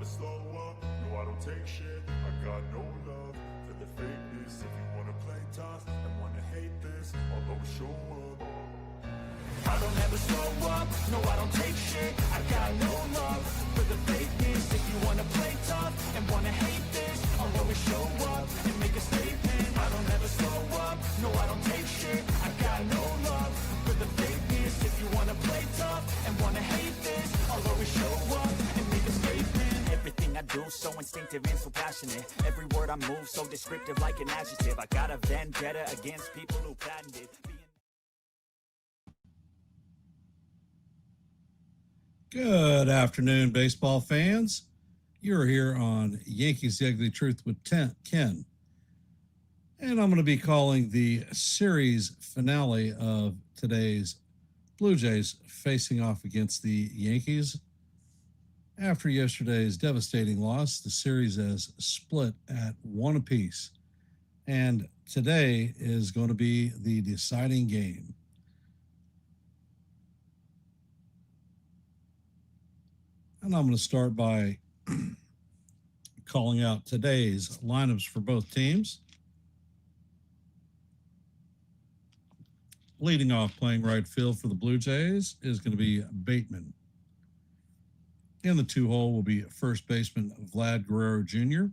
slow up, no I don't take shit. I got no love for the fakeness. If you wanna play tough and wanna hate this, I'll always show up. I don't ever slow up, no I don't take shit. I got no love for the fakeness. If you wanna play tough and wanna hate this, I'll always show up and make a statement. I don't ever slow up, no I don't take shit. I got no love for the fakeness. If you wanna play tough and wanna hate this, I'll always show up and make a statement. Everything I do so instinctive and so passionate. Every word I move so descriptive like an adjective. I got a vendetta against people who patented Good afternoon, baseball fans. You're here on Yankees The Ugly Truth with Ken. And I'm going to be calling the series finale of today's Blue Jays facing off against the Yankees. After yesterday's devastating loss, the series has split at 1 apiece. And today is going to be the deciding game. And I'm going to start by calling out today's lineups for both teams. Leading off playing right field for the Blue Jays is going to be Bateman. In the 2-hole will be first baseman Vlad Guerrero Jr.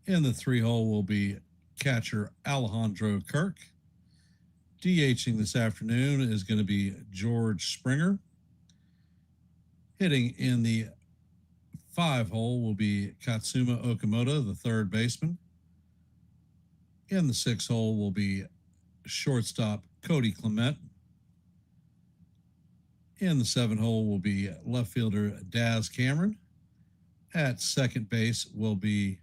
In the 3-hole will be catcher Alejandro Kirk. DHing this afternoon is going to be George Springer. Hitting in the 5-hole will be Katsuma Okamoto, the third baseman. In the 6-hole will be shortstop Cody Clement. In the 7-hole will be left fielder Daz Cameron. At second base will be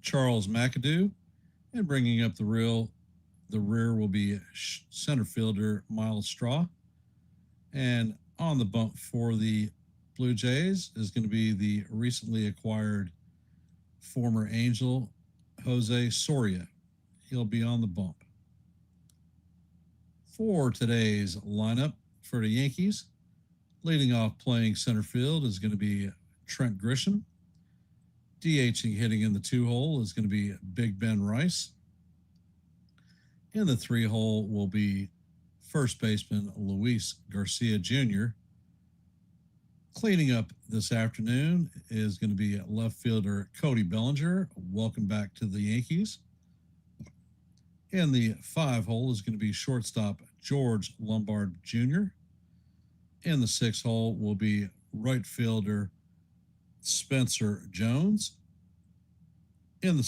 Charles McAdoo. And bringing up the rear will be center fielder Miles Straw. And on the bump for the Blue Jays is going to be the recently acquired former Angel, Jose Soria. He'll be on the bump. For today's lineup for the Yankees, leading off playing center field is going to be Trent Grisham. DHing hitting in the 2-hole is going to be Big Ben Rice. In the 3-hole will be first baseman Luis Garcia Jr. Cleaning up this afternoon is going to be left fielder Cody Bellinger. Welcome back to the Yankees. In the 5-hole is going to be shortstop George Lombard Jr. In the 6-hole will be right fielder Spencer Jones. In the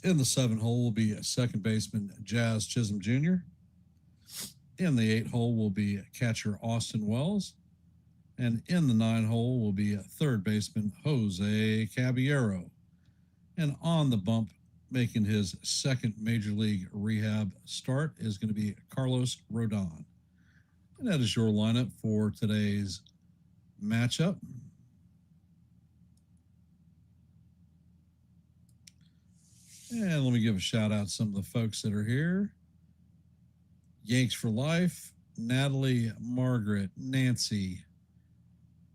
7-hole will be second baseman Jazz Chisholm Jr. In the 8-hole will be catcher Austin Wells. And in the 9-hole will be third baseman Jose Caballero. And on the bump, making his second major league rehab start, is going to be Carlos Rodon. And that is your lineup for today's matchup. And let me give a shout out to some of the folks that are here. Yanks for Life, Natalie, Margaret, Nancy,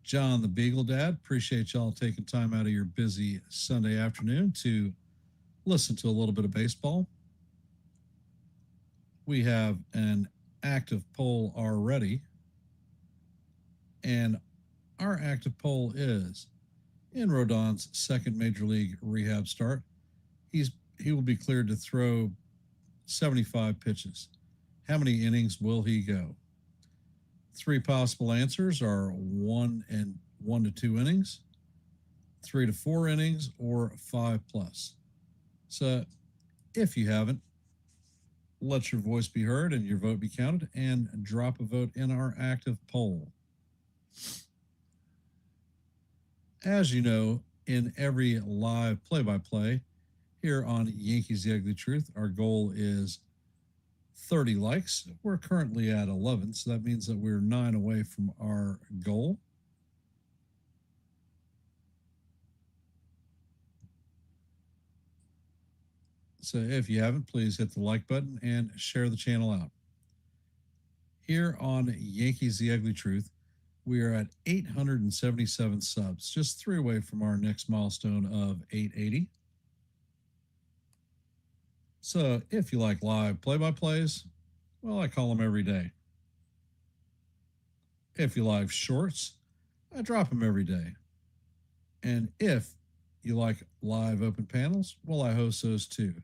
John the Beagle Dad. Appreciate y'all taking time out of your busy Sunday afternoon to listen to a little bit of baseball. We have an active poll already. And our active poll is, in Rodon's second major league rehab start, he will be cleared to throw 75 pitches. How many innings will he go? 3 possible answers are 1 to 2 innings, 3 to 4 innings, or 5+. So if you haven't, let your voice be heard and your vote be counted, and drop a vote in our active poll. As you know, in every live play-by-play here on Yankees The Ugly Truth, our goal is 30 likes. We're currently at 11, so that means that we're 9 away from our goal. So if you haven't, please hit the like button and share the channel out. Here on Yankees The Ugly Truth, We are at 877 subs, just 3 away from our next milestone of 880. So if you like live play-by-plays, well, I call them every day. If you like shorts, I drop them every day. And if you like live open panels, well, I host those too.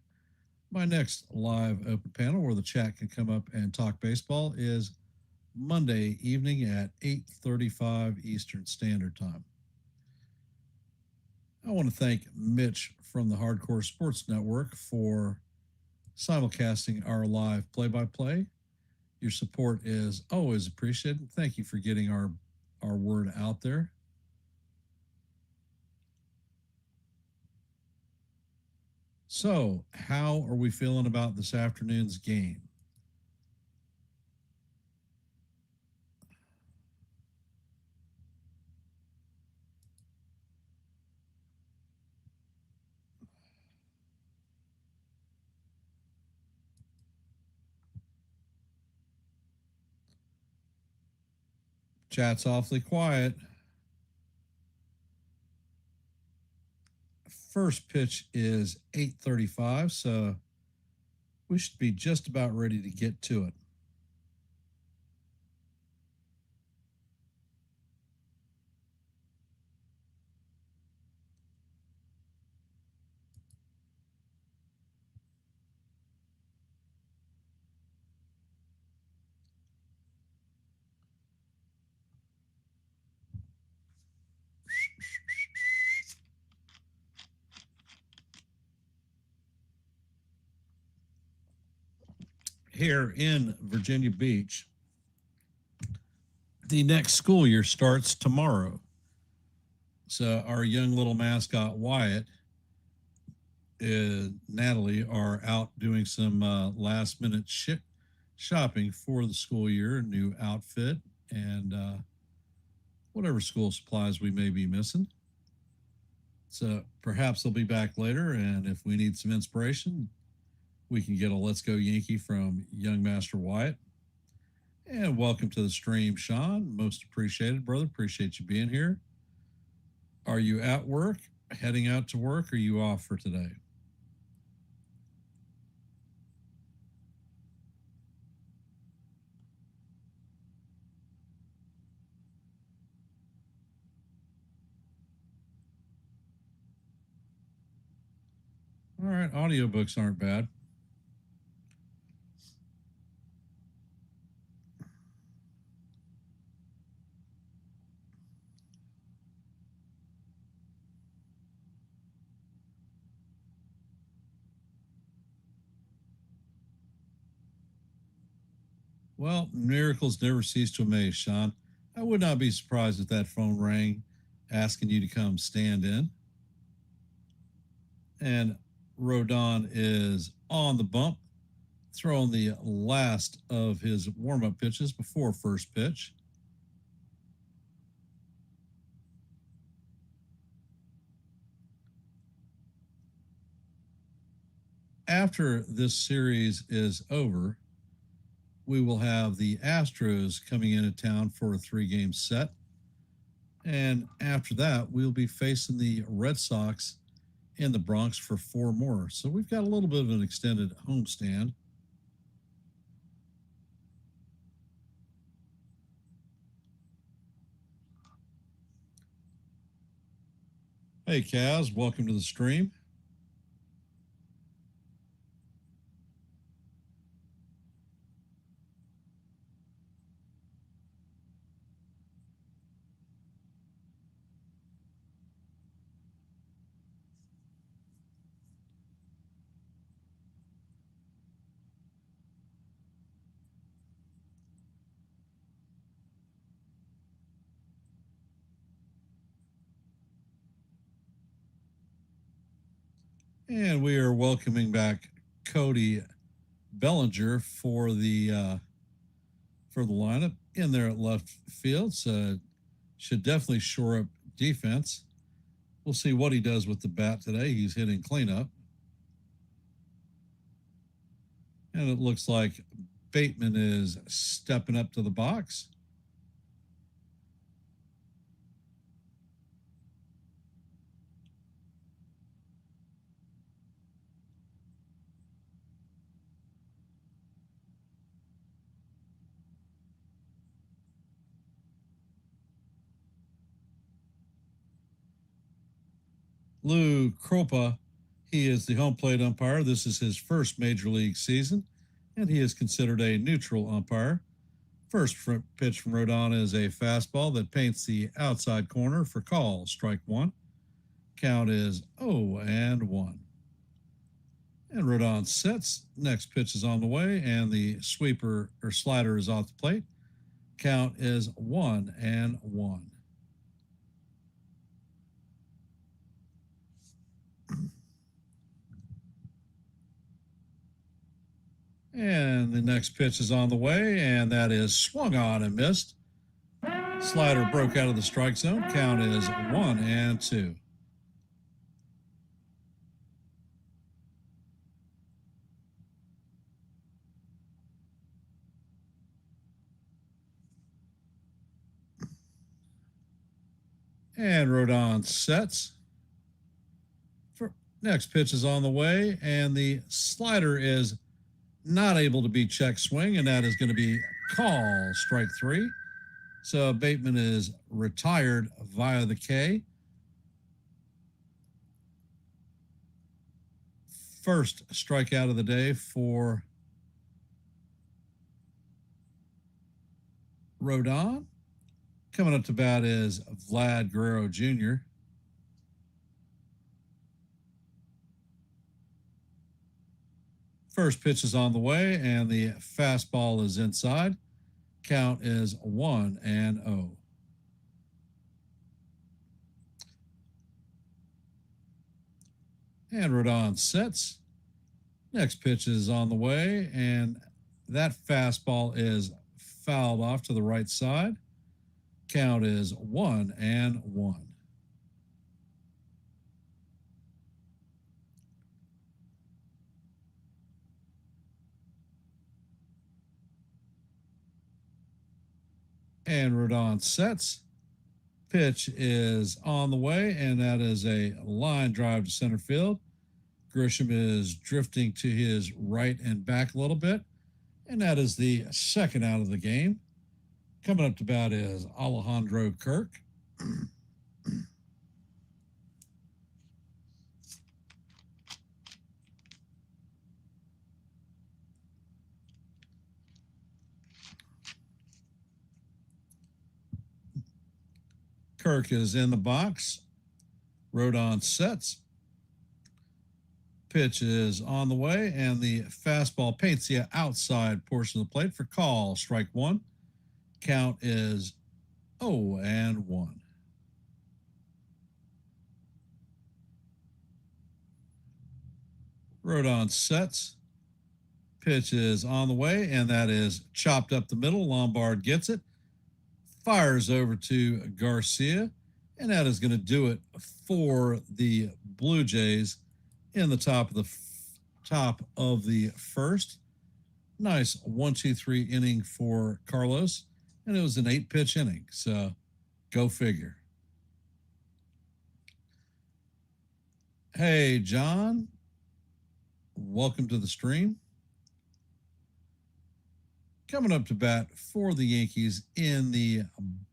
My next live open panel where the chat can come up and talk baseball is Monday evening at 8:35 Eastern Standard Time. I want to thank Mitch from the Hardcore Sports Network for simulcasting our live play-by-play. Your support is always appreciated. Thank you for getting our word out there. So, how are we feeling about this afternoon's game? Chat's awfully quiet. First pitch is 8:35, so we should be just about ready to get to it. Here in Virginia Beach, the next school year starts tomorrow. So our young little mascot Wyatt and Natalie are out doing some last minute shopping for the school year, a new outfit, and whatever school supplies we may be missing. So perhaps they'll be back later, and if we need some inspiration, we can get a Let's Go Yankee from young Master Wyatt. And welcome to the stream, Sean. Most appreciated, brother. Appreciate you being here. Are you at work, heading out to work, or are you off for today? All right, audiobooks aren't bad. Well, miracles never cease to amaze, Sean. I would not be surprised if that phone rang asking you to come stand in. And Rodon is on the bump, throwing the last of his warm-up pitches before first pitch. After this series is over, we will have the Astros coming into town for a 3-game set. And after that, we'll be facing the Red Sox in the Bronx for 4 more. So we've got a little bit of an extended homestand. Hey, Kaz, welcome to the stream. And we are welcoming back Cody Bellinger for the lineup in there at left field. So should definitely shore up defense. We'll see what he does with the bat today. He's hitting cleanup. And it looks like Bateman is stepping up to the box. Lou Kropa, he is the home plate umpire. This is his first major league season, and he is considered a neutral umpire. First pitch from Rodon is a fastball that paints the outside corner for call, strike one. Count is 0-1. And Rodon sets. Next pitch is on the way, and the sweeper or slider is off the plate. Count is 1-1. And the next pitch is on the way, and that is swung on and missed. Slider broke out of the strike zone. Count is 1-2. And Rodon sets. Next pitch is on the way, and the slider is not able to be check swing, and that is going to be call, strike three. So Bateman is retired via the K. First strikeout of the day for Rodon. Coming up to bat is Vlad Guerrero Jr. First pitch is on the way, and the fastball is inside. Count is 1-0. And Rodon sets. Next pitch is on the way, and that fastball is fouled off to the right side. Count is 1-1. And Rodon sets. Pitch is on the way, and that is a line drive to center field. Grisham is drifting to his right and back a little bit, and that is the second out of the game. Coming up to bat is Alejandro Kirk. Kirk is in the box. Rodon sets. Pitch is on the way, and the fastball paints the outside portion of the plate for call, strike one. Count is 0-1. Rodon sets. Pitch is on the way, and that is chopped up the middle. Lombard gets it. Fires over to Garcia, and that is going to do it for the Blue Jays in the top of the first. Nice 1-2-3 inning for Carlos, and it was an 8-pitch inning, so go figure. Hey, John, welcome to the stream. Coming up to bat for the Yankees in the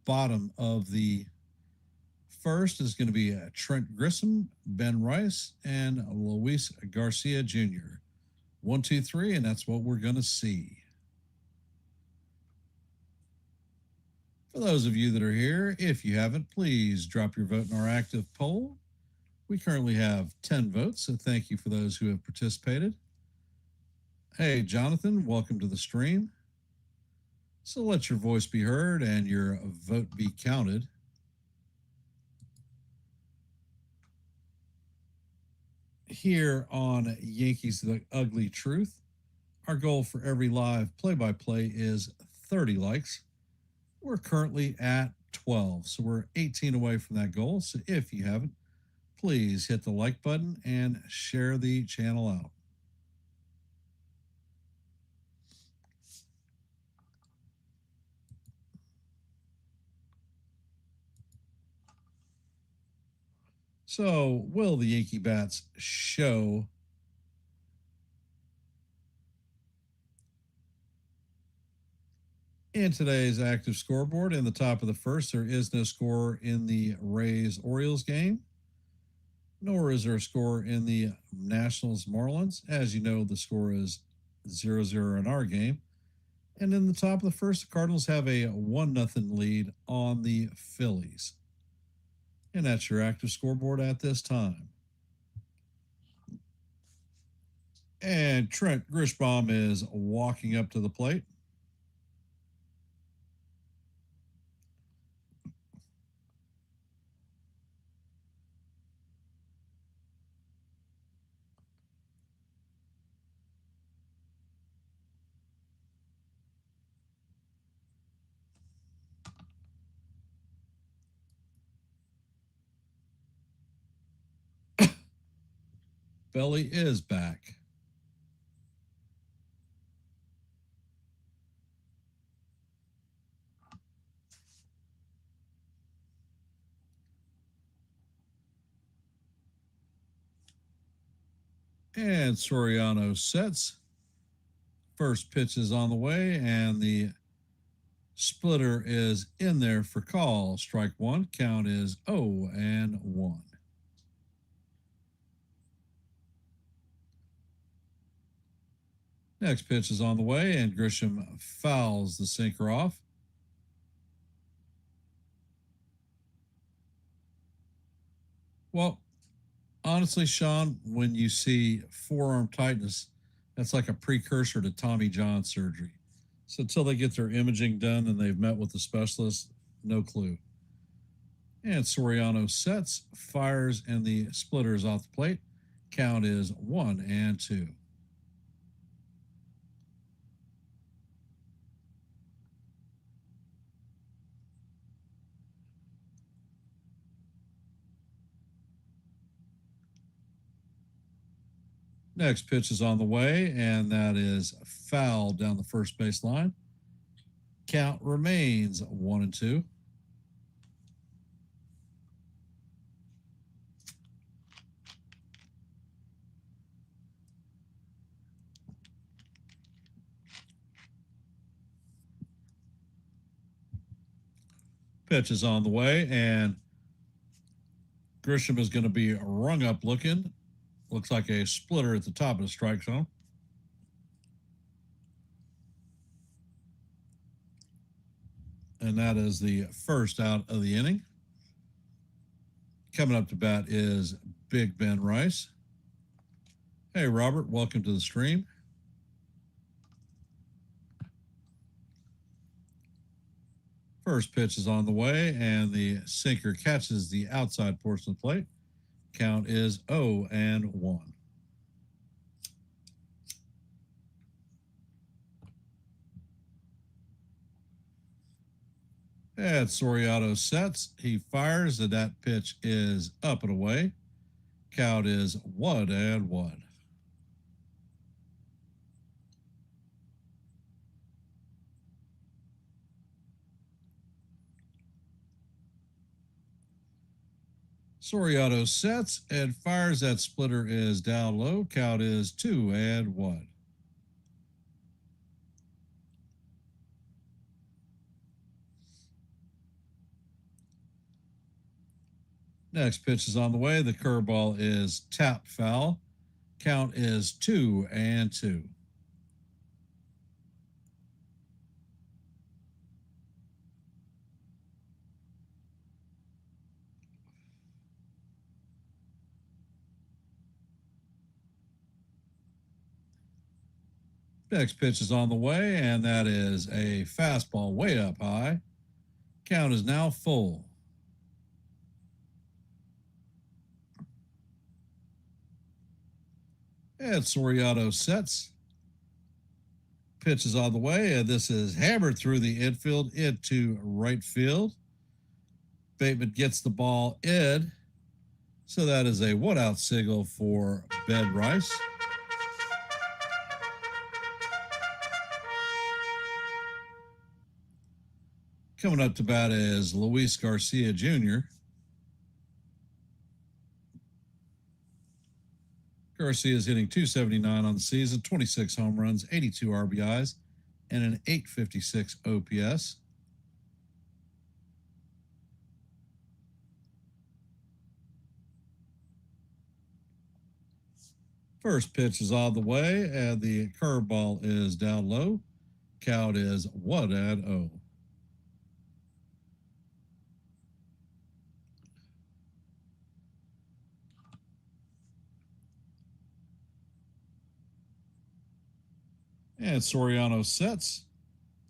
bottom of the first is going to be Trent Grisham, Ben Rice, and Luis Garcia Jr. 1, 2, 3, and that's what we're going to see. For those of you that are here, if you haven't, please drop your vote in our active poll. We currently have 10 votes, so thank you for those who have participated. Hey, Jonathan, welcome to the stream. So let your voice be heard and your vote be counted. Here on Yankees The Ugly Truth, our goal for every live play-by-play is 30 likes. We're currently at 12, so we're 18 away from that goal. So if you haven't, please hit the like button and share the channel out. So, will the Yankee bats show in today's active scoreboard? In the top of the first, there is no score in the Rays-Orioles game. nor is there a score in the Nationals Marlins. As you know, the score is 0-0 in our game. And in the top of the first, the Cardinals have a 1-0 lead on the Phillies. And that's your active scoreboard at this time. And Trent Grishbaum is walking up to the plate. Belly is back. And Soriano sets. First pitch is on the way, and the splitter is in there for call. Strike one. Count is 0-1. Next pitch is on the way, and Grisham fouls the sinker off. Well, honestly, Sean, when you see forearm tightness, that's like a precursor to Tommy John surgery. So until they get their imaging done and they've met with the specialist, no clue. And Soriano sets, fires, and the splitter is off the plate. Count is 1-2. Next pitch is on the way, and that is fouled down the first base line. Count remains 1-2. Pitch is on the way, and Grisham is going to be rung up looking. Looks like a splitter at the top of the strike zone. And that is the first out of the inning. Coming up to bat is Big Ben Rice. Hey, Robert, welcome to the stream. First pitch is on the way, and the sinker catches the outside portion of the plate. Count is 0-1. And Soriano sets. He fires, and that pitch is up and away. Count is 1-1. Soriano sets and fires. That splitter is down low. Count is 2-1. Next pitch is on the way. The curveball is tap foul. Count is 2-2. Next pitch is on the way, and that is a fastball way up high. Count is now full. And Soriano sets. Pitch is on the way, and this is hammered through the infield into right field. Bateman gets the ball in. So that is a one-out single for Ben Rice. Coming up to bat is Luis Garcia Jr. Garcia is hitting .279 on the season, 26 home runs, 82 RBIs, and an .856 OPS. First pitch is on the way, and the curveball is down low. Count is 1-0. And Soriano sets.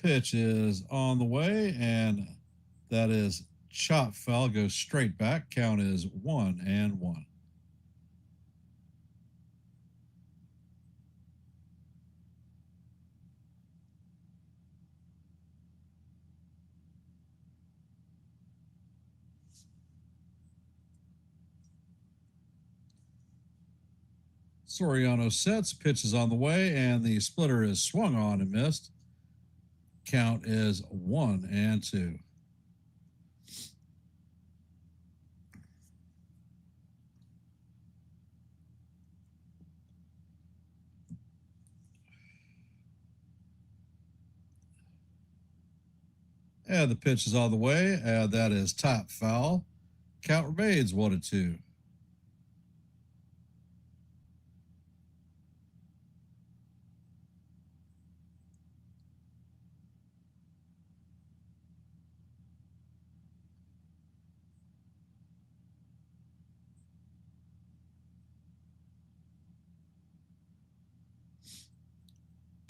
Pitch is on the way, and that is chop foul. Goes straight back. Count is 1-1. Soriano sets. Pitch is on the way, and the splitter is swung on and missed. Count is 1-2. And the pitch is on the way, and that is top foul. Count remains 1-2.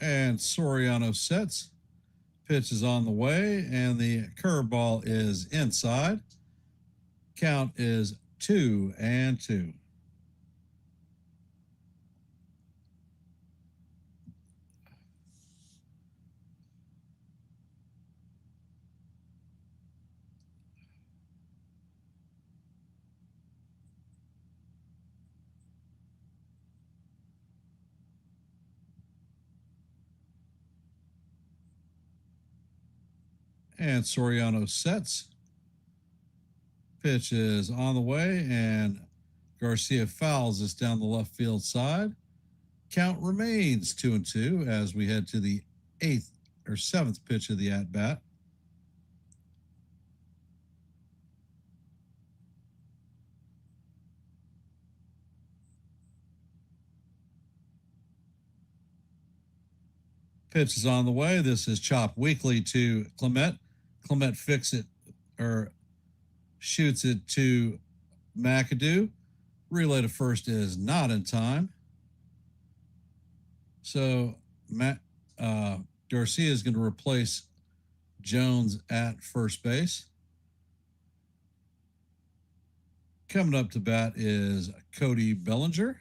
And Soriano sets. Pitch is on the way, and the curveball is inside. Count is 2-2. And Soriano sets. Pitch is on the way, and Garcia fouls this down the left field side. Count remains 2-2 as we head to the seventh pitch of the at bat. Pitch is on the way. This is chopped weakly to Clement. Clement shoots it to McAdoo. Relay to first is not in time. So Garcia is going to replace Jones at first base. Coming up to bat is Cody Bellinger.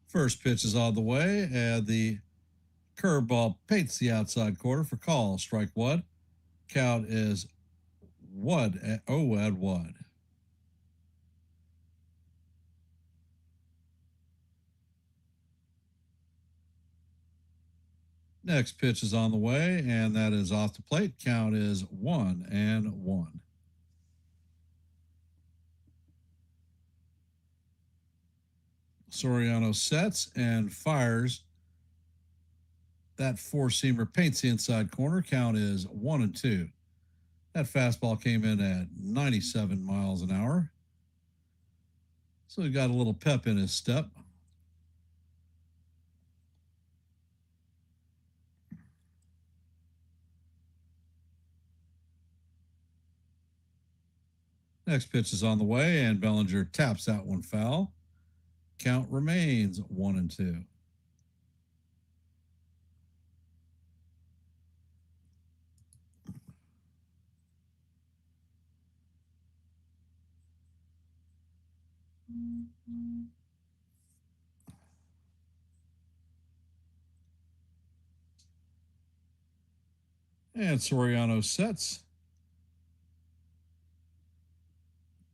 First pitch is on the way, and the curveball paints the outside corner for call. Strike one. Count is 1-1. Next pitch is on the way, and that is off the plate. Count is 1-1. Soriano sets and fires. That four-seamer paints the inside corner. Count is 1-2. That fastball came in at 97 miles an hour. So he got a little pep in his step. Next pitch is on the way, and Bellinger taps that one foul. Count remains 1-2. And Soriano sets.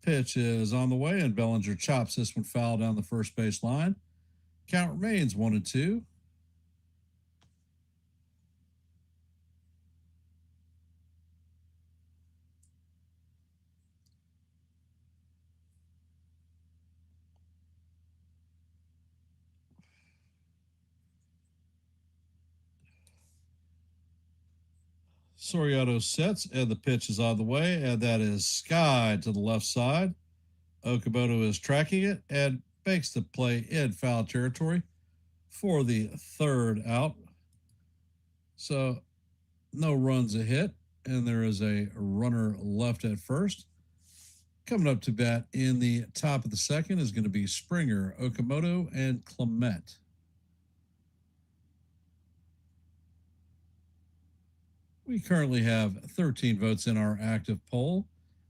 Pitch is on the way, and Bellinger chops this one foul down the first base line. Count remains 1-2. Soriano sets, and the pitch is on the way, and that is Sky to the left side. Okamoto is tracking it and makes the play in foul territory for the third out. So no runs a hit, and there is a runner left at first. Coming up to bat in the top of the second is going to be Springer, Okamoto, and Clement. We currently have 13 votes in our active poll.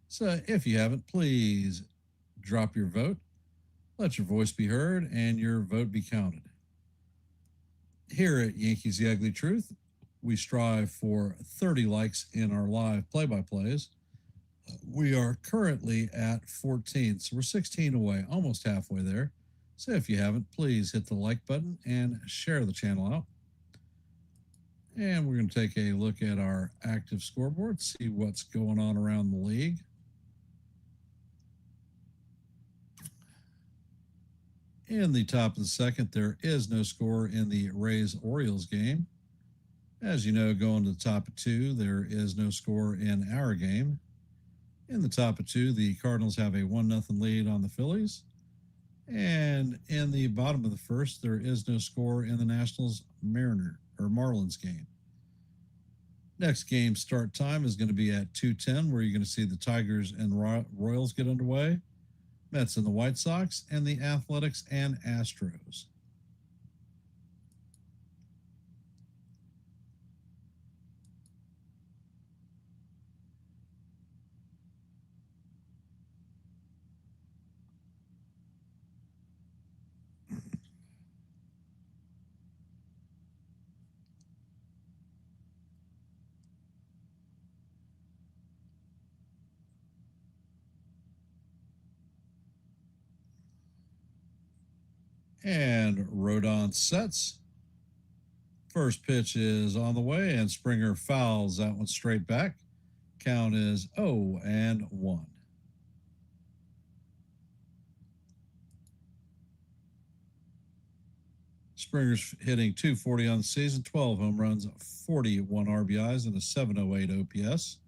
So if you haven't, please drop your vote. Let your voice be heard and your vote be counted. Here at Yankees The Ugly Truth, we strive for 30 likes in our live play-by-plays. We are currently at 14, so we're 16 away, almost halfway there. So if you haven't, please hit the like button and share the channel out. And we're going to take a look at our active scoreboard, see what's going on around the league. In the top of the second, there is no score in the Rays-Orioles game. As you know, going to the top of two, there is no score in our game. In the top of two, the Cardinals have a 1-0 lead on the Phillies. And in the bottom of the first, there is no score in the Nationals Marlins game. Next game start time is going to be at 2:10, where you're going to see the Tigers and Royals get underway, Mets and the White Sox, and the Athletics and Astros. And Rodon sets. First pitch is on the way, and Springer fouls that one straight back. Count is 0-1. Springer's hitting .240 on the season, 12 home runs, 41 RBIs, and a .708 OPS.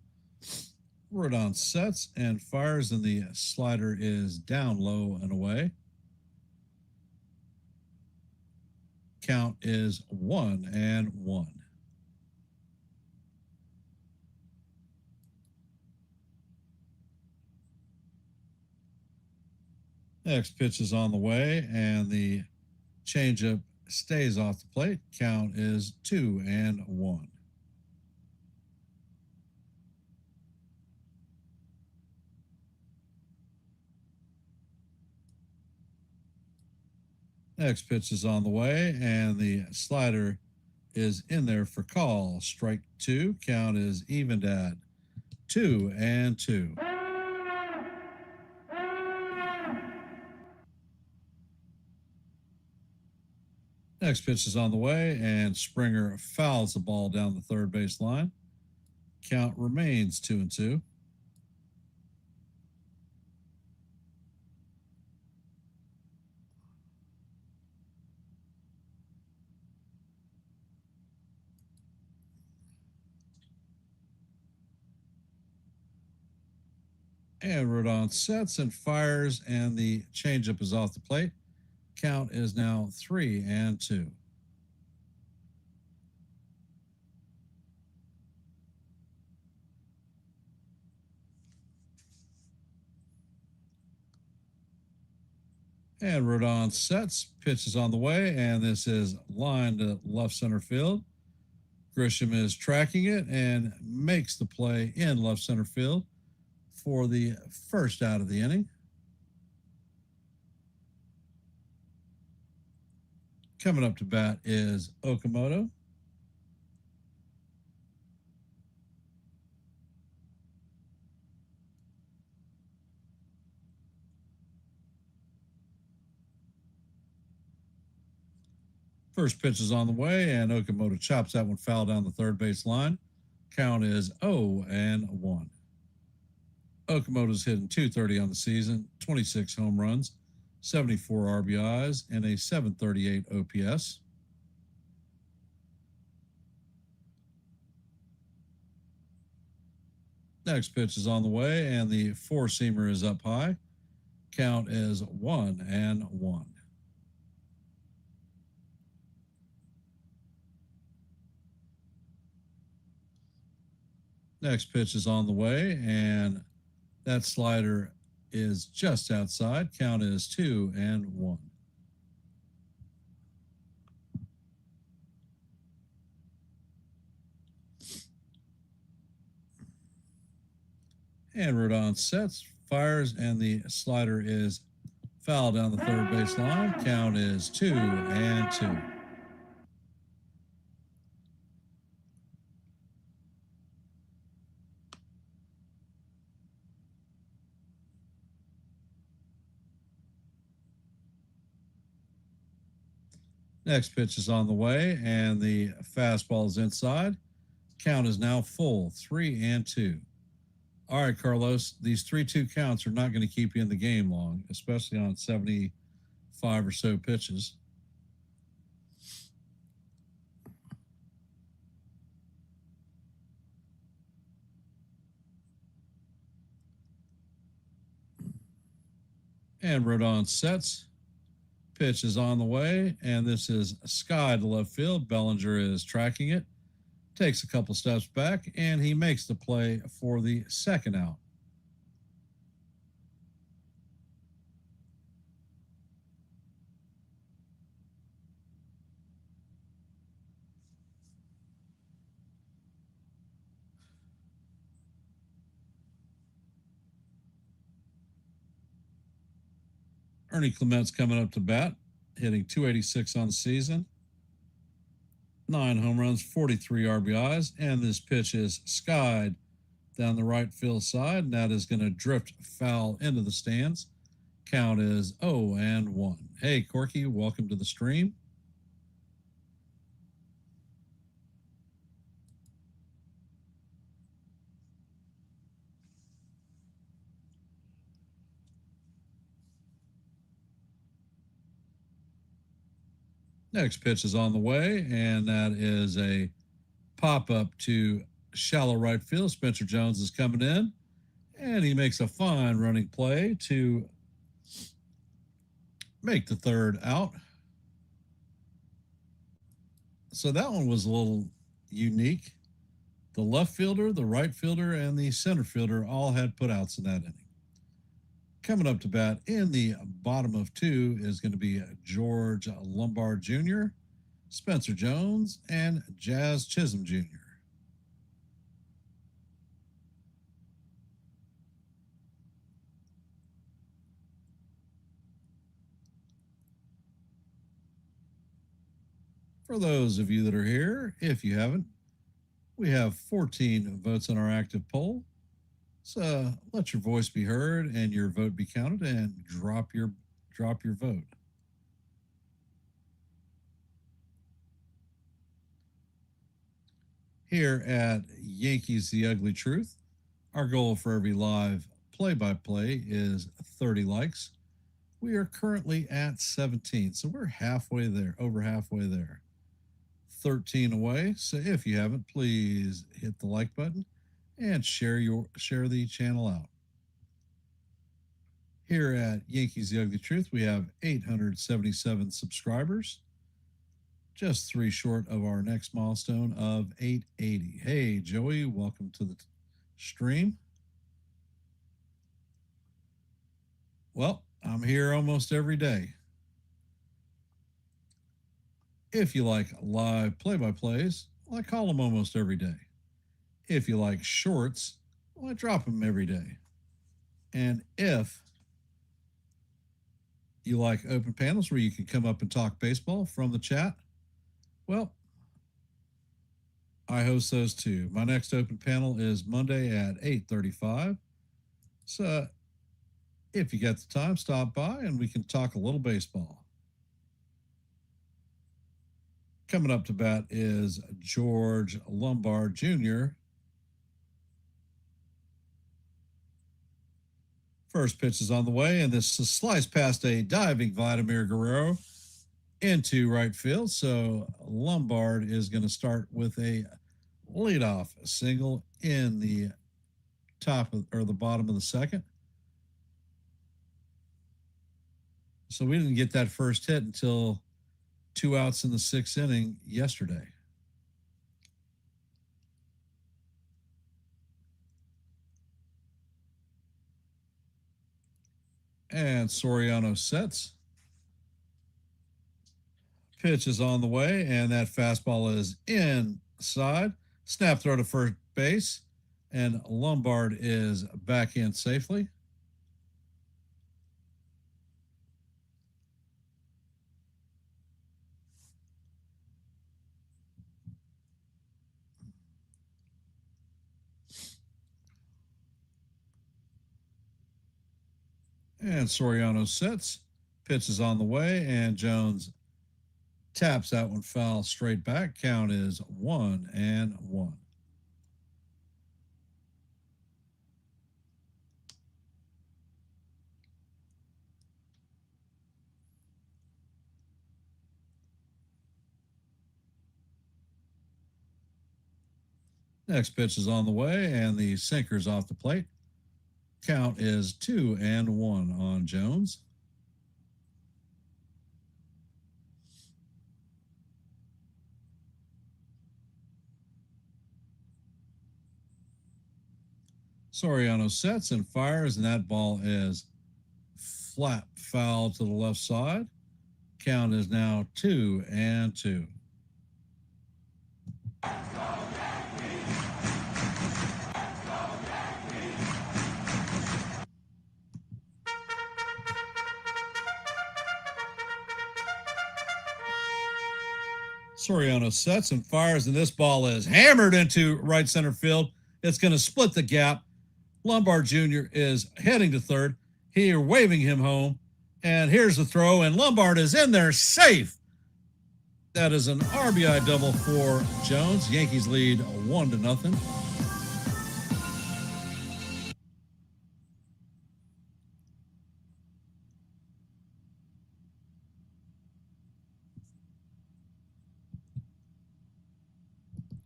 Rodon sets and fires, and the slider is down low and away. Count is 1-1. Next pitch is on the way, and the changeup stays off the plate. Count is 2-1. Next pitch is on the way, and the slider is in there for call. Strike two. Count is evened at 2-2. Next pitch is on the way, and Springer fouls the ball down the third base line. Count remains 2-2. And Rodon sets and fires, and the changeup is off the plate. Count is now 3-2. And Rodon sets, pitch is on the way, and this is lined to left center field. Grisham is tracking it and makes the play in left center field for the first out of the inning. Coming up to bat is Okamoto. First pitch is on the way, and Okamoto chops that one foul down the third base line. Count is 0-1. Okamoto's hitting .230 on the season, 26 home runs, 74 RBIs, and a .738 OPS. Next pitch is on the way, and the four-seamer is up high. Count is 1-1. Next pitch is on the way, and that slider is just outside. Count is 2-1. And Rodon sets, fires, and the slider is foul down the third base line. Count is 2-2. Next pitch is on the way, and the fastball is inside. Count is now full, 3-2. All right, Carlos, these 3-2 counts are not going to keep you in the game long, especially on 75 or so pitches. And Rodon sets. Pitch is on the way, and this is sky to left field. Bellinger is tracking it, takes a couple steps back, and he makes the play for the second out. Ernie Clement's coming up to bat, hitting .286 on the season. 9 home runs, 43 RBIs, and this pitch is skied down the right field side, and that is going to drift foul into the stands. Count is 0-1. Hey, Corky, welcome to the stream. Next pitch is on the way, and that is a pop-up to shallow right field. Spencer Jones is coming in, and he makes a fine running play to make the third out. So that one was a little unique. The left fielder, the right fielder, and the center fielder all had putouts in that inning. Coming up to bat in the bottom of 2 is going to be George Lombard Jr., Spencer Jones, and Jazz Chisholm Jr. For those of you that are here, if you haven't, we have 14 votes on our active poll. So let your voice be heard and your vote be counted, and drop your vote. Here at Yankees The Ugly Truth, our goal for every live play-by-play is 30 likes. We are currently at 17, so we're halfway there, over halfway there. 13 away. So if you haven't, please hit the like button and share the channel out. Here at Yankees The Ugly Truth, we have 877 subscribers, just 3 short of our next milestone of 880. Hey, Joey, welcome to the stream. Well, I'm here almost every day. If you like live play-by-plays, well, I call them almost every day. If you like shorts, well, I drop them every day. And if you like open panels where you can come up and talk baseball from the chat, well, I host those too. My next open panel is Monday at 8:35. So if you got the time, stop by and we can talk a little baseball. Coming up to bat is George Lombard Jr. First pitch is on the way, and this is sliced past a diving Vladimir Guerrero into right field. So Lombard is going to start with a leadoff single in the the bottom of the second. So we didn't get that first hit until 2 outs in the 6th inning yesterday. And Soriano sets. Pitch is on the way, and that fastball is inside. Snap throw to first base, and Lombard is back in safely. And Soriano sets. Pitch is on the way, and Jones taps that one foul straight back. Count is 1-1. Next pitch is on the way, and the sinker's off the plate. Count is 2-1 on Jones. Soriano sets and fires, and that ball is flat foul to the left side. Count is now 2-2. Soriano sets and fires, and this ball is hammered into right center field. It's going to split the gap. Lombard Jr. is heading to third. Here, waving him home. And here's the throw, and Lombard is in there safe. That is an RBI double for Jones. Yankees lead 1-0.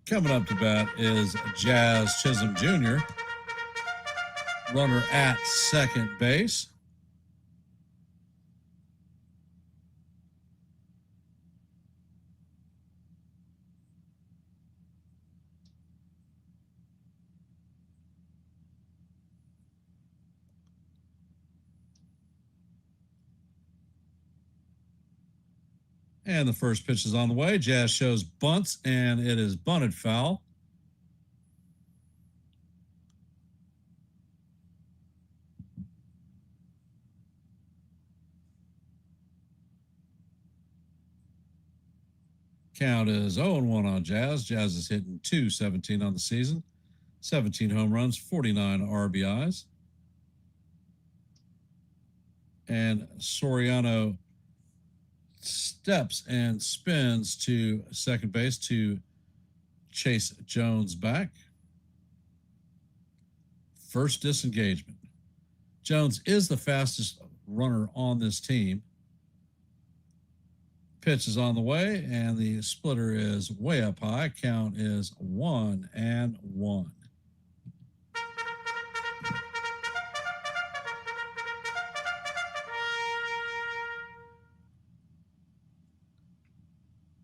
Coming up to bat is Jazz Chisholm Jr., runner at second base. And the first pitch is on the way. Jazz shows bunts, and it is bunted foul. Count is 0-1 on Jazz. Jazz is hitting .217 on the season. 17 home runs, 49 RBIs. And Soriano steps and spins to second base to chase Jones back. First disengagement. Jones is the fastest runner on this team. Pitch is on the way, and the splitter is way up high. Count is 1-1.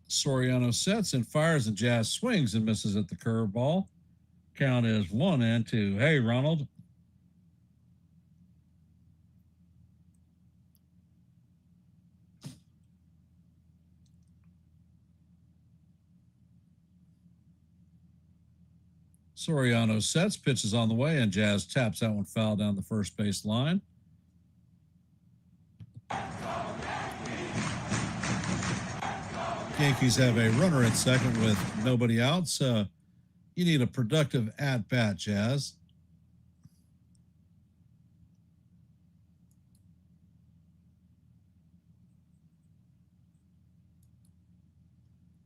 Soriano sets and fires, and Jazz swings and misses at the curveball. Count is 1-2. Hey, Ronald. Soriano sets, pitches on the way, and Jazz taps that one foul down the first base line. Yankees have a runner at second with nobody out, so you need a productive at-bat, Jazz.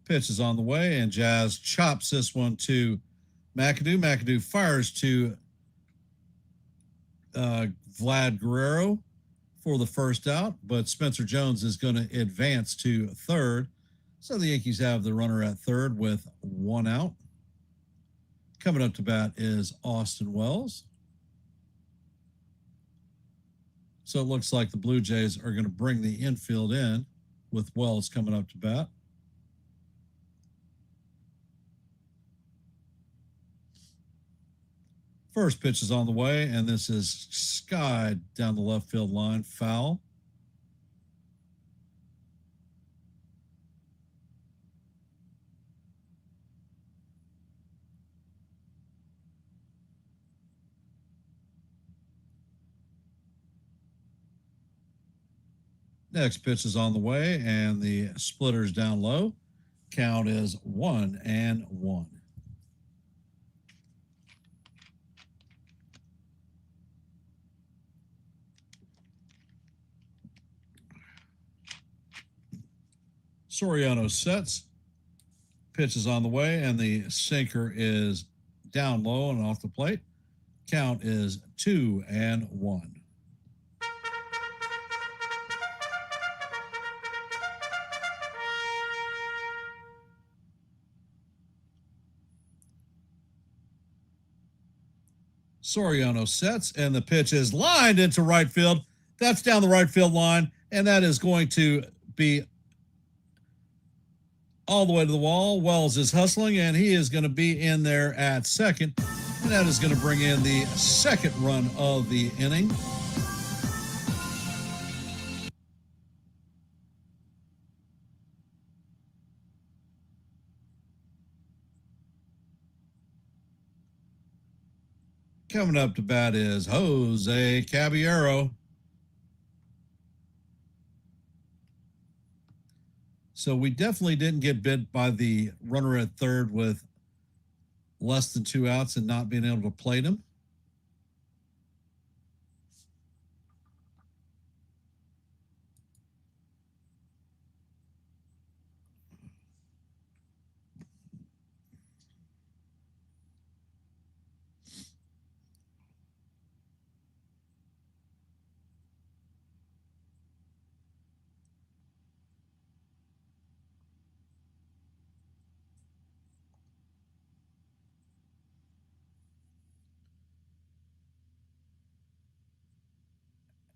Pitch is on the way, and Jazz chops this one to McAdoo. McAdoo fires to Vlad Guerrero for the first out, but Spencer Jones is going to advance to third. So the Yankees have the runner at third with one out. Coming up to bat is Austin Wells. So it looks like the Blue Jays are going to bring the infield in with Wells coming up to bat. First pitch is on the way, and this is skied down the left field line, foul. Next pitch is on the way, and the splitter's down low. Count is 1-1. Soriano sets. Pitch is on the way, and the sinker is down low and off the plate. Count is 2-1. Soriano sets, and the pitch is lined into right field. That's down the right field line, and that is going to be all the way to the wall. Wells is hustling, and he is going to be in there at second, and that is going to bring in the second run of the inning. Coming up to bat is Jose Caballero. So we definitely didn't get bit by the runner at third with less than 2 outs and not being able to plate him.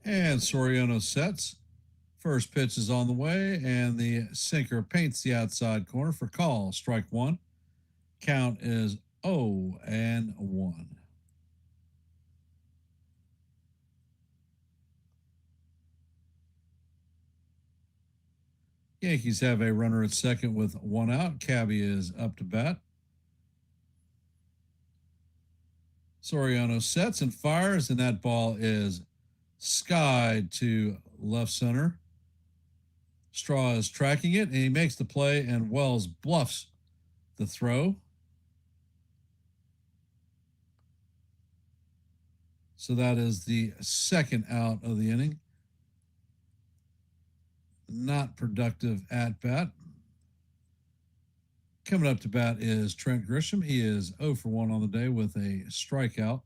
And Soriano sets. First pitch is on the way, and the sinker paints the outside corner for call. Strike one. Count is 0-1. Yankees have a runner at second with 1 out. Cabby is up to bat. Soriano sets and fires, and that ball is skied to left center. Straw is tracking it, and he makes the play, and Wells bluffs the throw. So that is the second out of the inning. Not productive at bat. Coming up to bat is Trent Grisham. He is 0 for 1 on the day with a strikeout.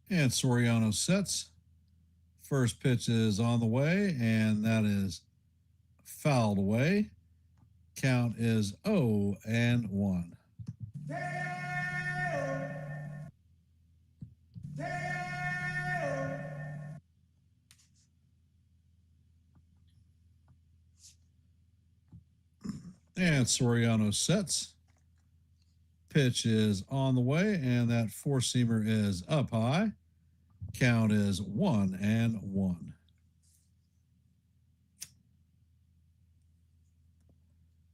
And Soriano sets. First pitch is on the way, and that is fouled away. Count is 0-1. And Soriano sets. Pitch is on the way, and that four-seamer is up high. Count is 1-1.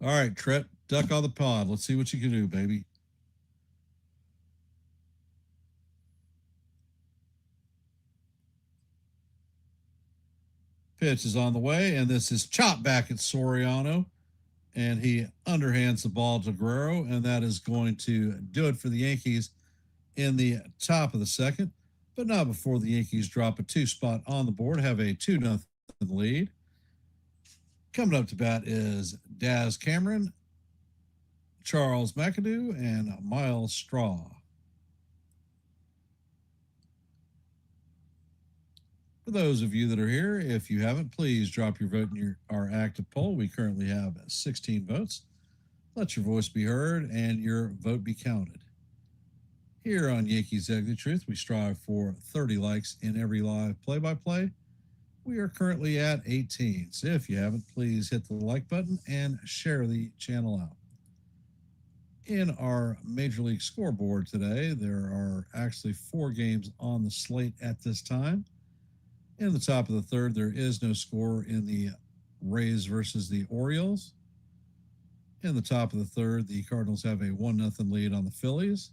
All right, Trent, duck on the pod. Let's see what you can do, baby. Pitch is on the way, and this is chopped back at Soriano, and he underhands the ball to Guerrero, and that is going to do it for the Yankees in the top of the second, but not before the Yankees drop a 2-spot on the board, have a 2-0 lead. Coming up to bat is Daz Cameron, Charles McAdoo, and Miles Straw. For For those of you that are here, if you haven't, please drop your vote in our active poll. We currently have 16 votes. Let your voice be heard and your vote be counted. Here on Yankees Ugly Truth, we strive for 30 likes in every live play-by-play. We are currently at 18. So if you haven't, please hit the like button and share the channel out. In our Major League scoreboard today, there are actually 4 games on the slate at this time. In the top of the third, there is no score in the Rays versus the Orioles. In the top of the third, the Cardinals have a 1-0 lead on the Phillies.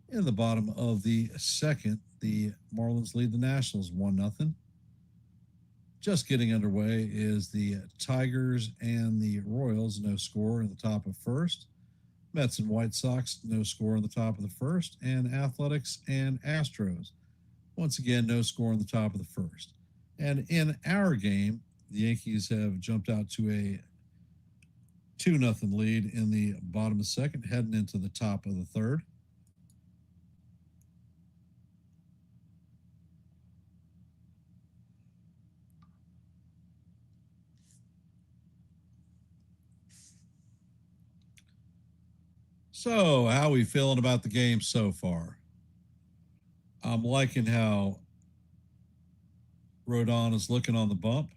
In the bottom of the second, the Marlins lead the Nationals 1-0. Just getting underway is the Tigers and the Royals, no score in the top of first. Mets and White Sox, no score in the top of the first. And Athletics and Astros, once again, no score in the top of the first. And in our game, the Yankees have jumped out to a 2-0 lead in the bottom of the second, heading into the top of the third. So, how are we feeling about the game so far? I'm liking how Rodon is looking on the bump.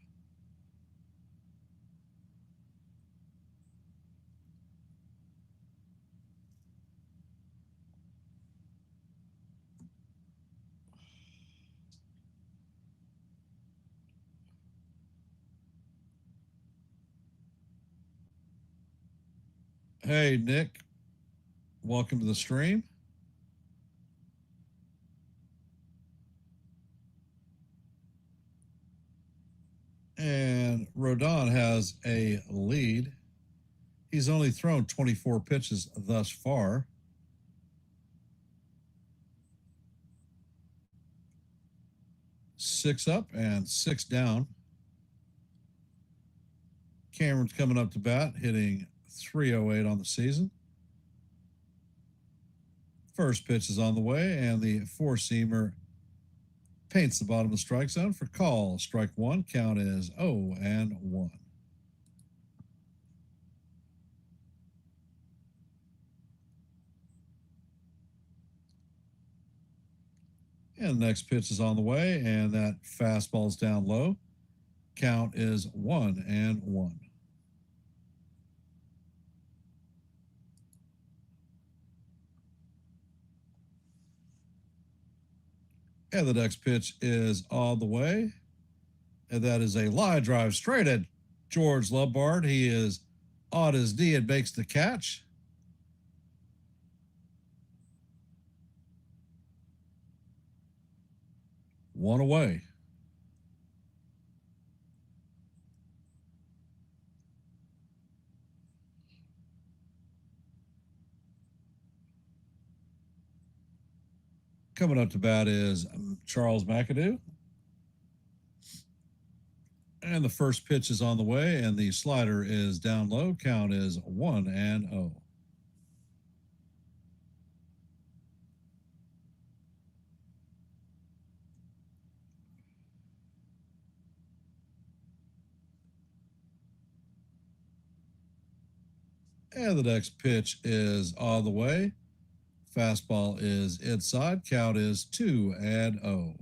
Hey, Nick, welcome to the stream. And Rodon has a lead. He's only thrown 24 pitches thus far. Six up and 6 down. Cameron's coming up to bat, hitting .308 on the season. First pitch is on the way, and the four-seamer paints the bottom of the strike zone for call. Strike one, count is 0-1. And the next pitch is on the way, and that fastball's down low. Count is 1-1. And the next pitch is on the way. And that is a line drive straight at George Lombard. He is on his knee and makes the catch. One away. Coming up to bat is Charles McAdoo. And the first pitch is on the way, and the slider is down low. Count is 1-0. And the next pitch is on the way. Fastball is inside. Count is 2-0.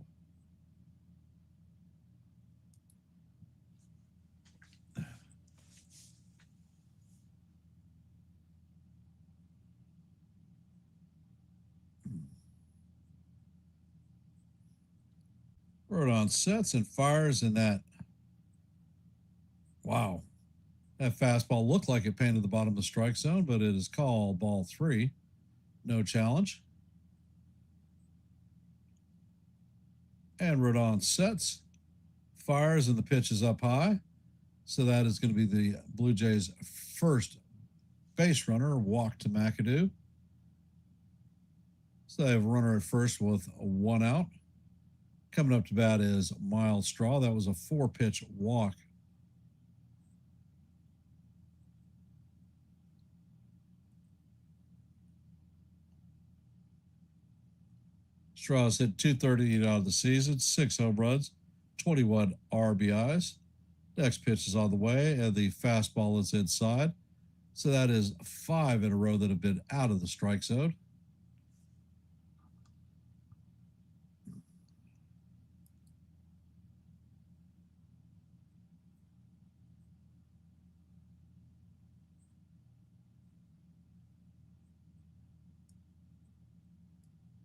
Rodon sets and fires in that. Wow. That fastball looked like it painted the bottom of the strike zone, but it is called ball 3. No challenge. And Rodon sets, fires, and the pitch is up high. So that is going to be the Blue Jays' first base runner, walk to McAdoo. So they have a runner at first with 1 out. Coming up to bat is Miles Straw. That was a 4-pitch walk. Straw's hit .238 out of the season, 6 home runs, 21 RBIs. Next pitch is on the way, and the fastball is inside. So that is 5 in a row that have been out of the strike zone.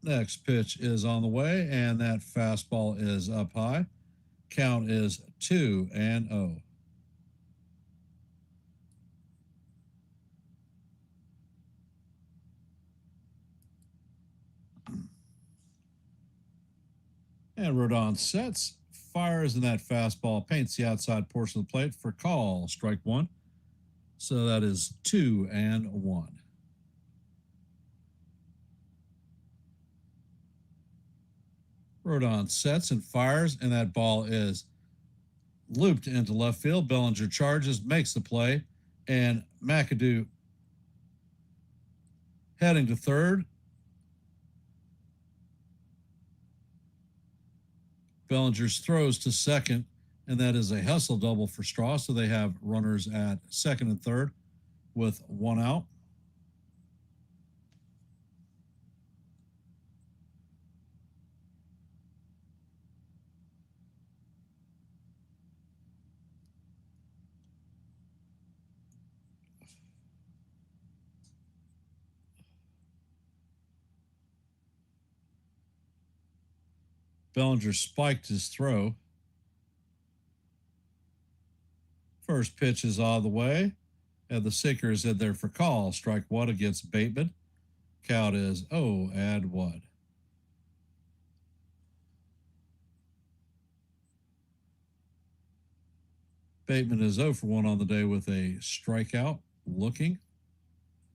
Next pitch is on the way, and that fastball is up high. Count is 2-0. And Rodon sets, fires, and that fastball paints the outside portion of the plate for call. Strike 1. So that is 2-1. Rodon sets and fires, and that ball is looped into left field. Bellinger charges, makes the play, and McAdoo heading to third. Bellinger's throws to second, and that is a hustle double for Straw. So they have runners at second and third with 1 out. Bellinger spiked his throw. First pitch is all the way, and the sinker is in there for call. Strike 1 against Bateman. Count is 0-1. Bateman is 0 for 1 on the day with a strikeout. Looking.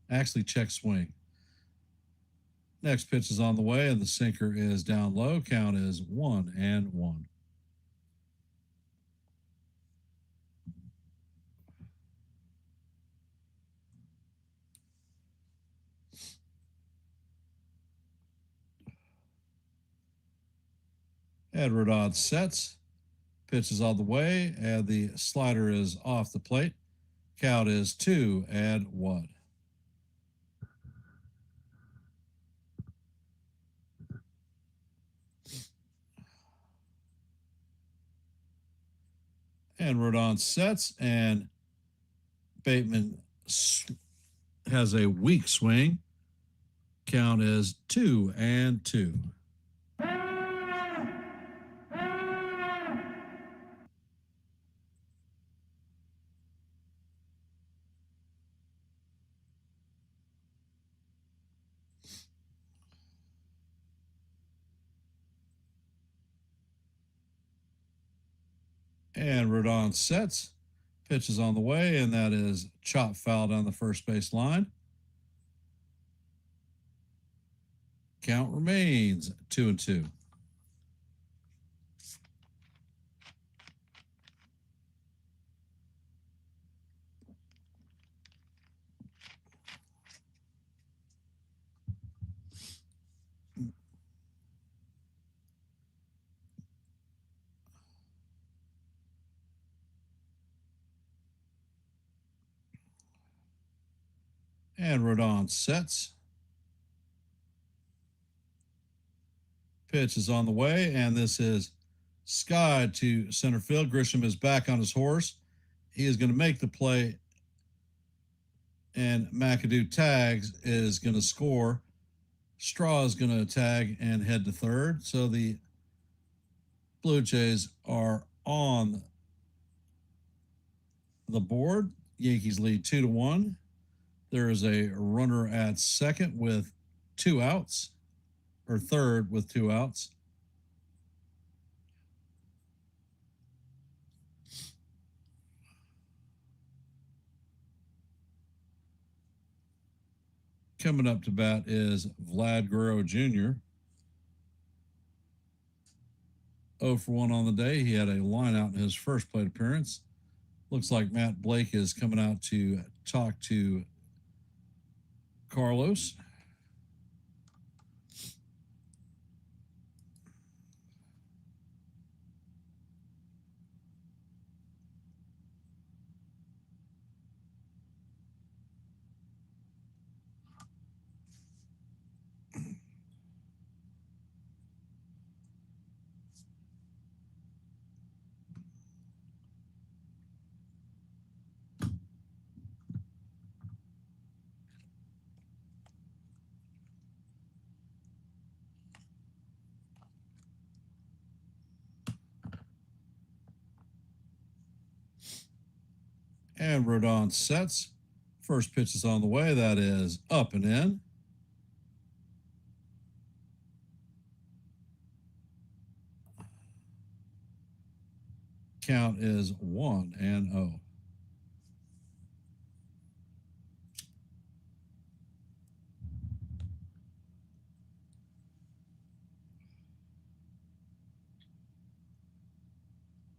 Actually, check swing. Next pitch is on the way, and the sinker is down low. Count is 1-1. And Rodon sets. Pitch is on the way, and the slider is off the plate. Count is 2-1. And Rodon sets, and Bateman has a weak swing. Count is 2-2. And Rodon sets. Pitch is on the way, and that is chop foul down the first base line. Count remains 2-2. And Rodon sets. Pitch is on the way, and this is skied to center field. Grisham is back on his horse. He is going to make the play, and McAdoo tags, is going to score. Straw is going to tag and head to third. So the Blue Jays are on the board. Yankees lead 2-1. There is a runner at second with 2 outs, or third with 2 outs. Coming up to bat is Vlad Guerrero Jr. 0 for 1 on the day. He had a line out in his first plate appearance. Looks like Matt Blake is coming out to talk to Carlos. And Rodon sets. First pitch is on the way. That is up and in. Count is 1-0.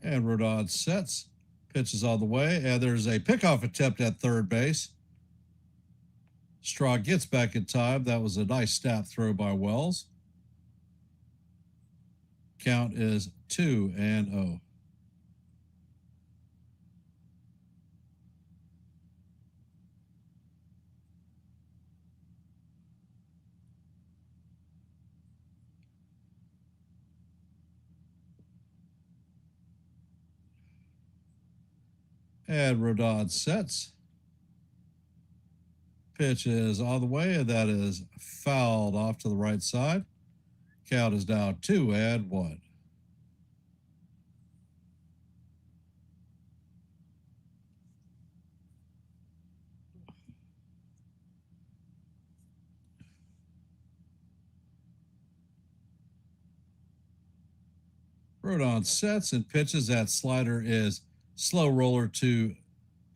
And Rodon sets. Pitch is on the way. And there's a pickoff attempt at third base. Straw gets back in time. That was a nice snap throw by Wells. Count is 2-0. And Rodon sets. Pitch is on the way, and that is fouled off to the right side. Count is now 2-1. Rodon sets and pitches. That slider is slow roller to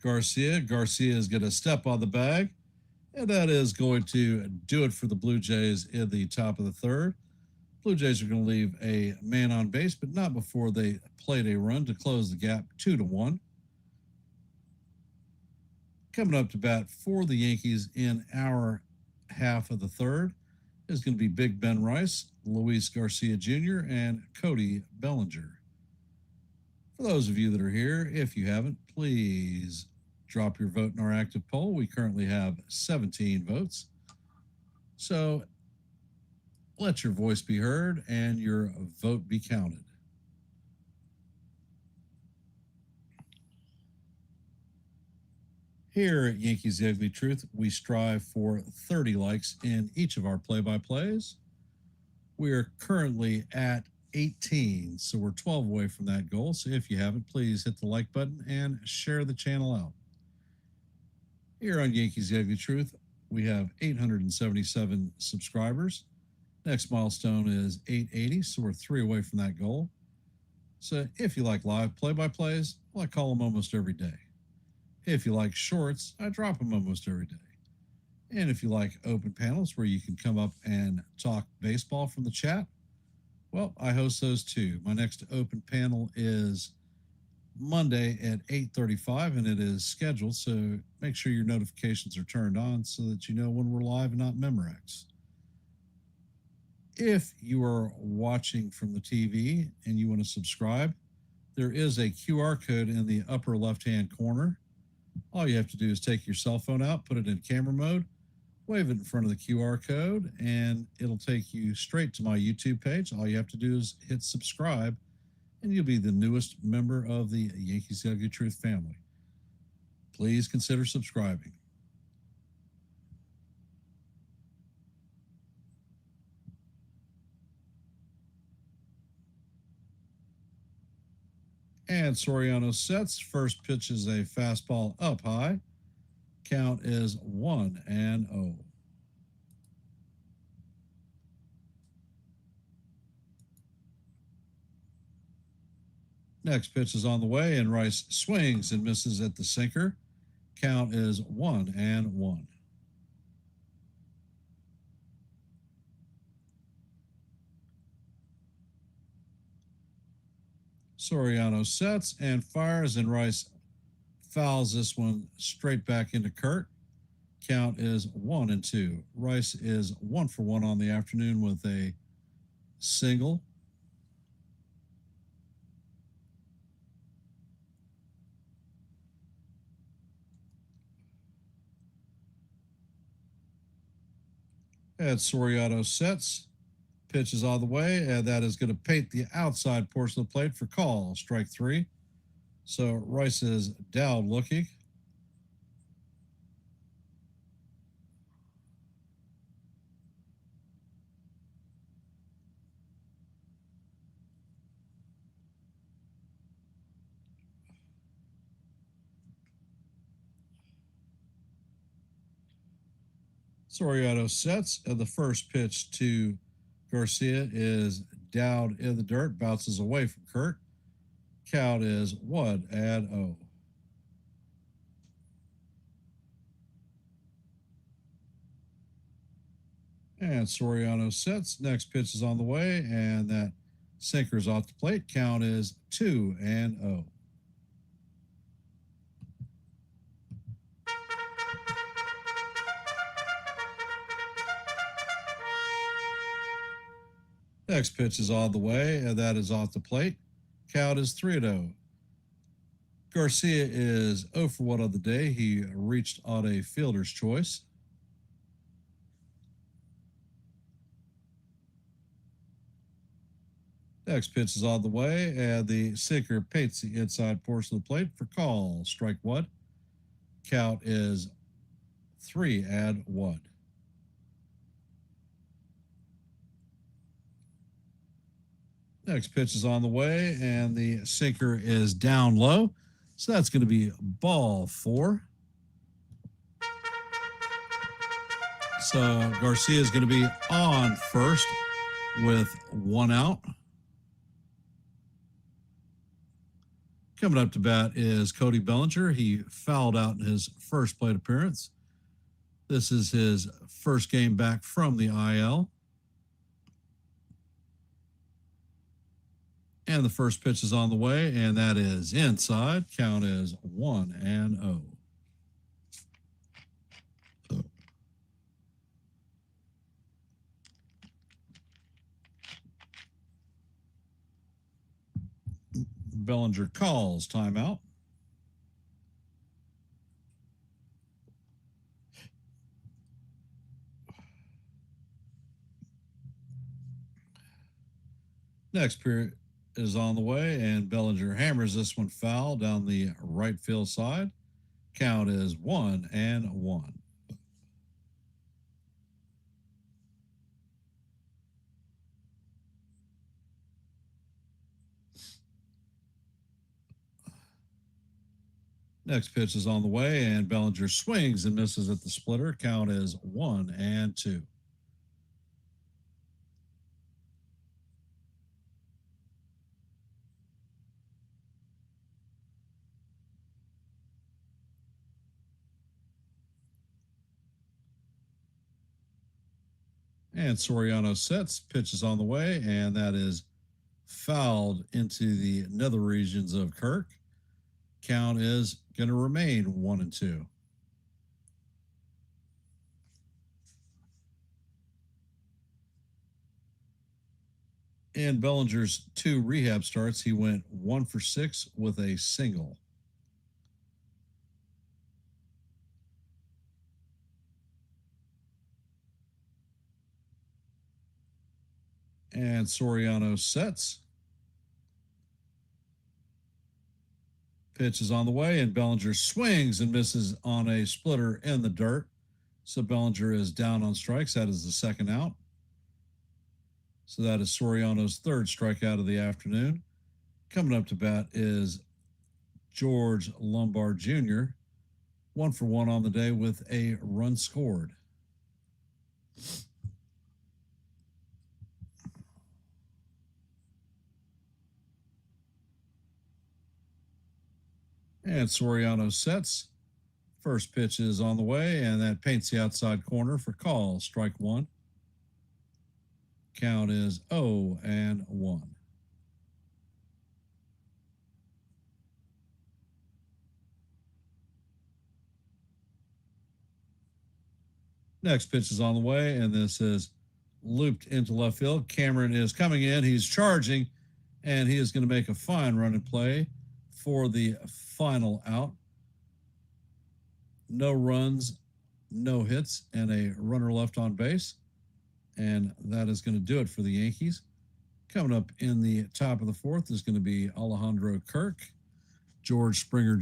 Garcia. Garcia is going to step on the bag, and that is going to do it for the Blue Jays in the top of the third. Blue Jays are going to leave a man on base, but not before they played a run to close the gap 2-1. Coming up to bat for the Yankees in our half of the third is going to be Big Ben Rice, Luis Garcia Jr., and Cody Bellinger. For those of you that are here, if you haven't, please drop your vote in our active poll. We currently have 17 votes. So let your voice be heard and your vote be counted. Here at Yankees The Ugly Truth, we strive for 30 likes in each of our play-by-plays. We are currently at 18, so we're 12 away from that goal. So if you haven't, please hit the like button and share the channel out. Here on Yankees The Ugly Truth, we have 877 subscribers. Next milestone is 880, so we're 3 away from that goal. So if you like live play-by-plays, well, I call them almost every day. If you like shorts, I drop them almost every day. And if you like open panels where you can come up and talk baseball from the chat, well, I host those too. My next open panel is Monday at 8:35, and it is scheduled, so make sure your notifications are turned on so that you know when we're live and not Memorex. If you are watching from the TV and you want to subscribe, there is a QR code in the upper left-hand corner. All you have to do is take your cell phone out, put it in camera mode, wave it in front of the QR code, and it'll take you straight to my YouTube page. All you have to do is hit subscribe, and you'll be the newest member of the Yankees The Ugly Truth family. Please consider subscribing. And Soriano sets. First pitch is a fastball up high. Count is 1-0. Next pitch is on the way, and Rice swings and misses at the sinker. Count is 1-1. Soriano sets and fires, and Rice fouls this one straight back into Kurt. Count is 1-2. Rice is 1 for 1 on the afternoon with a single. And Soriano sets. Pitch is on the way, and that is going to paint the outside portion of the plate for call. Strike 3. So Rice is down looking. Soriano sets, and the first pitch to Garcia is down in the dirt, bounces away from Kurt. Count is 1-0. And Soriano sets. Next pitch is on the way, and that sinker's off the plate. Count is 2-0. Next pitch is on the way, and that is off the plate. Count is 3-0. Garcia is 0 for 1 on the day. He reached on a fielder's choice. Next pitch is on the way, and the sinker paints the inside portion of the plate for call. Strike 1. Count is 3-1. Next pitch is on the way, and the sinker is down low. So that's going to be ball 4. So Garcia is going to be on first with 1 out. Coming up to bat is Cody Bellinger. He fouled out in his first plate appearance. This is his first game back from the IL. And the first pitch is on the way, and that is inside. Count is 1-0. Bellinger calls timeout. Next period is on the way, and Bellinger hammers this one foul down the right field side. Count is 1-1. Next pitch is on the way, and Bellinger swings and misses at the splitter. Count is 1-2. And Soriano sets, pitch is on the way, and that is fouled into the nether regions of Kirk. Count is going to remain 1-2. In Bellinger's 2 rehab starts, he went 1 for 6 with a single. And Soriano sets. Pitch is on the way, and Bellinger swings and misses on a splitter in the dirt. So Bellinger is down on strikes. That is the second out. So that is Soriano's 3rd strikeout of the afternoon. Coming up to bat is George Lombard Jr., 1 for 1 on the day with a run scored. And Soriano sets. First pitch is on the way, and that paints the outside corner for call. Strike 1. Count is 0-1. Next pitch is on the way, and this is looped into left field. Cameron is coming in. He's charging, and he is going to make a fine run and play for the final out. No runs, no hits, and a runner left on base. And that is going to do it for the Yankees. Coming up in the top of the 4th is going to be Alejandro Kirk, George Springer,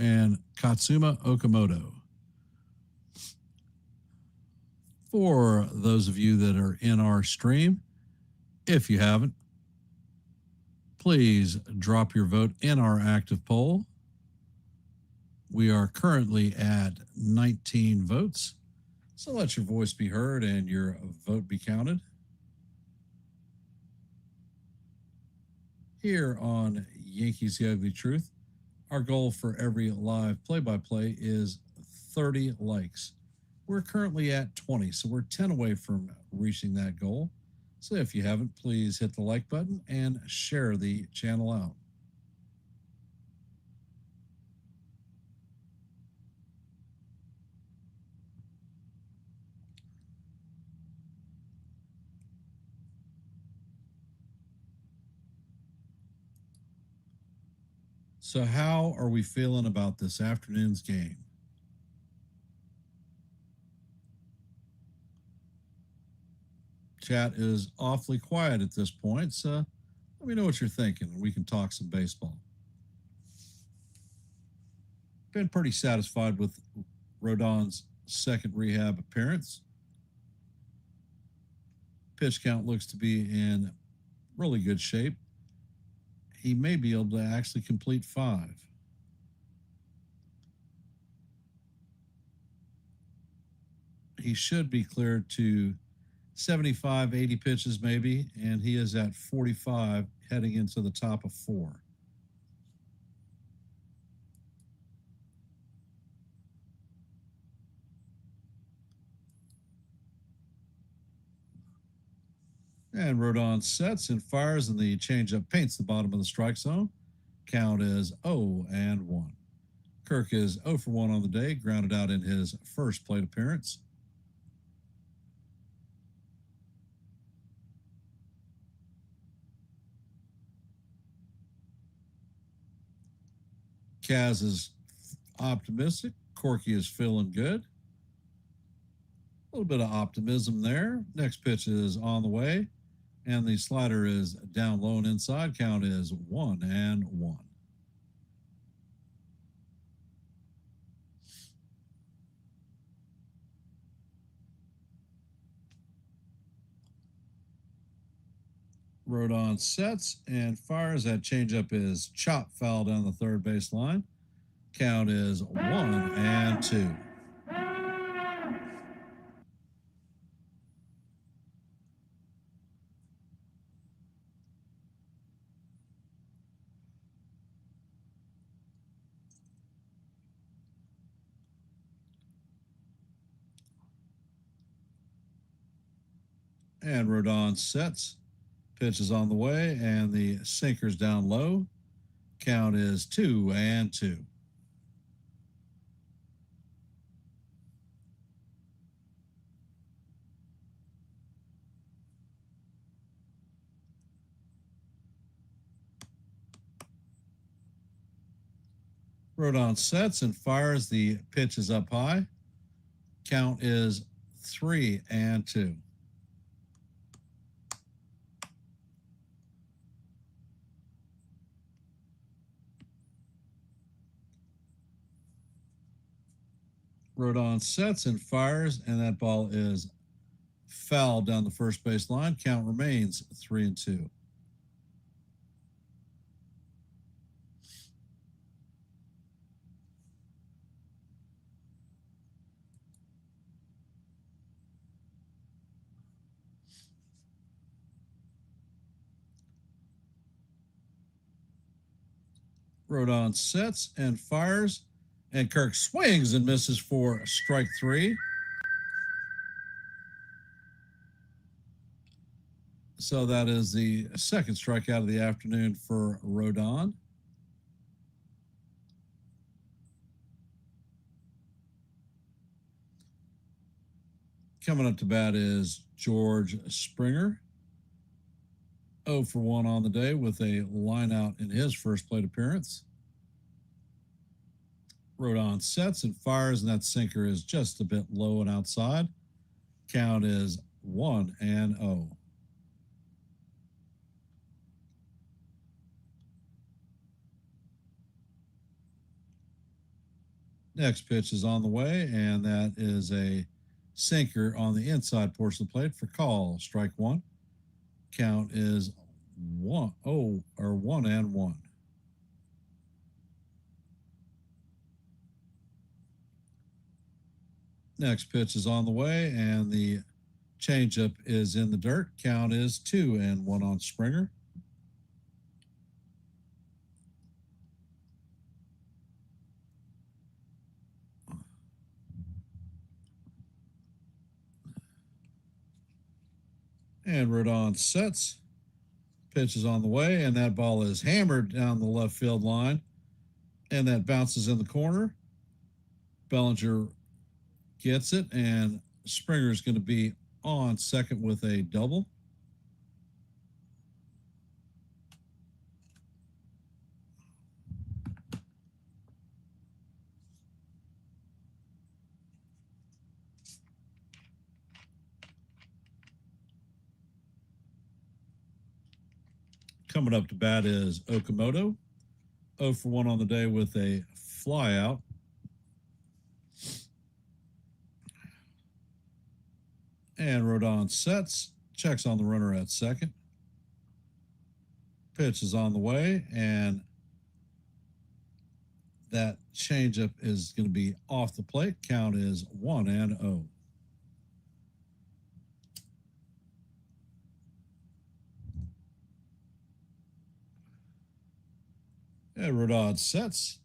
and Katsuma Okamoto. For those of you that are in our stream, if you haven't, please drop your vote in our active poll. We are currently at 19 votes. So let your voice be heard and your vote be counted. Here on Yankees The Ugly Truth, our goal for every live play-by-play is 30 likes. We're currently at 20, so we're 10 away from reaching that goal. So if you haven't, please hit the like button and share the channel out. So how are we feeling about this afternoon's game? Chat is awfully quiet at this point, so let me know what you're thinking and we can talk some baseball. Been pretty satisfied with Rodon's second rehab appearance. Pitch count looks to be in really good shape. He may be able to actually complete 5. He should be cleared to 75, 80 pitches maybe, and he is at 45 heading into the top of 4. And Rodon sets and fires, and the changeup paints the bottom of the strike zone. Count is 0-1. Kirk is 0 for 1 on the day, grounded out in his first plate appearance. Kaz is optimistic. Corky is feeling good. A little bit of optimism there. Next pitch is on the way, and the slider is down low and inside. Count is 1-1. Rodon sets and fires. That changeup is chop foul down the third base line. Count is 1-2. And Rodon sets. Pitch is on the way, and the sinker's down low. Count is 2-2. Rodon sets and fires. The pitch is up high. Count is 3-2. Rodon sets and fires, and that ball is fouled down the first base line. Count remains 3-2. Rodon sets and fires, and Kirk swings and misses for strike 3. So that is the second strikeout of the afternoon for Rodon. Coming up to bat is George Springer. 0 for 1 on the day with a line out in his first plate appearance. Rodon sets and fires, and that sinker is just a bit low and outside. Count is 1-0. Next pitch is on the way, and that is a sinker on the inside portion of the plate for call. Strike 1. Count is 1-1. Next pitch is on the way, and the changeup is in the dirt. Count is 2-1 on Springer. And Rodon sets. Pitch is on the way, and that ball is hammered down the left field line, and that bounces in the corner. Bellinger gets it, and Springer is going to be on second with a double. Coming up to bat is Okamoto. 0 for 1 on the day with a fly out. And Rodon sets, checks on the runner at second. Pitch is on the way, and that changeup is going to be off the plate. Count is 1-0. And Rodon sets.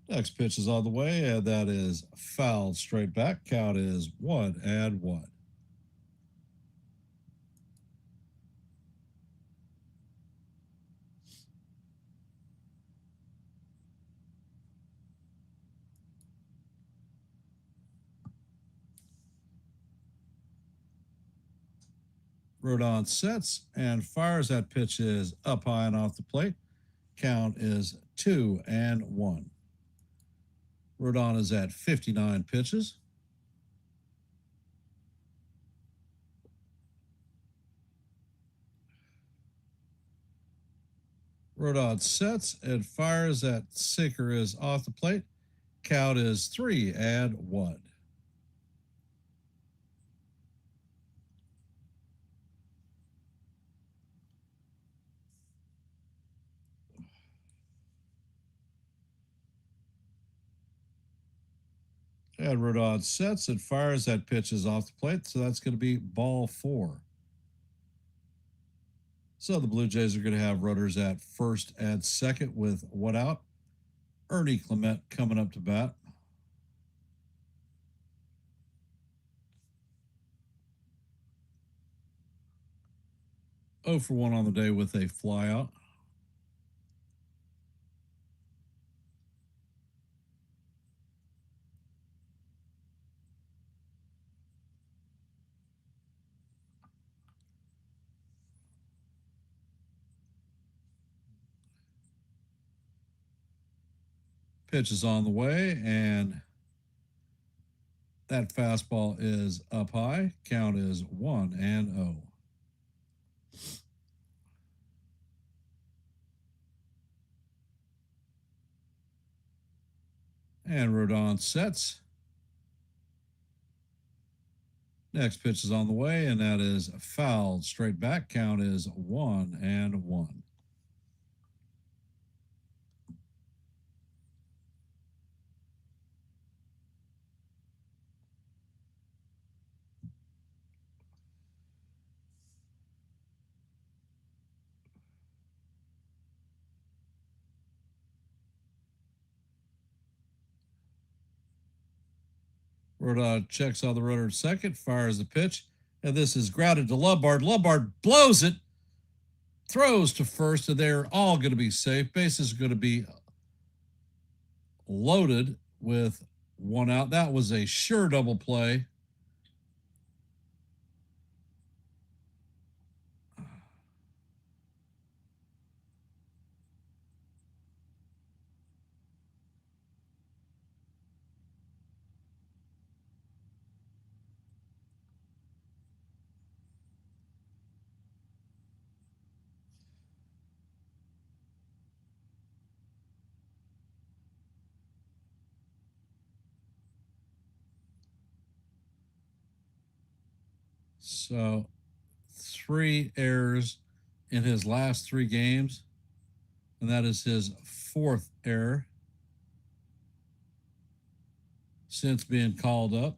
Next pitch is on the way, and that is fouled straight back. Count is 1-1. Rodon sets and fires. That pitch is up high and off the plate. Count is 2-1. Rodon is at 59 pitches. Rodon sets and fires. That sinker is off the plate. Count is 3-1. And Rodon sets and fires. That pitch is off the plate, so that's going to be ball 4. So the Blue Jays are going to have runners at first and second with 1 out. Ernie Clement coming up to bat. Oh for 1 on the day with a flyout. Pitch is on the way, and that fastball is up high. Count is 1-0. And Rodon sets. Next pitch is on the way, and that is fouled straight back. Count is 1-1. Rodon checks on the runner at second, fires the pitch, and this is grounded to Lombard. Lombard blows it, throws to first, and they're all going to be safe. Bases are going to be loaded with 1 out. That was a sure double play. So 3 errors in his last 3 games, and that is his 4th error since being called up.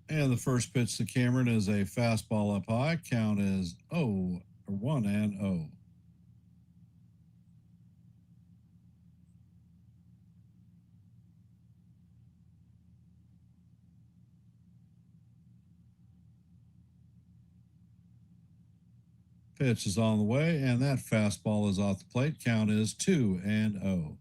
And the first pitch to Cameron is a fastball up high. Count is 1-0. Pitch is on the way, and that fastball is off the plate. Count is 2-0.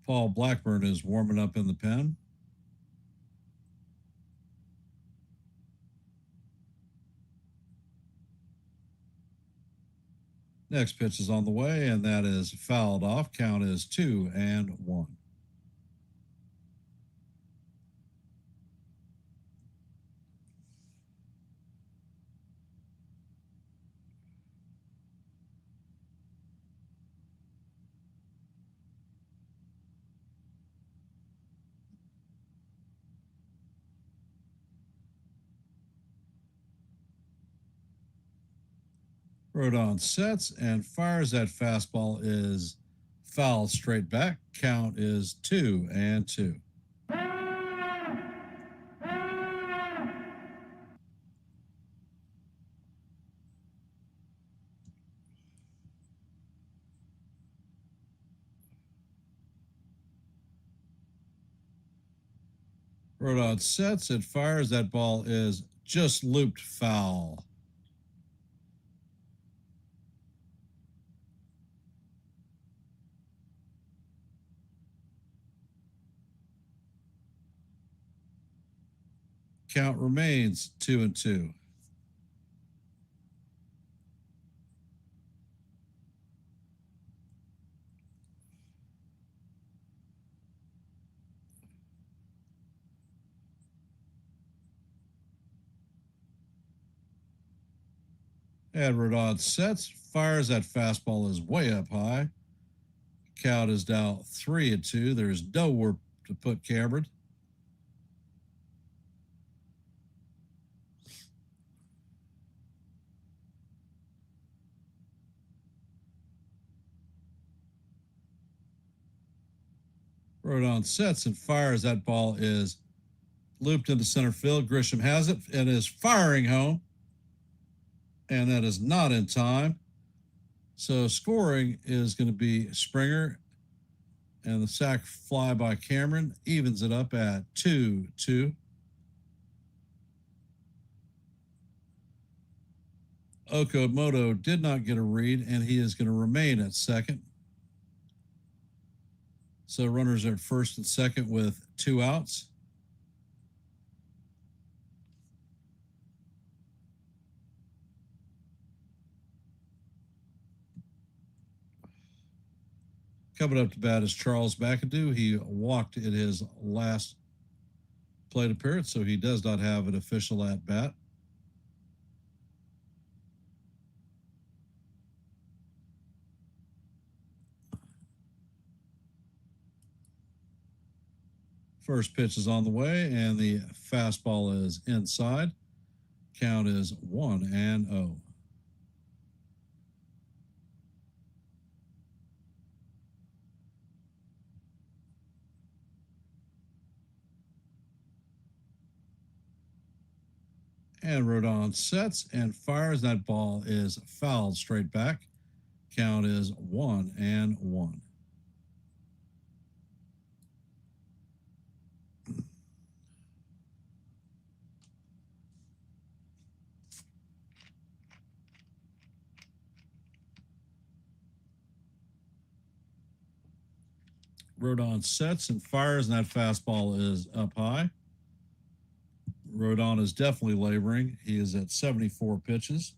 Paul Blackburn is warming up in the pen. Next pitch is on the way, and that is fouled off. Count is 2-1. Rodon sets and fires. That fastball is fouled straight back. Count is 2-2. Rodon sets and fires. That ball is just looped foul. Count remains 2-2. And Rodon sets, fires. That fastball is way up high. Count is now 3-2. There's nowhere to put Cameron. Rodon sets and fires. That ball is looped into center field. Grisham has it and is firing home. And that is not in time. So scoring is going to be Springer. And the sac fly by Cameron evens it up at 2-2. Okamoto did not get a read, and he is going to remain at second. So runners are at first and second with 2 outs. Coming up to bat is Charles McAdoo. He walked in his last plate appearance, so he does not have an official at bat. First pitch is on the way, and the fastball is inside. Count is 1-0. And Rodon sets and fires. That ball is fouled straight back. Count is 1-1. Rodon sets and fires, and that fastball is up high. Rodon is definitely laboring. He is at 74 pitches.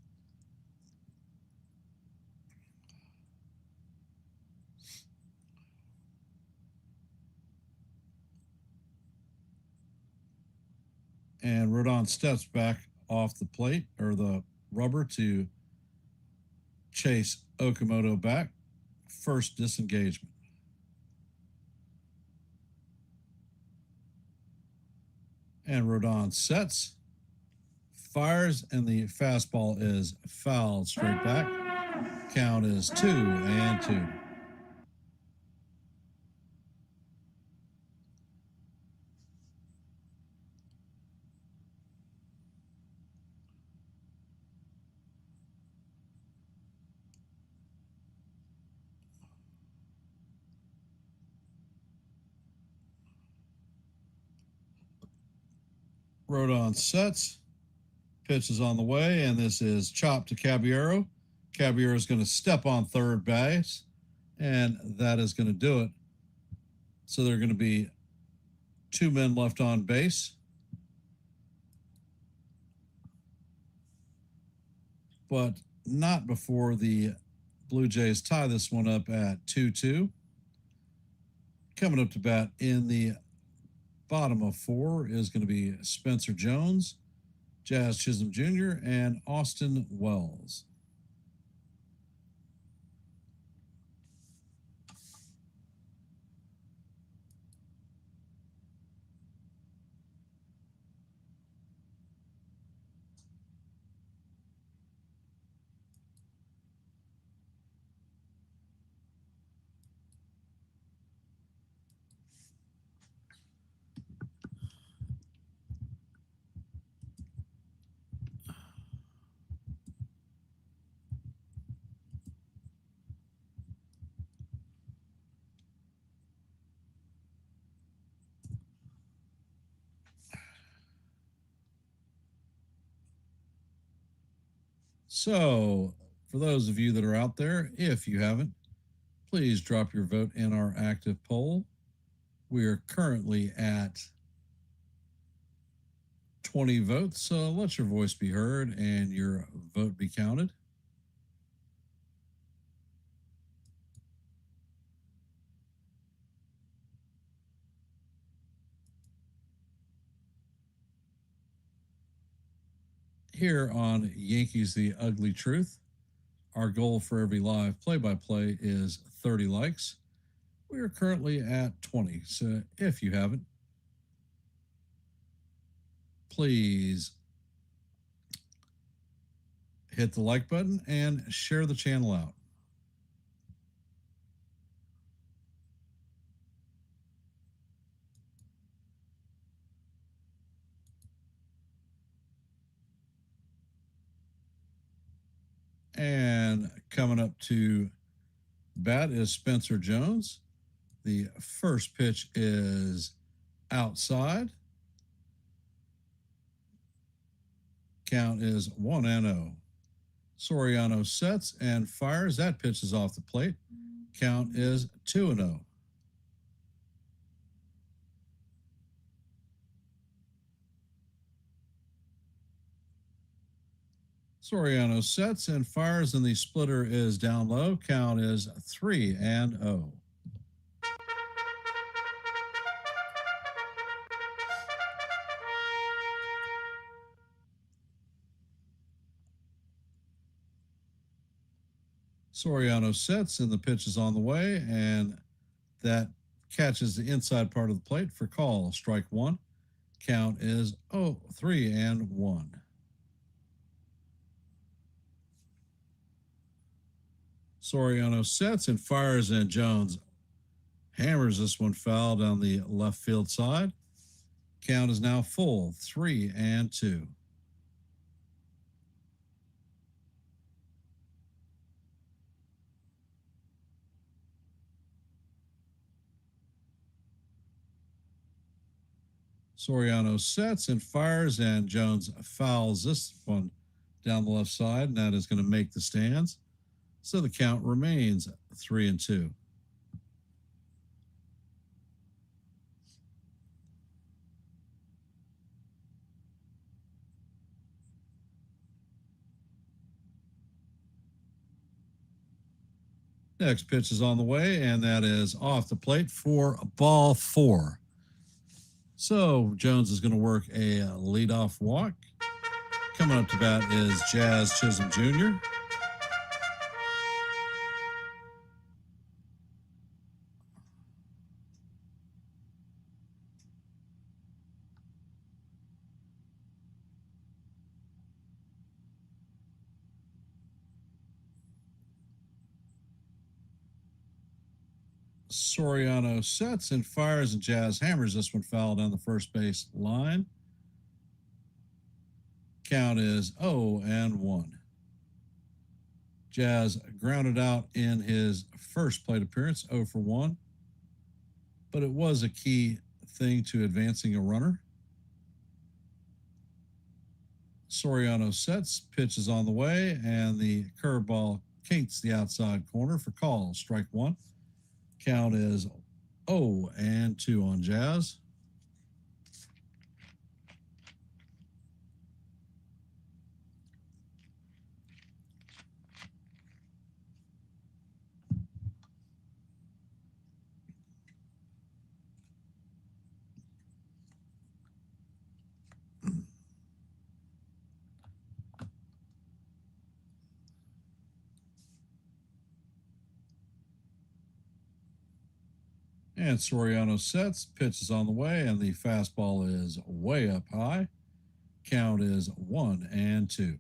And Rodon steps back off the plate or the rubber to chase Okamoto back. First disengagement. And Rodon sets, fires, and the fastball is fouled straight back. Count is 2-2. Rodon sets. Pitch is on the way, and this is chopped to Caballero. Caballero is going to step on third base, and that is going to do it. So there are going to be 2 men left on base. But not before the Blue Jays tie this one up at 2-2. Coming up to bat in the bottom of 4 is going to be Spencer Jones, Jazz Chisholm Jr., and Austin Wells. So, for those of you that are out there, if you haven't, please drop your vote in our active poll. We are currently at 20 votes, so let your voice be heard and your vote be counted. Here on Yankees The Ugly Truth, our goal for every live play-by-play is 30 likes. We are currently at 20, so if you haven't, please hit the like button and share the channel out. And coming up to bat is Spencer Jones. The first pitch is outside. Count is 1-0. Soriano sets and fires. That pitch is off the plate. Count is 2-0. Soriano sets and fires, and the splitter is down low. Count is 3-0. Soriano sets, and the pitch is on the way, and that catches the inside part of the plate for call. Strike 1. Count is 3-1. Soriano sets and fires, and Jones hammers this one foul down the left field side. Count is now full, 3-2. Soriano sets and fires, and Jones fouls this one down the left side, and that is going to make the stands. So the count remains 3-2. Next pitch is on the way, and that is off the plate for ball 4. So Jones is going to work a leadoff walk. Coming up to bat is Jazz Chisholm Jr. Soriano sets and fires, and Jazz hammers this one foul down the first base line. Count is 0-1. Jazz grounded out in his first plate appearance, 0 for 1. But it was a key thing to advancing a runner. Soriano sets, pitch is on the way, and the curveball kinks the outside corner for call. Strike one. Count is 0-2 on Jazz. And Soriano sets, pitch is on the way, and the fastball is way up high. Count is 1-2.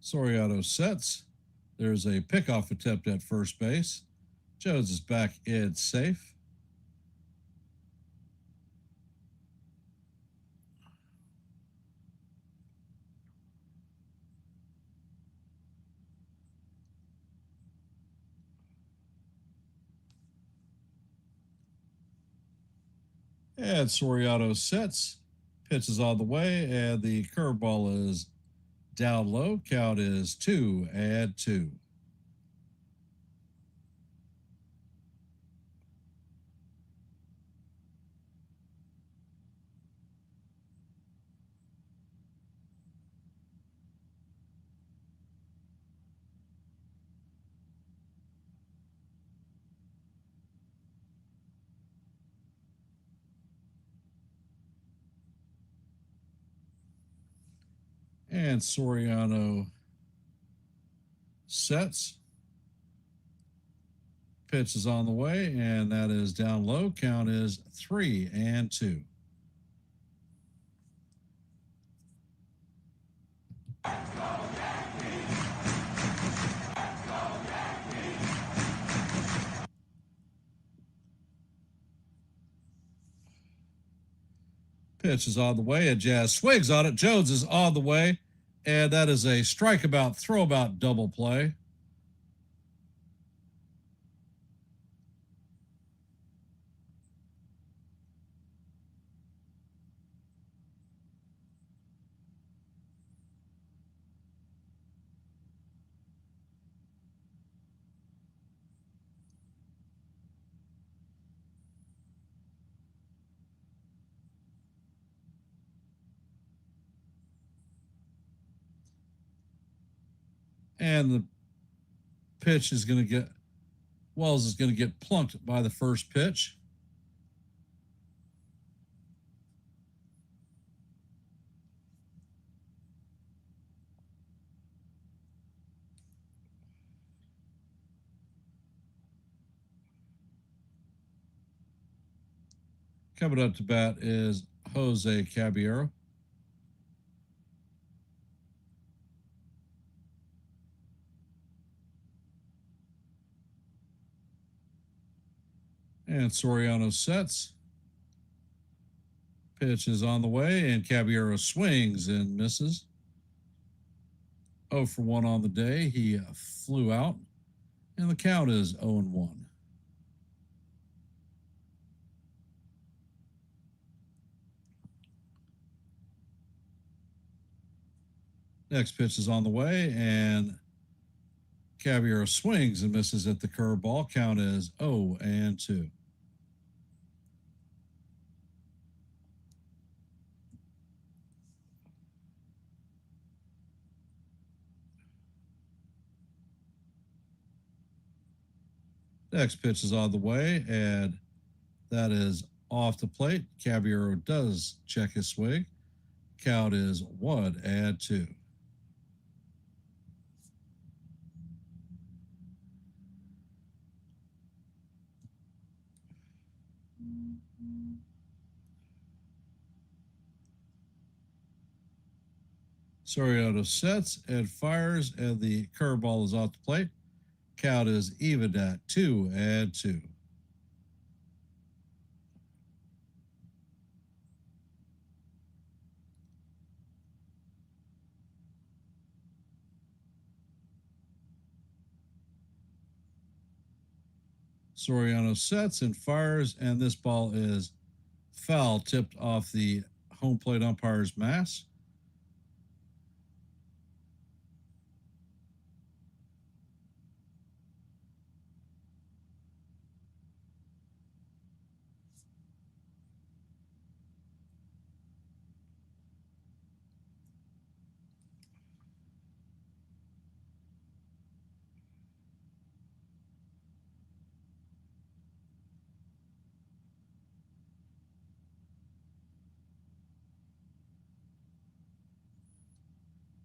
Soriano sets. There's a pickoff attempt at first base. Jones is back. It's safe. And Soriano sets. Pitch is on the way, and the curveball is down low. Count is 2-2. And Soriano sets. Pitch is on the way, and that is down low. Count is 3-2. Pitch is on the way, and Jazz swings on it. Jones is on the way, and that is a strikeout, throwabout double play. And the pitch is going to get, Wells is going to get plunked by the first pitch. Coming up to bat is Jose Caballero. And Soriano sets. Pitch is on the way, and Caballero swings and misses. 0 for 1 on the day. He flew out, and the count is 0-1. Next pitch is on the way, and Caballero swings and misses at the curveball. Count is 0-2. Next pitch is on the way, and that is off the plate. Caballero does check his swing. Count is 1-2. Soriano sets and fires, and the curveball is off the plate. Count is even at 2-2. Soriano sets and fires, and this ball is foul, tipped off the home plate umpire's mask.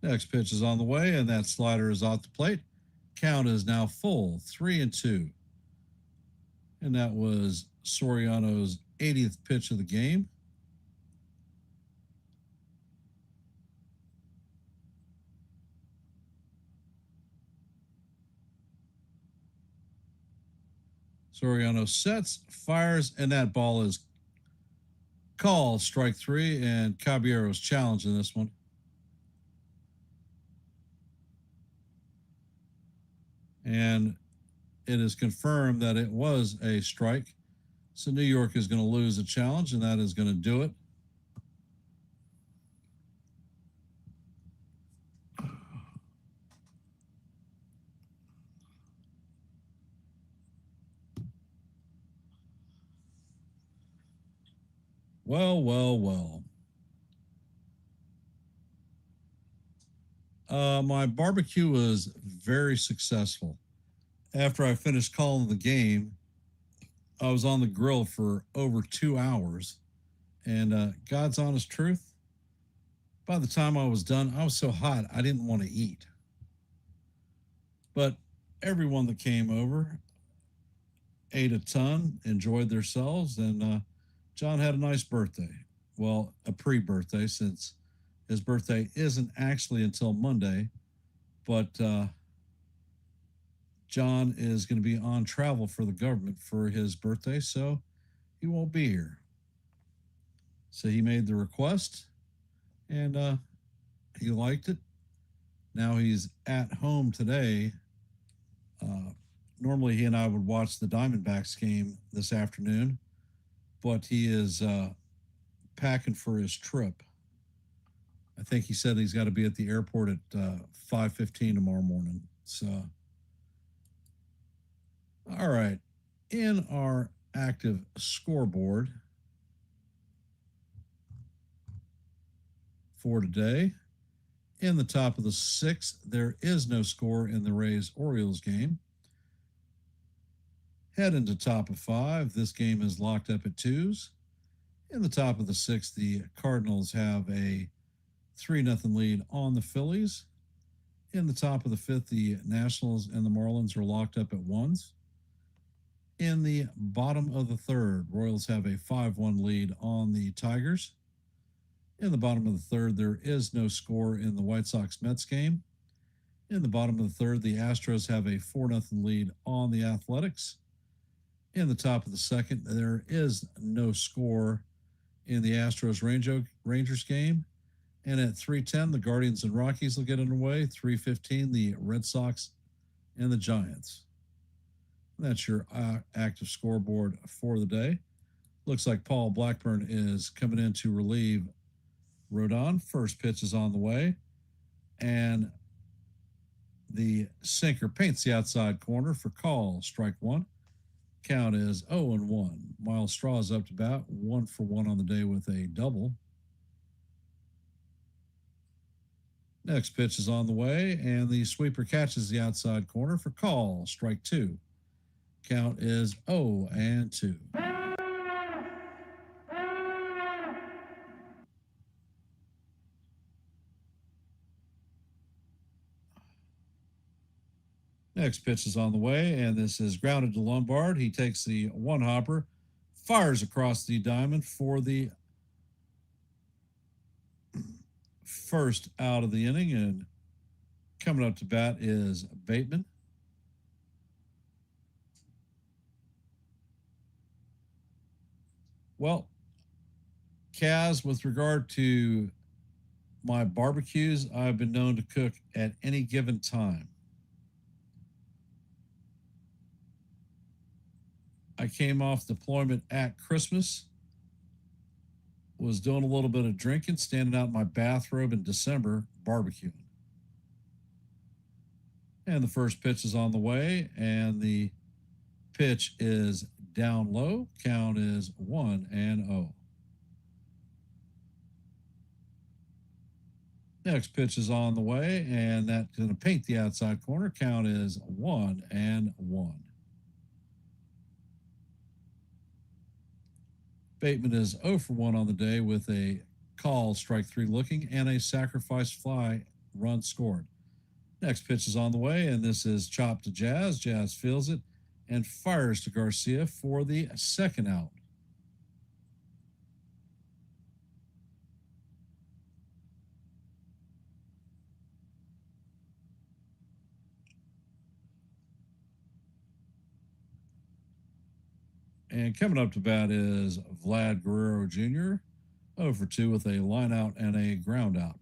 Next pitch is on the way, and that slider is off the plate. Count is now full, 3-2. And that was Soriano's 80th pitch of the game. Soriano sets, fires, and that ball is called strike 3, and Caballero's challenging this one. And it is confirmed that it was a strike. So New York is going to lose a challenge, and that is going to do it. Well, well, well. My barbecue was very successful. After I finished calling the game, I was on the grill for over 2 hours. And God's honest truth, by the time I was done, I was so hot, I didn't want to eat. But everyone that came over ate a ton, enjoyed themselves, and John had a nice birthday. Well, a pre-birthday, since his birthday isn't actually until Monday, but John is going to be on travel for the government for his birthday, so he won't be here. So he made the request, and he liked it. Now he's at home today. Normally he and I would watch the Diamondbacks game this afternoon, but he is packing for his trip. I think he said he's got to be at the airport at 5:15 tomorrow morning. So, all right. In our active scoreboard for today, in the top of the sixth, there is no score in the Rays-Orioles game. Head into top of 5. This game is locked up at 2s. In the top of the 6th, the Cardinals have a 3-0 lead on the Phillies. In the top of the 5th, the Nationals and the Marlins are locked up at 1s. In the bottom of the 3rd, Royals have a 5-1 lead on the Tigers. In the bottom of the 3rd, there is no score in the White Sox-Mets game. In the bottom of the 3rd, the Astros have a 4-0 lead on the Athletics. In the top of the 2nd, there is no score in the Astros-Rangers game. And at 3:10, the Guardians and Rockies will get underway. 3:15, the Red Sox and the Giants. And that's your active scoreboard for the day. Looks like Paul Blackburn is coming in to relieve Rodon. First pitch is on the way. And the sinker paints the outside corner for call, strike 1. Count is 0-1. Miles Straw is up to bat, 1 for 1 on the day with a double. Next pitch is on the way, and the sweeper catches the outside corner for call, strike 2. Count is 0-2. Next pitch is on the way, and this is grounded to Lombard. He takes the one hopper, fires across the diamond for the first out of the inning, and coming up to bat is Bateman. Well, Kaz, with regard to my barbecues, I've been known to cook at any given time. I came off deployment at Christmas, was doing a little bit of drinking, standing out in my bathrobe in December, barbecuing. And the first pitch is on the way, and the pitch is down low. Count is 1-0. Next pitch is on the way, and that's going to paint the outside corner. Count is 1-1. Bateman is 0 for 1 on the day with a call, strike 3 looking, and a sacrifice fly run scored. Next pitch is on the way, and this is chopped to Jazz. Jazz feels it and fires to Garcia for the second out. And coming up to bat is Vlad Guerrero Jr., 0 for 2 with a line out and a ground out.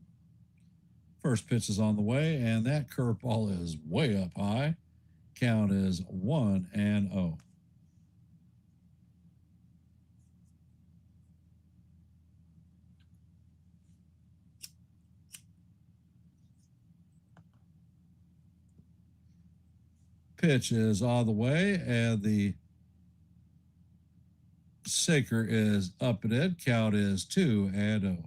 First pitch is on the way, and that curveball is way up high. Count is 1-0. Pitch is on the way, and the sinker is up and in. Count is 2-0.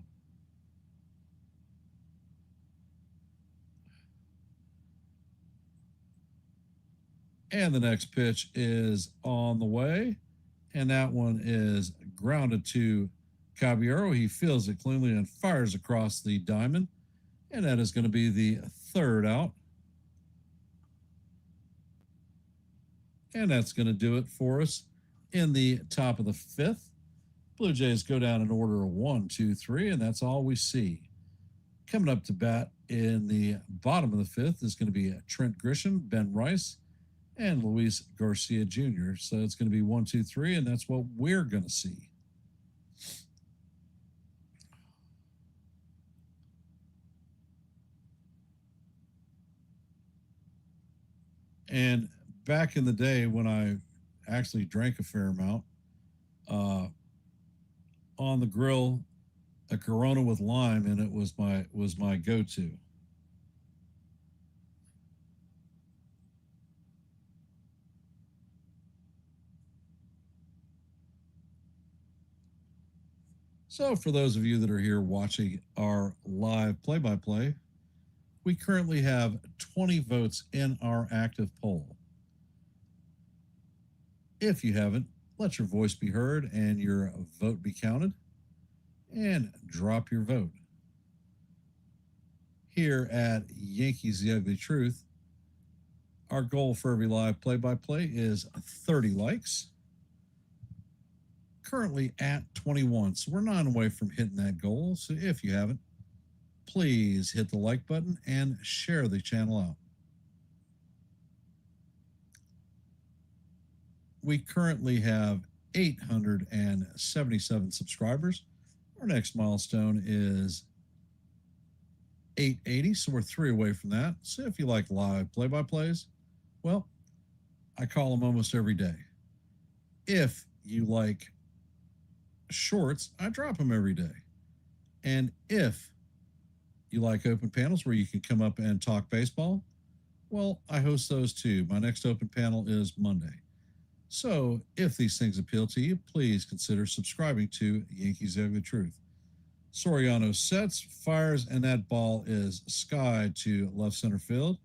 And the next pitch is on the way, and that one is grounded to Caballero. He feels it cleanly and fires across the diamond, and that is going to be the third out. And that's going to do it for us in the top of the fifth. Blue Jays go down in order of 1, 2, 3, and that's all we see. Coming up to bat in the bottom of the fifth is going to be Trent Grisham, Ben Rice, and Luis Garcia Jr. So it's going to be 1, 2, 3, and that's what we're going to see. And back in the day when I actually drank a fair amount, on the grill, a Corona with lime, and it was my go-to. So for those of you that are here watching our live play-by-play, we currently have 20 votes in our active poll. If you haven't, let your voice be heard and your vote be counted, and drop your vote. Here at Yankees The Ugly Truth, our goal for every live play-by-play is 30 likes. Currently at 21, so we're 9 away from hitting that goal. So if you haven't, please hit the like button and share the channel out. We currently have 877 subscribers. Our next milestone is 880, so we're 3 away from that. So if you like live play-by-plays, well, I call them almost every day. If you like shorts, I drop them every day. And if you like open panels where you can come up and talk baseball, well, I host those too. My next open panel is Monday. So if these things appeal to you, please consider subscribing to Yankees The Ugly Truth. Soriano sets, fires, and that ball is skied to left center field.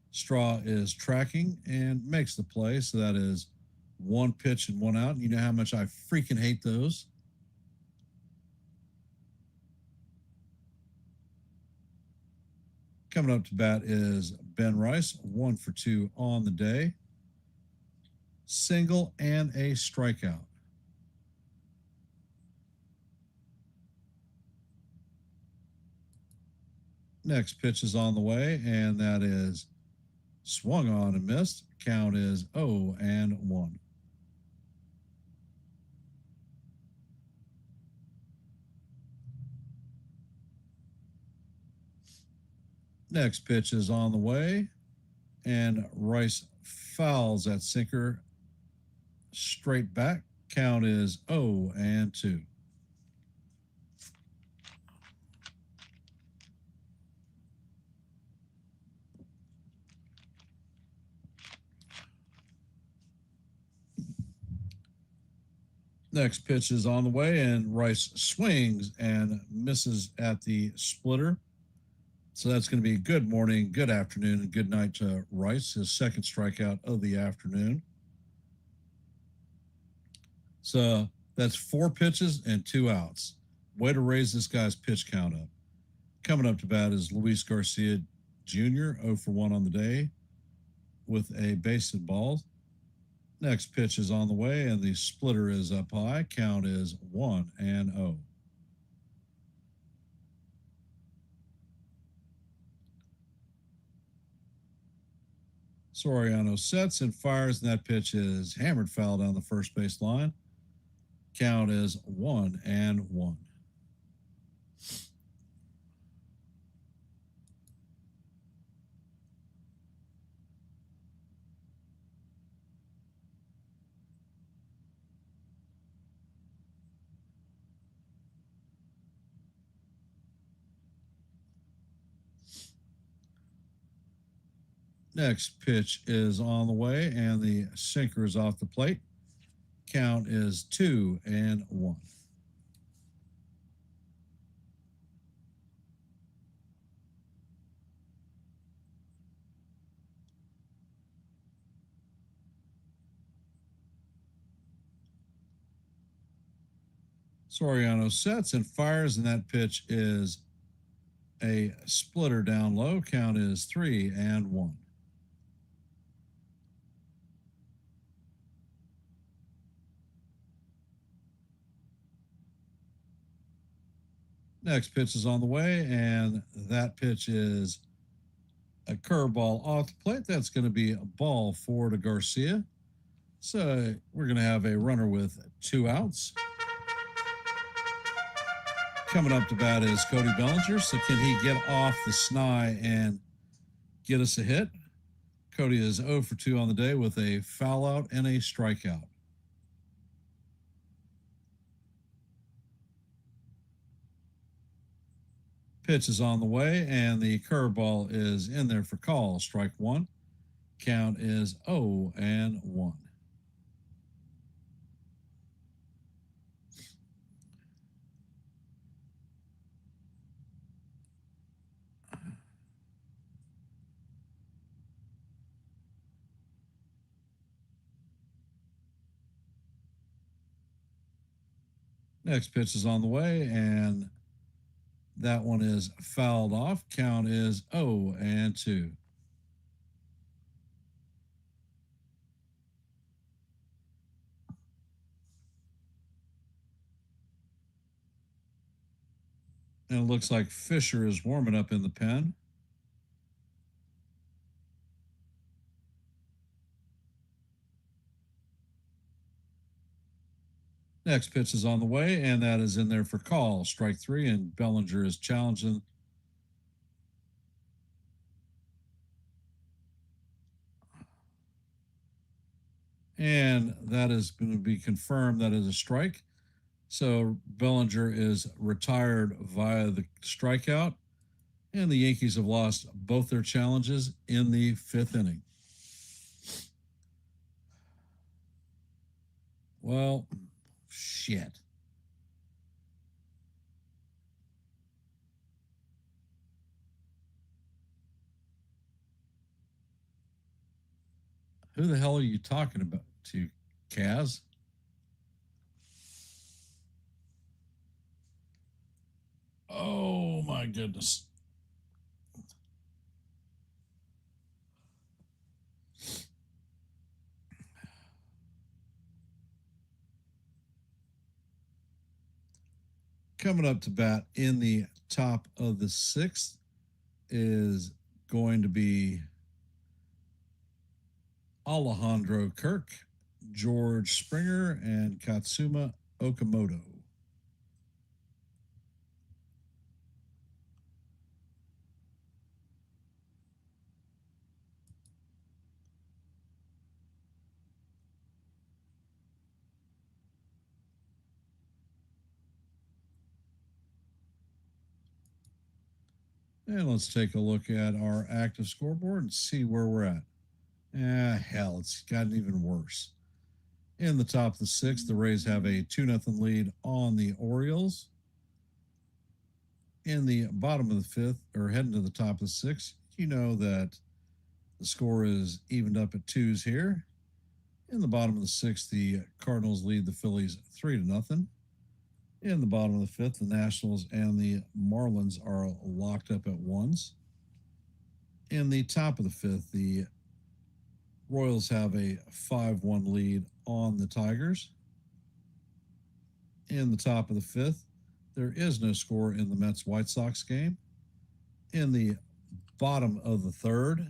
Straw is tracking and makes the play. So that is 1 pitch and 1 out. And you know how much I freaking hate those. Coming up to bat is Ben Rice, 1 for 2 on the day. Single and a strikeout. Next pitch is on the way, and that is swung on and missed. Count is 0-1. Next pitch is on the way, and Rice fouls that sinker straight back. Count is 0-2. Next pitch is on the way, and Rice swings and misses at the splitter. So that's going to be good morning, good afternoon, and good night to Rice, his second strikeout of the afternoon. So that's 4 pitches and 2 outs. Way to raise this guy's pitch count up. Coming up to bat is Luis Garcia Jr., 0 for 1 on the day with a base hit ball. Next pitch is on the way, and the splitter is up high. Count is 1-0. Soriano sets and fires, and that pitch is hammered foul down the first base line. Count is 1-1. Next pitch is on the way, and the sinker is off the plate. Count is 2-1. Soriano sets and fires, and that pitch is a splitter down low. Count is 3-1. Next pitch is on the way, and that pitch is a curveball off the plate. That's going to be a ball 4 to Garcia. So we're going to have a runner with 2 outs. Coming up to bat is Cody Bellinger. So can he get off the snide and get us a hit? Cody is 0 for 2 on the day with a foul out and a strikeout. Pitch is on the way, and the curveball is in there for call. Strike 1. Count is 0-1. Next pitch is on the way, and that one is fouled off. Count is 0-2. And it looks like Fisher is warming up in the pen. Next pitch is on the way, and that is in there for call. Strike 3, and Bellinger is challenging. And that is going to be confirmed. That is a strike. So Bellinger is retired via the strikeout, and the Yankees have lost both their challenges in the 5th inning. Well, shit. Who the hell are you talking about to, Kaz? Oh, my goodness. Coming up to bat in the top of the 6th is going to be Alejandro Kirk, George Springer, and Katsuma Okamoto. And let's take a look at our active scoreboard and see where we're at. Hell, it's gotten even worse. In the top of the sixth, the Rays have a 2-0 lead on the Orioles. In the bottom of the fifth, or heading to the top of the sixth, you know that the score is evened up at twos here. In the bottom of the sixth, the Cardinals lead the Phillies 3-0. In the bottom of the fifth, the Nationals and the Marlins are locked up at ones. In the top of the fifth, the Royals have a 5-1 lead on the Tigers. In the top of the fifth, there is no score in the Mets-White Sox game. In the bottom of the third,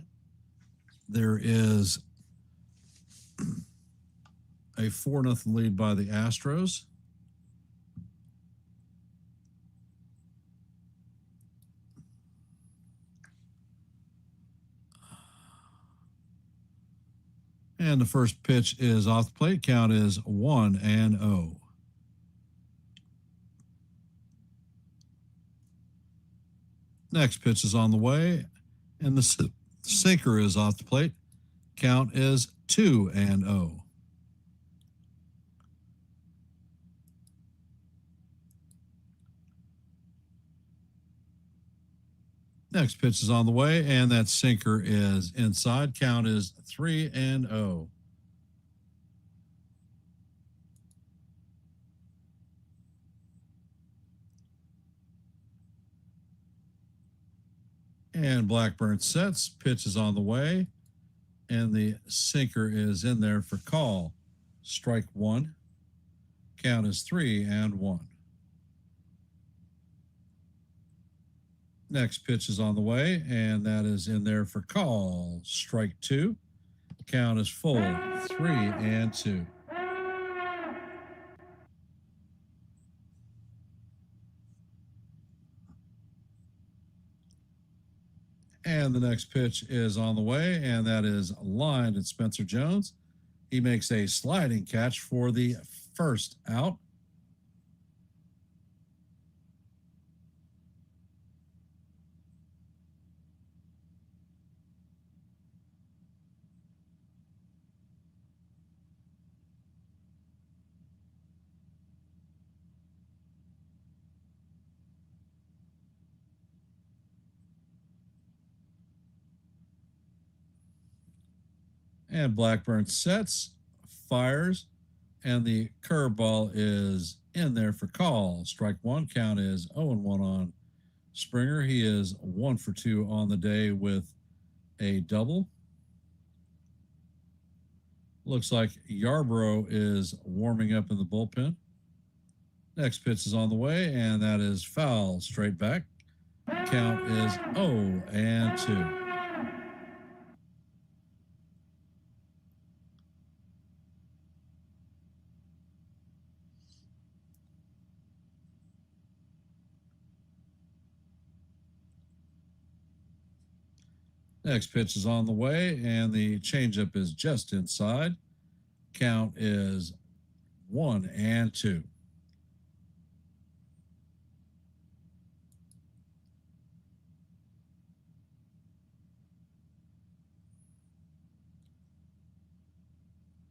there is a 4-0 lead by the Astros. And the first pitch is off the plate. Count is 1-0. Next pitch is on the way, and the sinker is off the plate. Count is 2-0. Next pitch is on the way, and that sinker is inside. Count is 3-0. And Blackburn sets. Pitch is on the way, and the sinker is in there for call. Strike one. Count is 3-1. Next pitch is on the way, and that is in there for call. Strike two. Count is full. 3-2. And the next pitch is on the way, and that is lined at Spencer Jones. He makes a sliding catch for the first out. And Blackburn sets, fires, and the curveball is in there for call. Strike one. Count is 0-1 on Springer. He is 1 for 2 on the day with a double. Looks like Yarbrough is warming up in the bullpen. Next pitch is on the way, and that is foul. Straight back. Count is 0-2. Next pitch is on the way, and the changeup is just inside. Count is 1-2.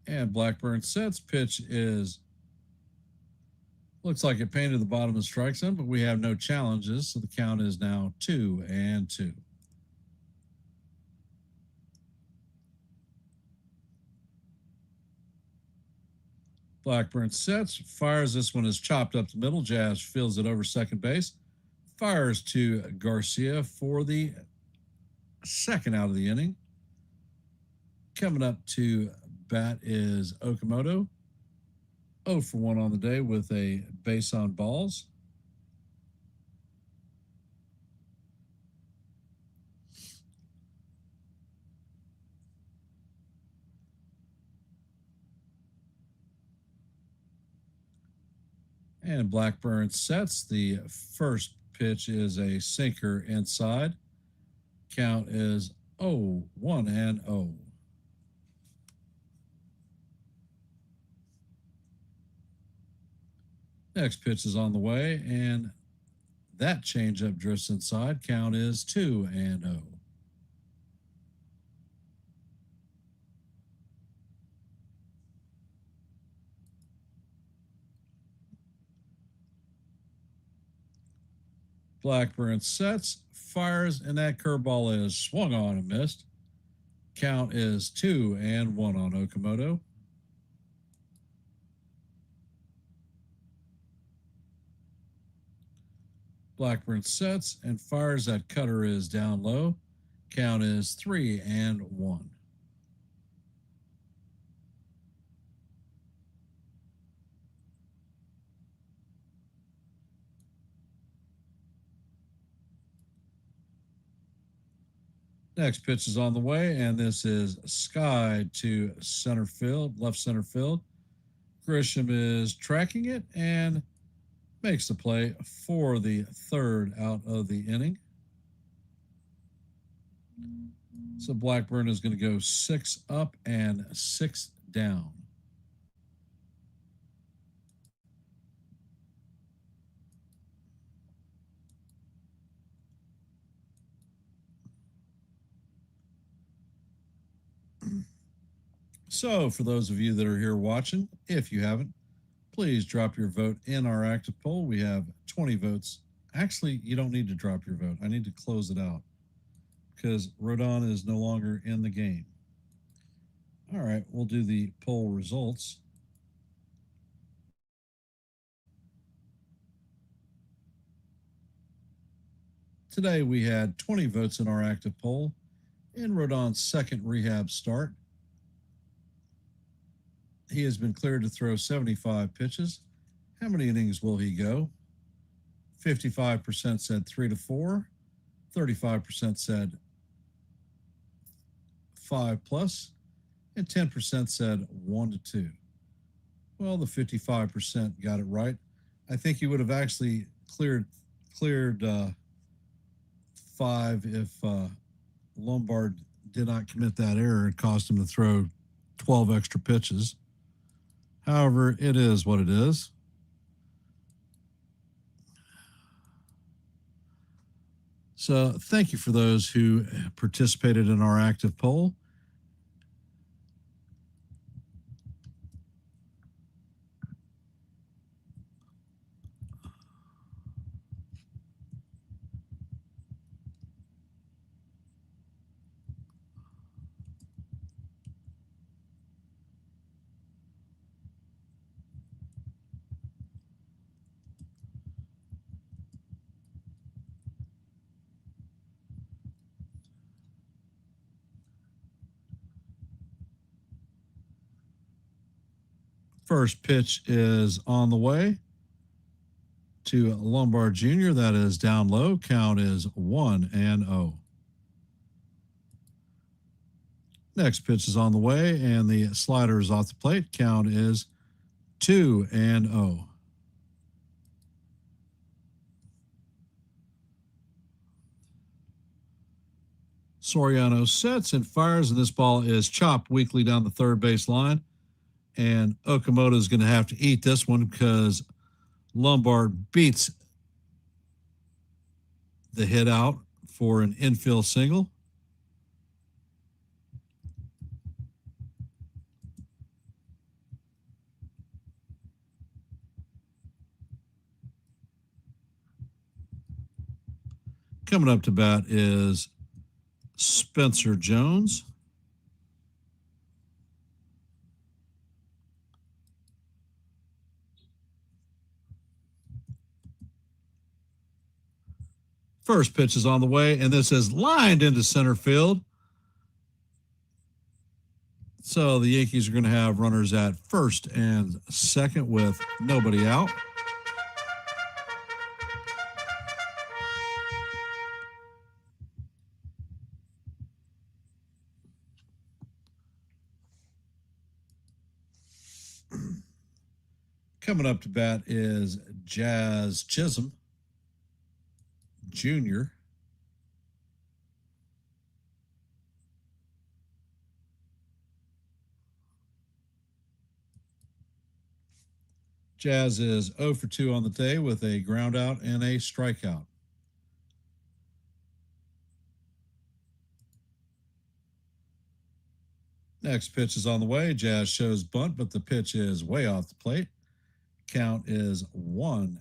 And Blackburn sets. Pitch is, looks like it painted the bottom of the strike zone, but we have no challenges, so the count is now 2-2. Blackburn sets, fires. This one is chopped up the middle. Jazz fields it over second base. Fires to Garcia for the second out of the inning. Coming up to bat is Okamoto. 0 for 1 on the day with a base on balls. And Blackburn sets. The first pitch is a sinker inside. Count is 1-0. Next pitch is on the way, and That changeup drifts inside. Count is 2-0. Blackburn sets, fires, and that curveball is swung on and missed. Count is 2-1 on Okamoto. Blackburn sets and fires. That cutter is down low. Count is 3-1. Next pitch is on the way, and this is skied to center field, left center field. Grisham is tracking it and makes the play for the third out of the inning. So Blackburn is going to go 6 up and 6 down. So for those of you that are here watching, if you haven't, please drop your vote in our active poll. We have 20 votes. Actually, you don't need to drop your vote. I need to close it out because Rodon is no longer in the game. All right, we'll do the poll results. Today we had 20 votes in our active poll in Rodon's second rehab start. He has been cleared to throw 75 pitches. How many innings will he go? 55% said 3 to 4. 35% said 5 plus. And 10% said 1 to 2. Well, the 55% got it right. I think he would have actually cleared 5 if Lombard did not commit that error. It cost him to throw 12 extra pitches. However, it is what it is. So thank you for those who participated in our active poll. First pitch is on the way to Lombard Jr. That is down low. Count is 1-0. Next pitch is on the way, and the slider is off the plate. Count is 2-0. Soriano sets and fires, and this ball is chopped weakly down the third base line. And Okamoto is going to have to eat this one because Lombard beats the hit out for an infield single. Coming up to bat is Spencer Jones. First pitch is on the way, and this is lined into center field. So the Yankees are going to have runners at first and second with nobody out. Coming up to bat is Jazz Chisholm Jr. Jazz is 0 for 2 on the day with a ground out and a strikeout. Next pitch is on the way. Jazz shows bunt, but the pitch is way off the plate. Count is 1-0.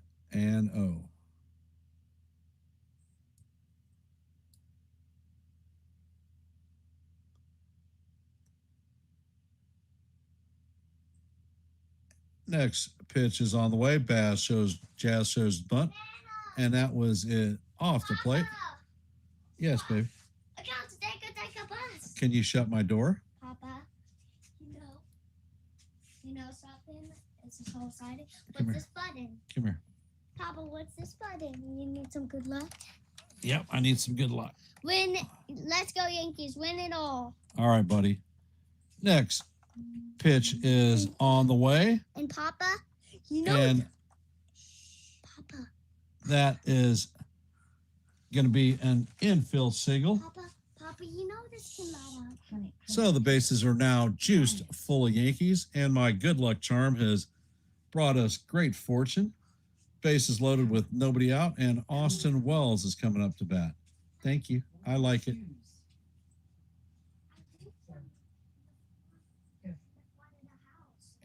Next pitch is on the way. Jazz shows bunt, and that was it off the plate. Yes, baby. I got to take a bus. Can you shut my door? Papa, you know something? It's so exciting. Come What's here. this button? Come here. Papa, what's this button? You need some good luck? Yep, I need some good luck. Win. Let's go Yankees. Win it all. All right, buddy. Next pitch is on the way, And Papa, you know. and Papa, that is going to be an infield single. Papa, you know this can not out. So the bases are now juiced full of Yankees, and my good luck charm has brought us great fortune. Bases loaded with nobody out, and Austin Wells is coming up to bat. Thank you. I like it.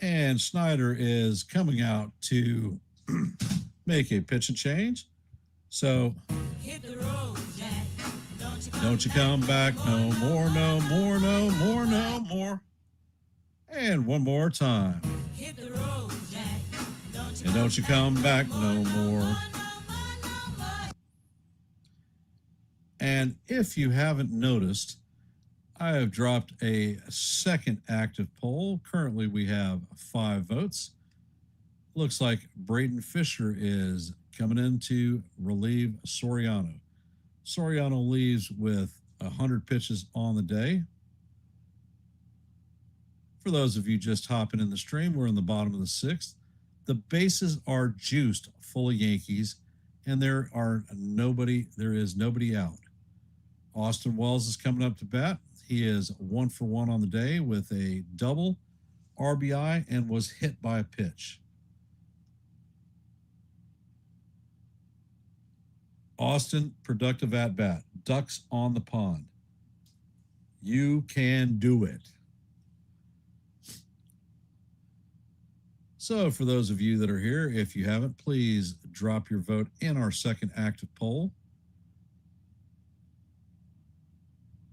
And Snyder is coming out to make a pitch and change. So don't you come back no more, no more, no more, no more. And one more time. And don't you come back no more. And if you haven't noticed, I have dropped a second active poll. Currently, we have 5 votes. Looks like Braden Fisher is coming in to relieve Soriano. Soriano leaves with 100 pitches on the day. For those of you just hopping in the stream, we're in the bottom of the 6th. The bases are juiced full of Yankees, and there is nobody out. Austin Wells is coming up to bat. He is 1 for 1 on the day with a double, RBI, and was hit by a pitch. Austin, productive at bat. Ducks on the pond. You can do it. So for those of you that are here, if you haven't, please drop your vote in our second active poll.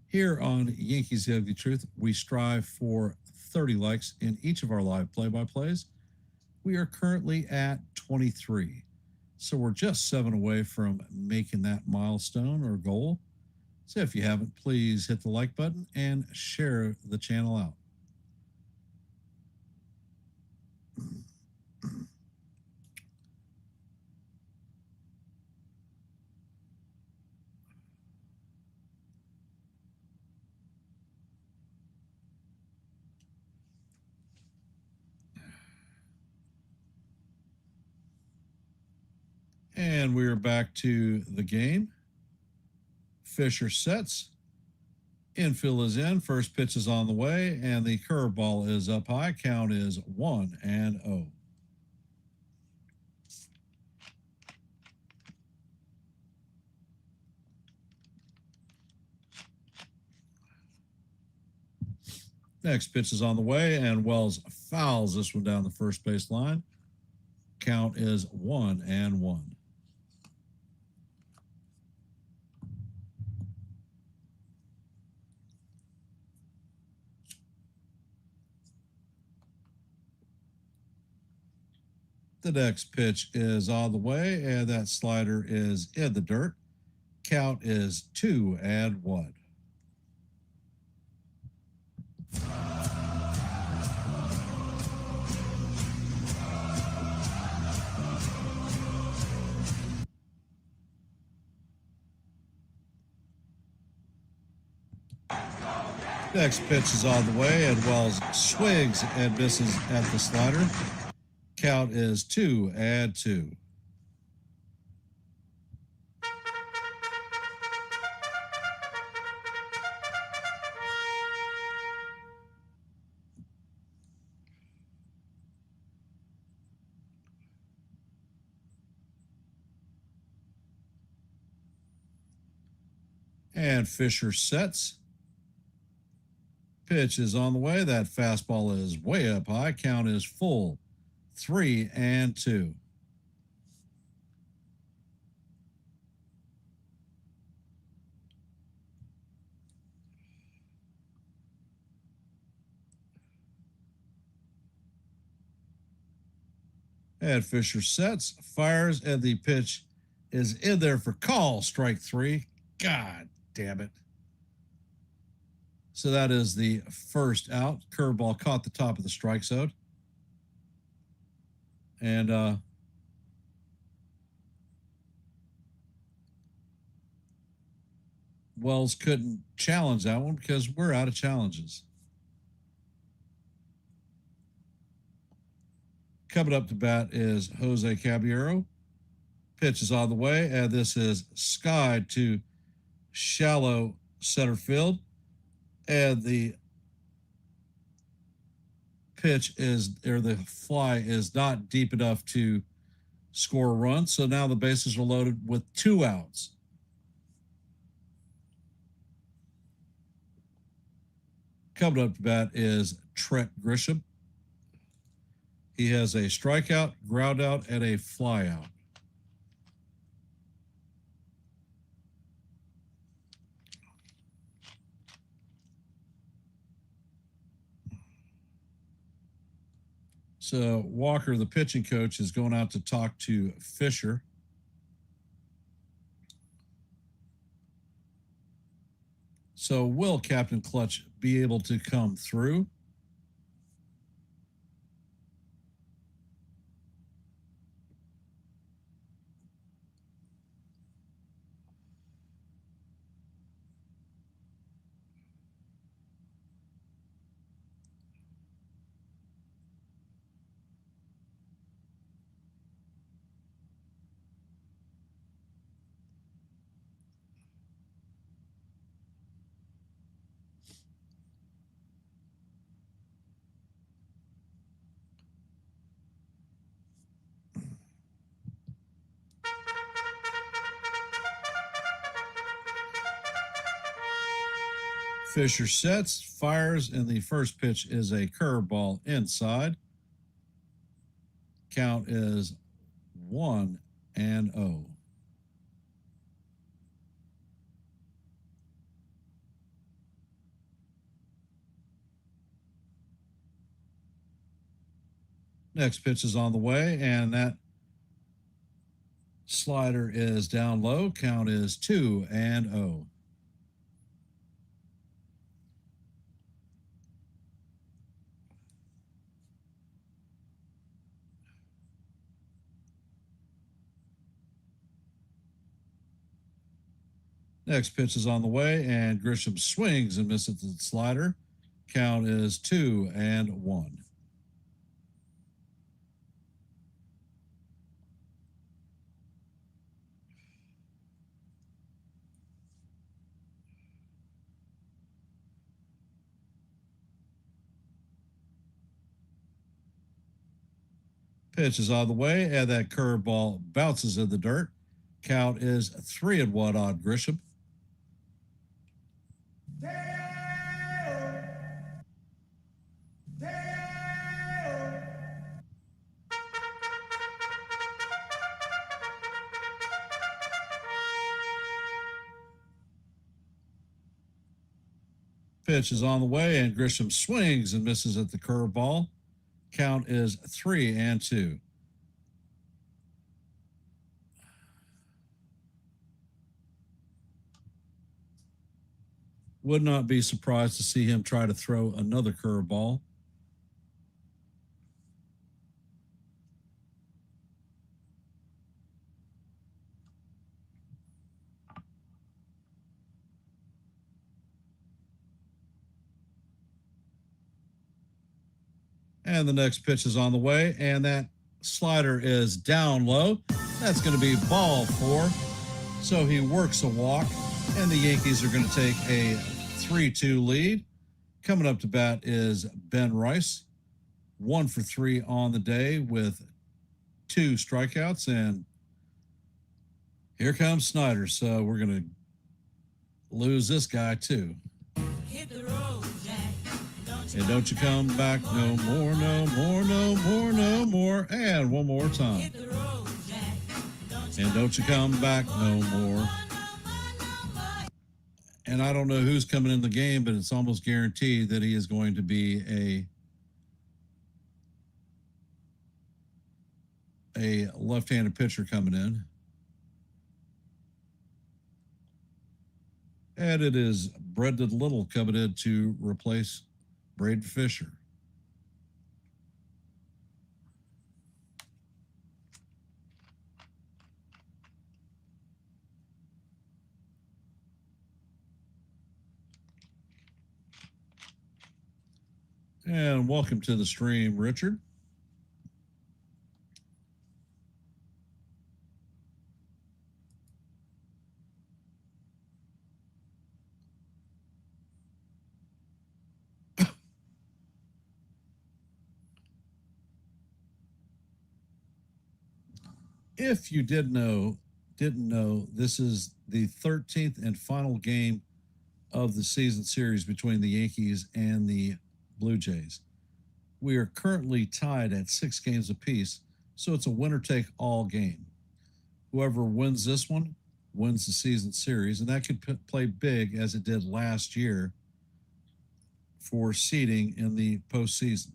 Here on Yankees The Ugly Truth, we strive for 30 likes in each of our live play-by-plays. We are currently at 23. So we're just 7 away from making that milestone or goal. So if you haven't, please hit the like button and share the channel out. And we're back to the game. Fisher sets. Infield is in. First pitch is on the way, and the curveball is up high. Count is 1-0. Next pitch is on the way, and Wells fouls this one down the first base line. Count is 1-1. The next pitch is on the way, and that slider is in the dirt. Count is 2-1. Next pitch is on the way, and Wells swings and misses at the slider. Count is 2-2. And Fisher sets. Pitch is on the way. That fastball is way up high. Count is full. 3-2. And Fisher sets, fires, and the pitch is in there for call. Strike 3. God damn it. So that is the first out. Curveball caught the top of the strike zone. And Wells couldn't challenge that one because we're out of challenges. Coming up to bat is Jose Caballero. Pitch is on the way, and this is skied to shallow center field. And the pitch is, or the fly is not deep enough to score a run. So now the bases are loaded with 2 outs. Coming up to bat is Trent Grisham. He has a strikeout, ground out, and a fly out. So Walker, the pitching coach, is going out to talk to Fisher. So will Captain Clutch be able to come through? Fisher sets, fires, and the first pitch is a curveball inside. Count is 1-0. Next pitch is on the way, and that slider is down low. Count is 2-0. Next pitch is on the way, and Grisham swings and misses the slider. Count is 2-1. Pitch is on the way, and that curveball bounces in the dirt. Count is 3-1 on Grisham. Pitch is on the way, and Grisham swings and misses at the curveball. Count is 3-2. Would not be surprised to see him try to throw another curveball. And the next pitch is on the way, and that slider is down low. That's going to be ball 4. So he works a walk, and the Yankees are going to take a 3-2 lead. Coming up to bat is Ben Rice, 1 for 3 on the day with 2 strikeouts, and here comes Snyder. So we're going to lose this guy too. Hit the road, Jack. And don't you come back no more, no more, no more, no more. And one more time. And don't you come back no more. And I don't know who's coming in the game, but it's almost guaranteed that he is going to be a left-handed pitcher coming in. And it is Brendan Little coming in to replace Braden Fisher. And welcome to the stream, Richard. If you didn't know, this is the 13th and final game of the season series between the Yankees and the Blue Jays. We are currently tied at 6 games apiece, so it's a winner-take-all game. Whoever wins this one wins the season series, and that could play big as it did last year for seeding in the postseason.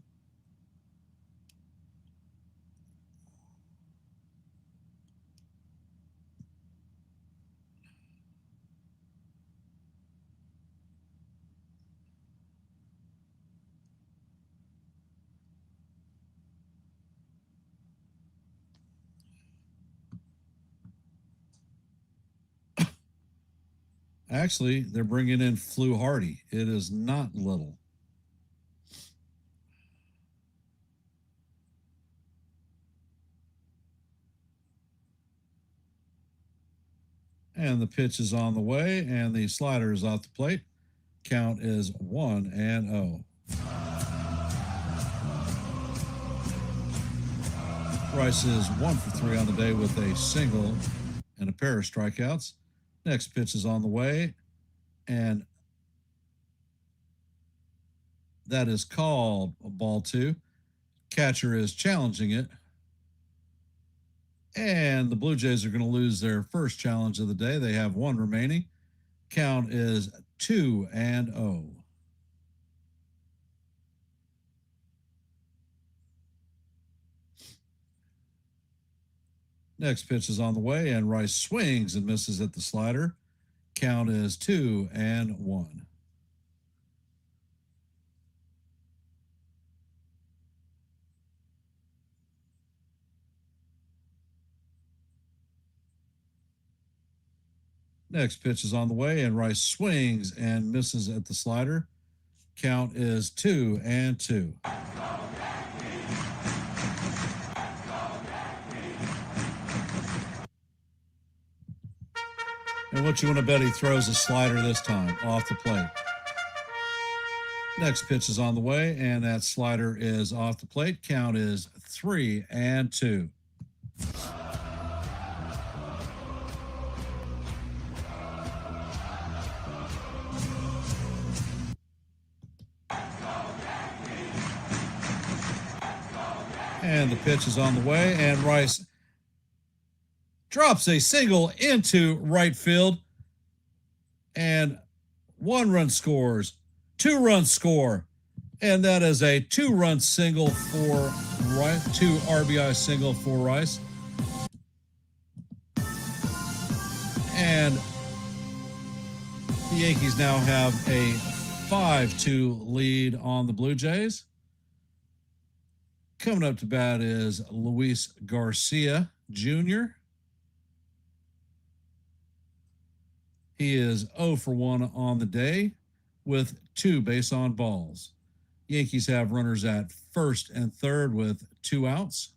Actually, they're bringing in Flu Hardy. It is not Little. And the pitch is on the way, and the slider is off the plate. Count is 1-0. Rice is 1 for 3 on the day with a single and a pair of strikeouts. Next pitch is on the way, and that is called a ball 2. Catcher is challenging it. And the Blue Jays are going to lose their first challenge of the day. They have 1 remaining. Count is 2-0. Next pitch is on the way, and Rice swings and misses at the slider. Count is 2-1. Next pitch is on the way, and Rice swings and misses at the slider. Count is 2-2. And what you want to bet he throws a slider this time off the plate. Next pitch is on the way, and that slider is off the plate. Count is 3-2. And the pitch is on the way, and Rice drops a single into right field, and 1 run scores, 2 runs score, and that is a 2-run single for Rice, 2 RBI single for Rice. And the Yankees now have a 5-2 lead on the Blue Jays. Coming up to bat is Luis Garcia Jr. He is 0 for 1 on the day with 2 base on balls. Yankees have runners at first and third with 2 outs.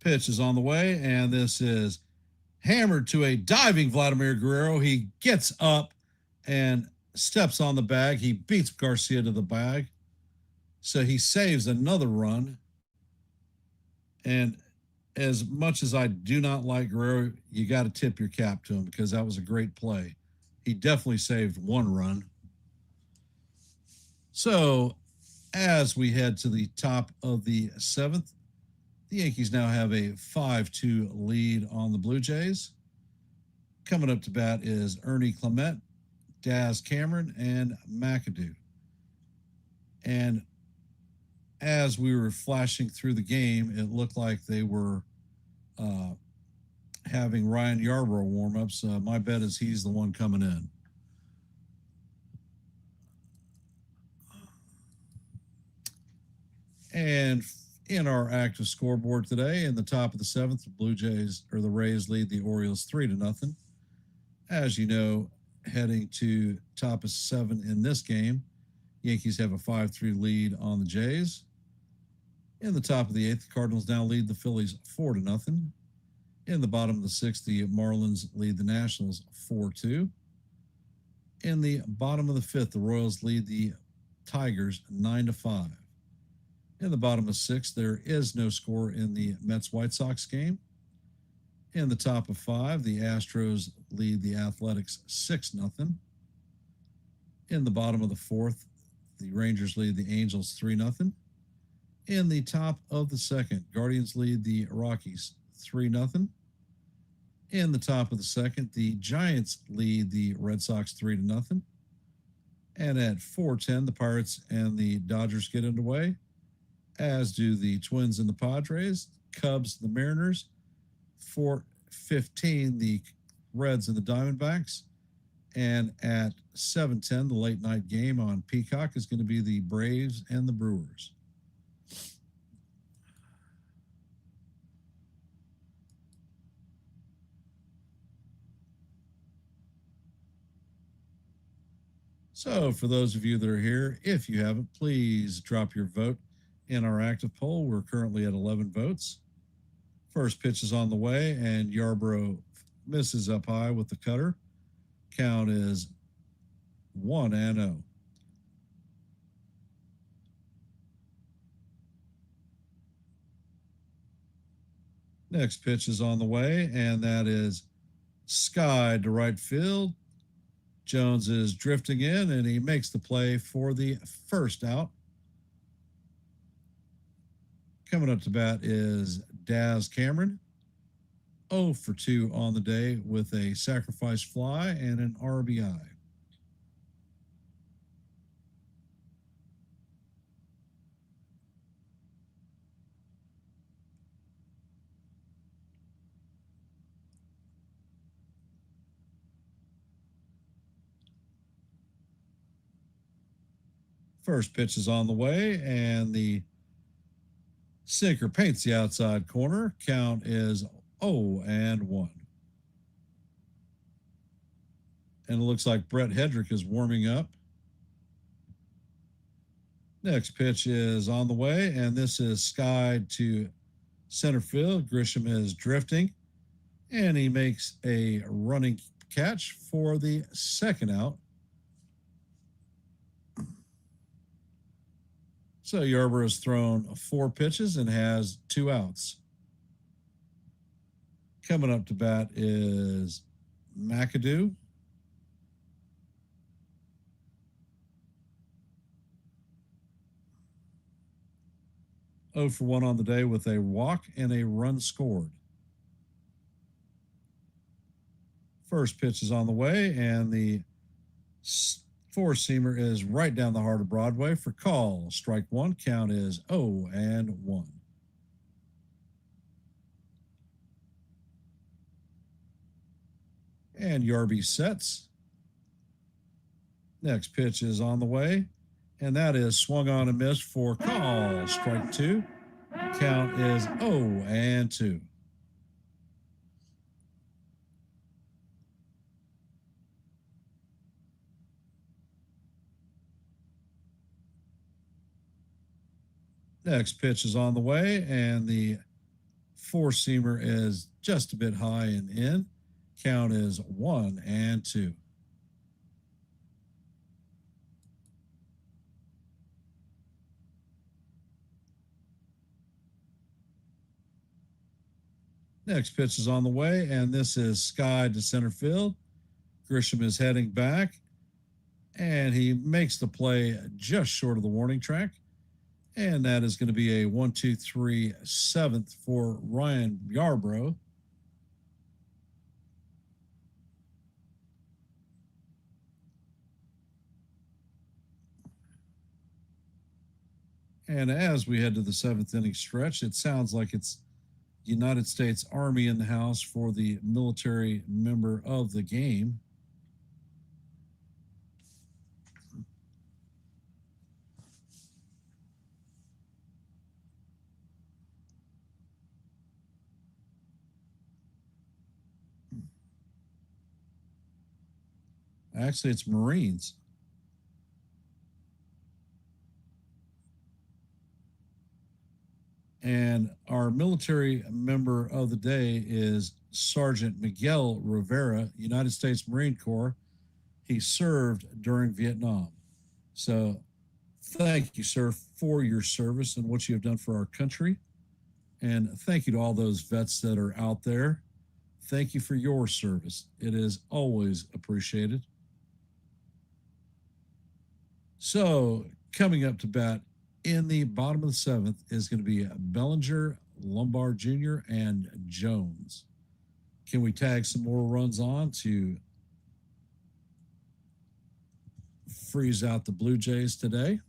Pitch is on the way, and this is hammered to a diving Vladimir Guerrero. He gets up and steps on the bag. He beats Garcia to the bag. So he saves another run. And as much as I do not like Guerrero, you got to tip your cap to him because that was a great play. he definitely saved one run. So as we head to the top of the seventh, the Yankees now have a 5-2 lead on the Blue Jays. Coming up to bat is Ernie Clement, Daz Cameron, and McAdoo. And as we were flashing through the game, it looked like they were having Ryan Yarbrough warm-ups. My bet is he's the one coming in. And in our active scoreboard today, in the top of the seventh, the Blue Jays or the Rays lead the Orioles 3-0. As you know, heading to top of seven in this game, Yankees have a 5-3 lead on the Jays. In the top of the eighth, the Cardinals now lead the Phillies 4-0. In the bottom of the sixth, the Marlins lead the Nationals 4-2. In the bottom of the fifth, the Royals lead the Tigers 9-5. In the bottom of sixth, there is no score in the Mets-White Sox game. In the top of five, the Astros lead the Athletics 6-0. In the bottom of the fourth, the Rangers lead the Angels 3-0. In the top of the second, Guardians lead the Rockies 3-0. In the top of the second, the Giants lead the Red Sox 3-0. And at 4:10, the Pirates and the Dodgers get underway, as do the Twins and the Padres, Cubs, the Mariners. 4:15, the Reds and the Diamondbacks. And at 7:10, the late night game on Peacock is going to be the Braves and the Brewers. So for those of you that are here, if you haven't, please drop your vote in our active poll. We're currently at 11 votes. First pitch is on the way, and Yarbrough misses up high with the cutter. Count is 1-0. Next pitch is on the way, and that is skied to right field. Jones is drifting in, and he makes the play for the first out. Coming up to bat is Daz Cameron, 0 for 2 on the day with a sacrifice fly and an RBI. First pitch is on the way, and the sinker paints the outside corner. Count is 0-1. And it looks like Brett Hedrick is warming up. Next pitch is on the way, and this is skied to center field. Grisham is drifting, and he makes a running catch for the second out. So Yarbrough has thrown 4 pitches and has 2 outs. Coming up to bat is McAdoo. Oh for 1 on the day with a walk and a run scored. First pitch is on the way, and the four-seamer is right down the heart of Broadway for call. Strike one. Count is 0-1. And Yarby sets. Next pitch is on the way, and that is swung on and missed for call. Strike 2. Count is 0-2. Next pitch is on the way, and the four-seamer is just a bit high and in. Count is 1-2. Next pitch is on the way, and this is skied to center field. Grisham is heading back, and he makes the play just short of the warning track. And that is going to be a 1-2-3 7th for Ryan Yarbrough. And as we head to the 7th inning stretch, it sounds like it's United States Army in the house for the military member of the game. Actually, it's Marines. And our military member of the day is Sergeant Miguel Rivera, United States Marine Corps. He served during Vietnam. So thank you, sir, for your service and what you have done for our country. And thank you to all those vets that are out there. Thank you for your service. It is always appreciated. So coming up to bat in the bottom of the 7th is going to be Bellinger, Lombard Jr., and Jones. Can we tag some more runs on to freeze out the Blue Jays today?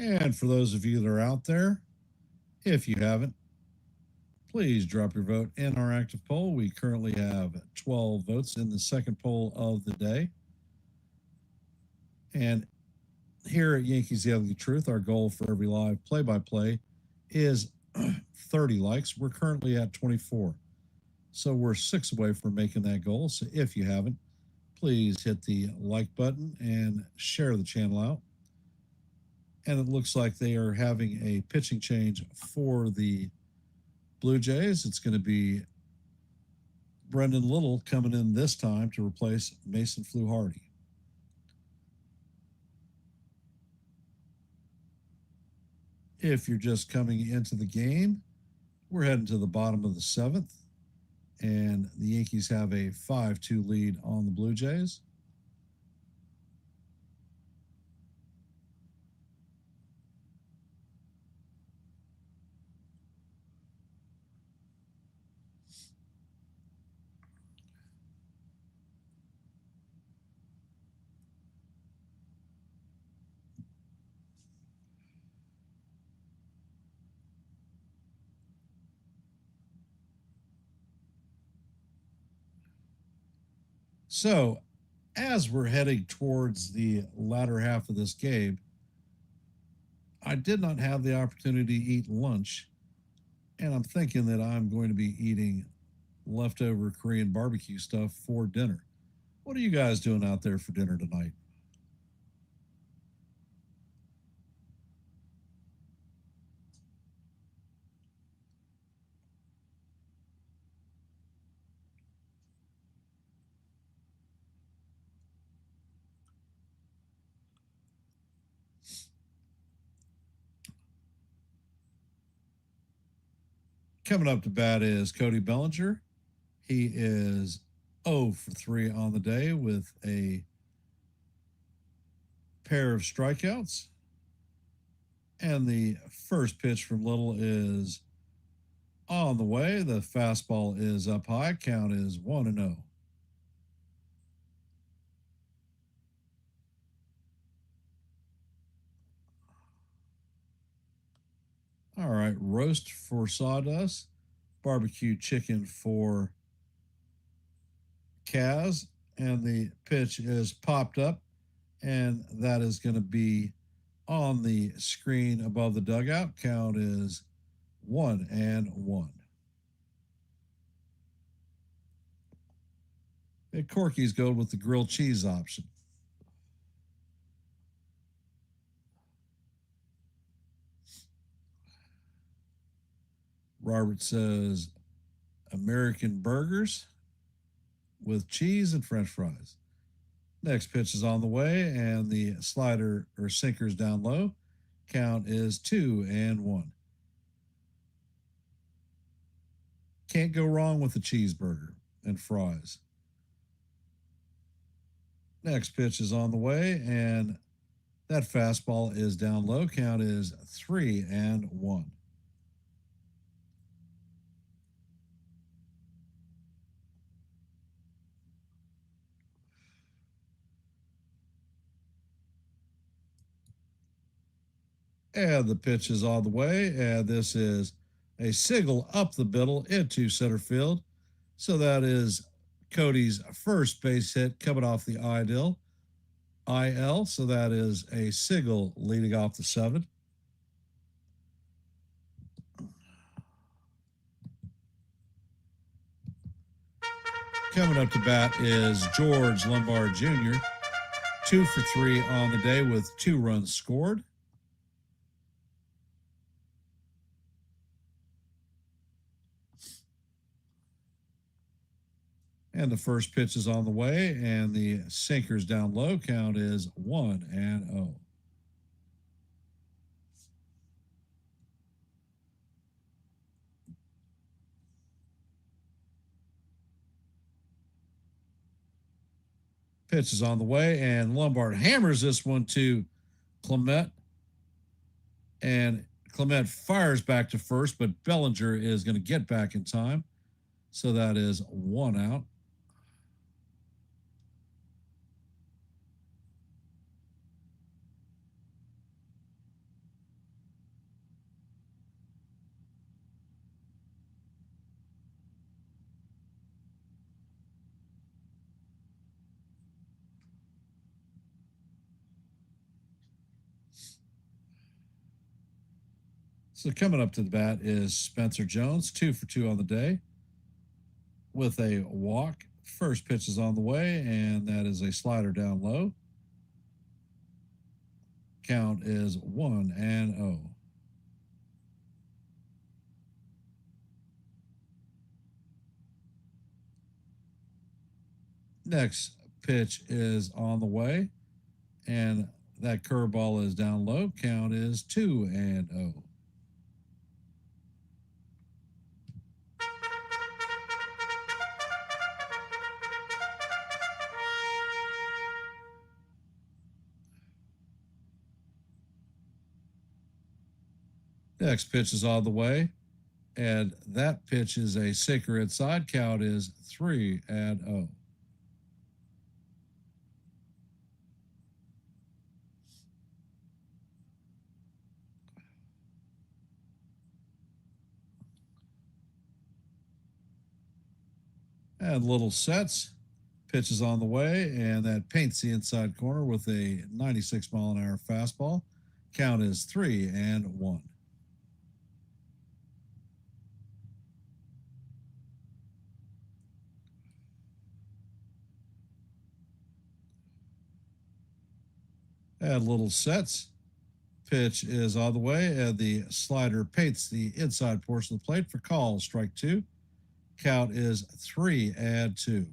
And for those of you that are out there, if you haven't, please drop your vote in our active poll. We currently have 12 votes in the second poll of the day. And here at Yankees The Ugly Truth, our goal for every live play-by-play is 30 likes. We're currently at 24. So we're 6 away from making that goal. So if you haven't, please hit the like button and share the channel out. And it looks like they are having a pitching change for the Blue Jays. It's going to be Brendan Little coming in this time to replace Mason Fluharty. If you're just coming into the game, we're heading to the bottom of the 7th, and the Yankees have a 5-2 lead on the Blue Jays. So, as we're heading towards the latter half of this game, I did not have the opportunity to eat lunch, and I'm thinking that I'm going to be eating leftover Korean barbecue stuff for dinner. What are you guys doing out there for dinner tonight? Coming up to bat is Cody Bellinger. He is 0 for 3 on the day with a pair of strikeouts. And the first pitch from Little is on the way. The fastball is up high. Count is 1-0. All right, roast for sawdust. barbecue chicken for Kaz. And the pitch is popped up, and that is going to be on the screen above the dugout. Count is 1-1. And Corky's going with the grilled cheese option. Robert says American burgers with cheese and french fries. Next pitch is on the way, and the slider or sinker's down low. Count is 2-1. Can't go wrong with the cheeseburger and fries. Next pitch is on the way, and that fastball is down low. Count is 3-1. And the pitch is on the way, and this is a single up the middle into center field. So that is Cody's first base hit coming off the IL. So that is a single leading off the 7th. Coming up to bat is George Lombard Jr., 2 for 3 on the day with 2 runs scored. And the first pitch is on the way, and the sinker's down low. Count is 1-0. Pitch is on the way, and Lombard hammers this one to Clement. And Clement fires back to first, but Bellinger is going to get back in time. So that is 1 out. So coming up to the bat is Spencer Jones, 2 for 2 on the day with a walk. First pitch is on the way, and that is a slider down low. Count is 1-0. Next pitch is on the way, and that curveball is down low. Count is 2-0. Next pitch is on the way, and that pitch is a sinker inside. Count is 3-0. And little sets. Pitch is on the way, and that paints the inside corner with a 96-mile-an-hour fastball. Count is 3-1. And little sets. Pitch is on the way, and the slider paints the inside portion of the plate for call. Strike 2. Count is 3-2.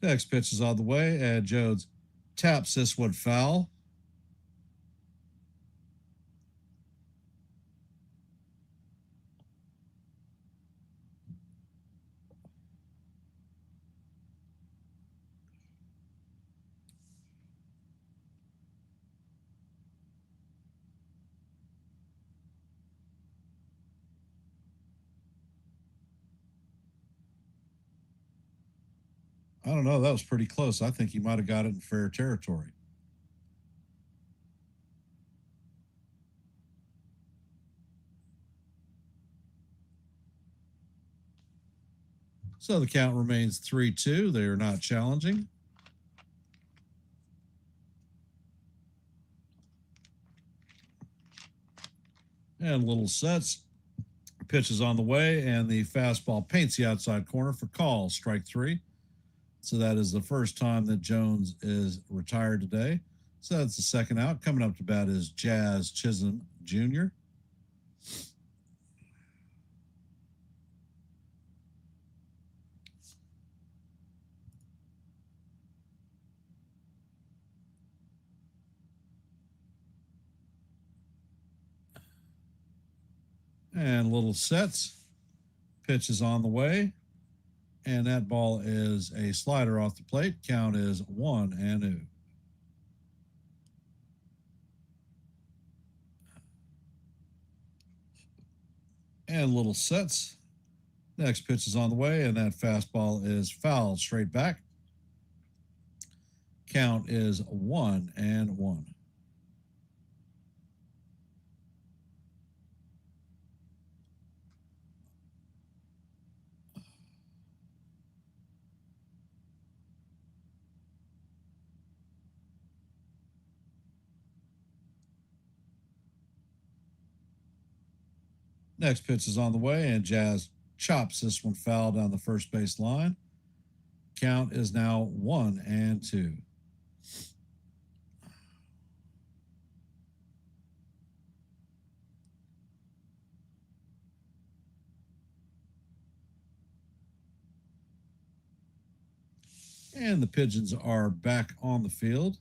Next pitch is on the way, and Jones taps this one foul. I don't know. That was pretty close. I think he might have got it in fair territory. So the count remains 3-2. They are not challenging. And little sets. Pitch is on the way, and the fastball paints the outside corner for call, strike 3. So that is the first time that Jones is retired today. So that's the second out. Coming up to bat is Jazz Chisholm Jr. And little sets. Pitch is on the way. And that ball is a slider off the plate. Count is 1-0. And little sets. Next pitch is on the way, and that fastball is fouled straight back. Count is 1-1. Next pitch is on the way, and Jazz chops this one foul down the first base line. Count is now 1-2. And the Pigeons are back on the field.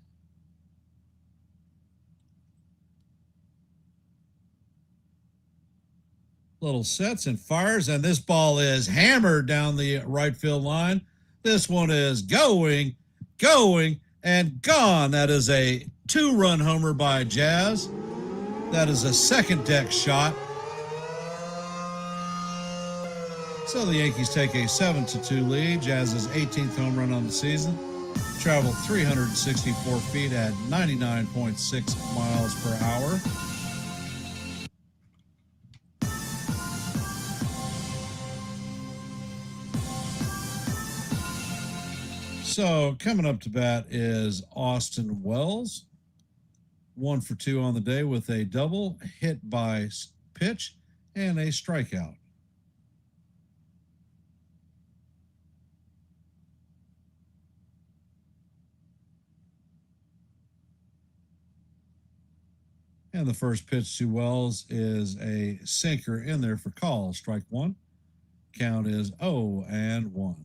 Little sets and fires, and this ball is hammered down the right field line. This one is going, and gone. That is a 2-run homer by Jazz. That is a second deck shot. So the Yankees take a 7-2 lead. Jazz's 18th home run on the season. Traveled 364 feet at 99.6 miles per hour. So coming up to bat is Austin Wells. 1 for 2 on the day with a double, hit by pitch, and a strikeout. And the first pitch to Wells is a sinker in there for call, strike 1. Count is 0-1.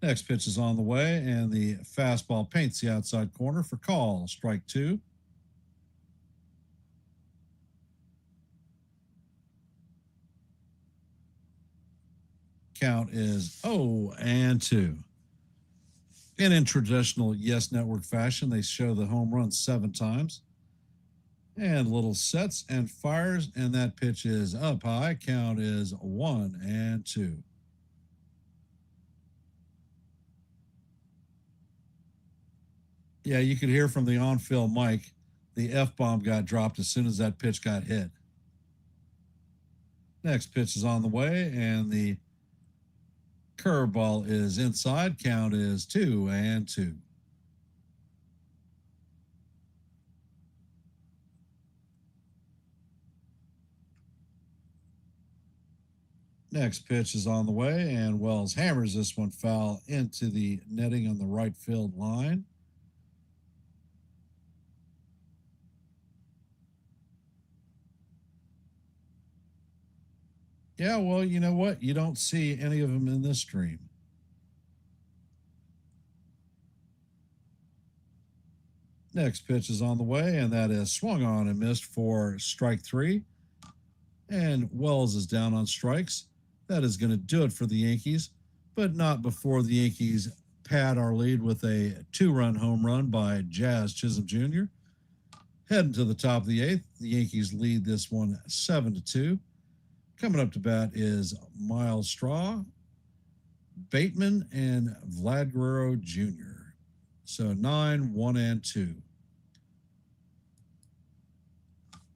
Next pitch is on the way, and the fastball paints the outside corner for call, strike 2. Count is 0-2. And in traditional Yes Network fashion, they show the home run 7 times. And little sets and fires, and that pitch is up high. Count is 1-2. Yeah, you could hear from the on-field mic, the F-bomb got dropped as soon as that pitch got hit. Next pitch is on the way, and the curveball is inside. Count is 2-2. Next pitch is on the way, and Wells hammers this one foul into the netting on the right field line. Yeah, well, you know what? You don't see any of them in this stream. Next pitch is on the way, and that is swung on and missed for strike 3. And Wells is down on strikes. That is going to do it for the Yankees, but not before the Yankees pad our lead with a 2-run home run by Jazz Chisholm Jr. Heading to the top of the 8th, the Yankees lead this one 7-2. Coming up to bat is Miles Straw, Bateman, and Vlad Guerrero Jr. So 9, 1, and 2.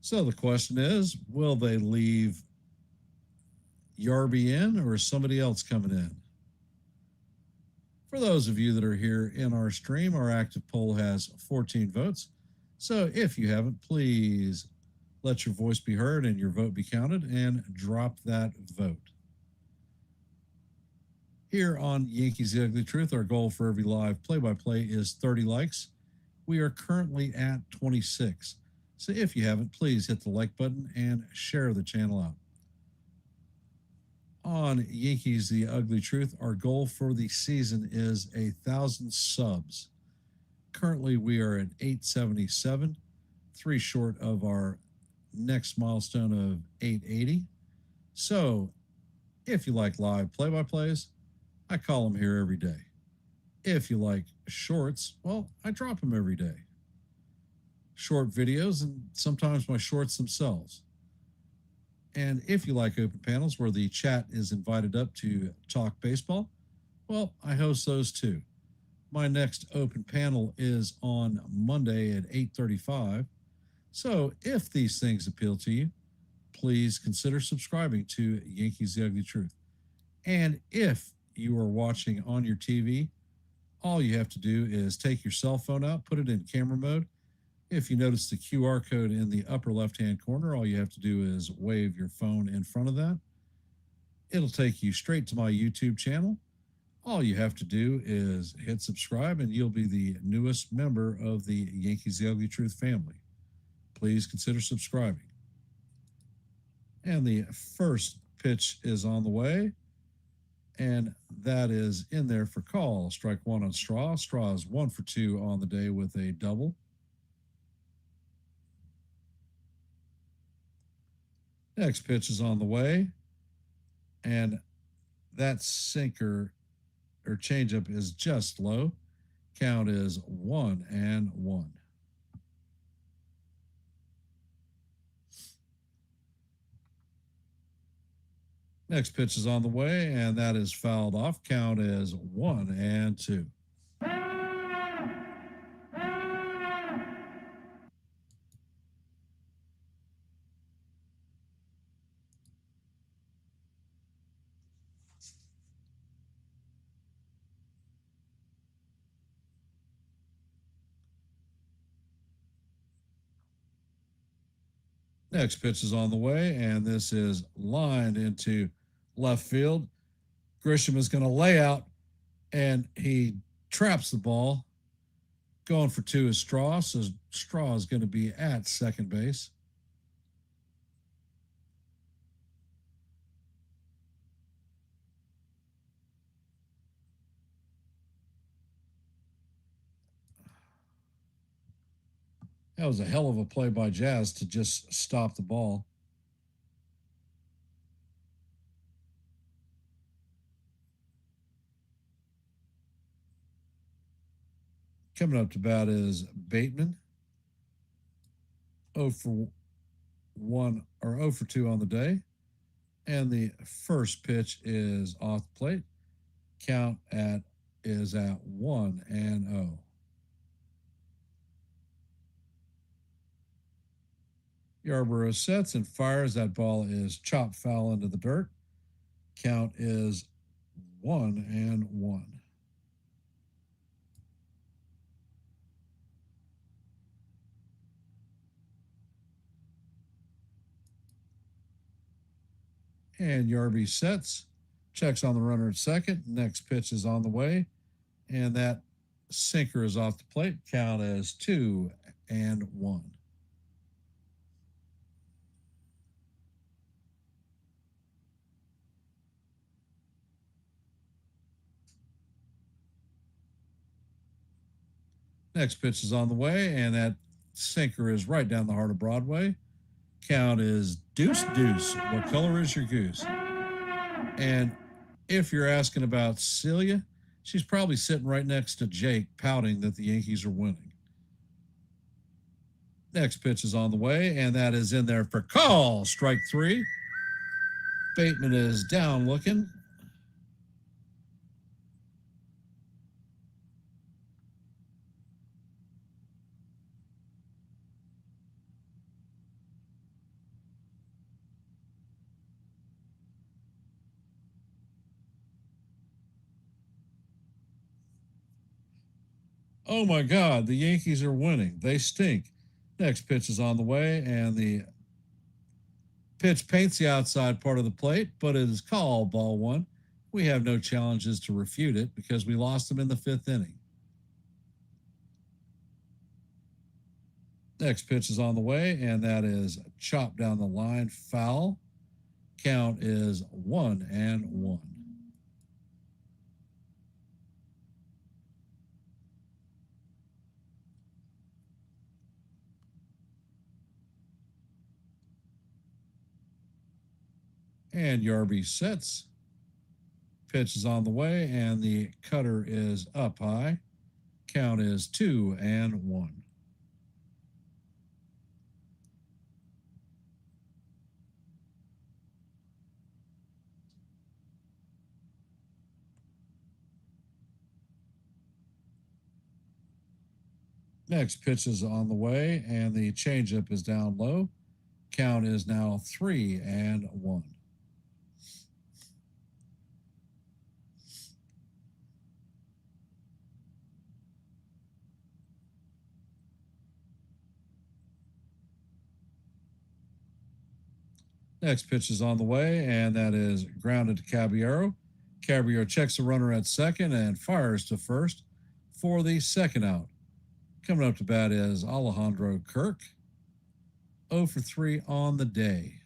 So the question is, will they leave Yarby in or is somebody else coming in? For those of you that are here in our stream, our active poll has 14 votes. So if you haven't, please let your voice be heard and your vote be counted and drop that vote. Here on Yankees The Ugly Truth, our goal for every live play-by-play is 30 likes. We are currently at 26. So if you haven't, please hit the like button and share the channel out. On Yankees The Ugly Truth, our goal for the season is 1,000 subs. Currently, we are at 877, 3 short of our next milestone of 880. So if you like live play-by-plays, I call them here every day. If you like shorts, well, I drop them every day. Short videos and sometimes my shorts themselves. And if you like open panels where the chat is invited up to talk baseball, well, I host those too. My next open panel is on Monday at 8:35. So if these things appeal to you, please consider subscribing to Yankees The Ugly Truth. And if you are watching on your TV, all you have to do is take your cell phone out, put it in camera mode. If you notice the QR code in the upper left-hand corner, all you have to do is wave your phone in front of that. It'll take you straight to my YouTube channel. All you have to do is hit subscribe, and you'll be the newest member of the Yankees The Ugly Truth family. Please consider subscribing. And the first pitch is on the way, and that is in there for call. Strike 1 on Straw. Straw is 1 for 2 on the day with a double. Next pitch is on the way, and that sinker or changeup is just low. Count is 1-1. Next pitch is on the way, and that is fouled off. Count is 1-2. Next pitch is on the way, and this is lined into left field. Grisham is going to lay out, and he traps the ball. Going for 2 is Straw, so Straw is going to be at second base. That was a hell of a play by Jazz to just stop the ball. Coming up to bat is Bateman. 0 for 1 or 0 for 2 on the day. And the first pitch is off the plate. Count is at 1-0. Yarborough sets and fires. That ball is chopped foul into the dirt. Count is 1-1. And Yarby sets, checks on the runner at second. Next pitch is on the way, and that sinker is off the plate. Count is 2-1. Next pitch is on the way, and that sinker is right down the heart of Broadway. Count is 2-2. What color is your goose? And if you're asking about Celia, she's probably sitting right next to Jake, pouting that the Yankees are winning. Next pitch is on the way, and that is in there for call. Strike 3. Bateman is down looking. Oh my God, the Yankees are winning. They stink. Next pitch is on the way, and the pitch paints the outside part of the plate, but it is called ball one. We have no challenges to refute it because we lost them in the 5th inning. Next pitch is on the way, and that is chopped down the line, foul. Count is 1-1. And Yarby sets. Pitch is on the way, and the cutter is up high. Count is 2-1. Next pitch is on the way, and the changeup is down low. Count is now 3-1. Next pitch is on the way, and that is grounded to Caballero. Caballero checks the runner at second and fires to first for the second out. Coming up to bat is Alejandro Kirk. 0 for 3 on the day.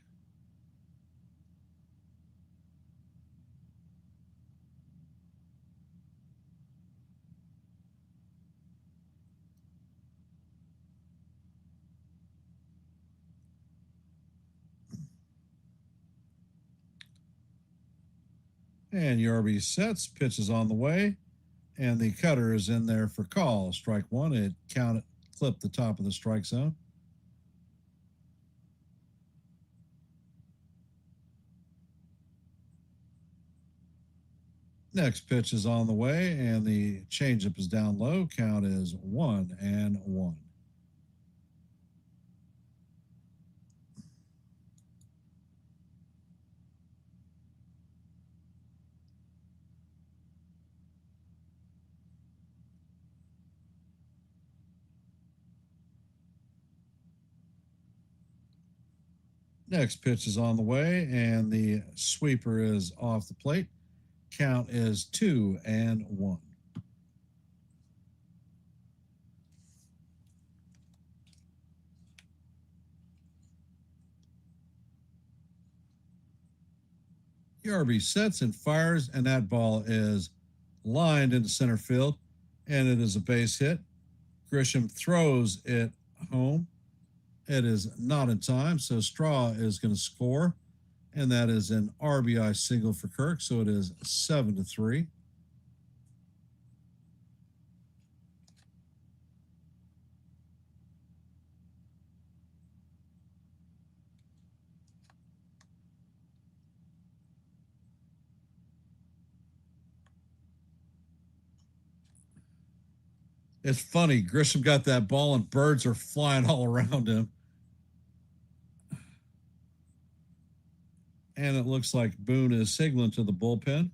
And Yarby sets, pitch is on the way, and the cutter is in there for call. Strike one. It clipped the top of the strike zone. Next pitch is on the way, and the changeup is down low. Count is 1-1. Next pitch is on the way, and the sweeper is off the plate. Count is 2-1. Yarby sets and fires, and that ball is lined into center field, and it is a base hit. Grisham throws it home. It is not in time, so Straw is going to score, and that is an RBI single for Kirk, so it is 7-3. It's funny, Grisham got that ball, and birds are flying all around him. And it looks like Boone is signaling to the bullpen.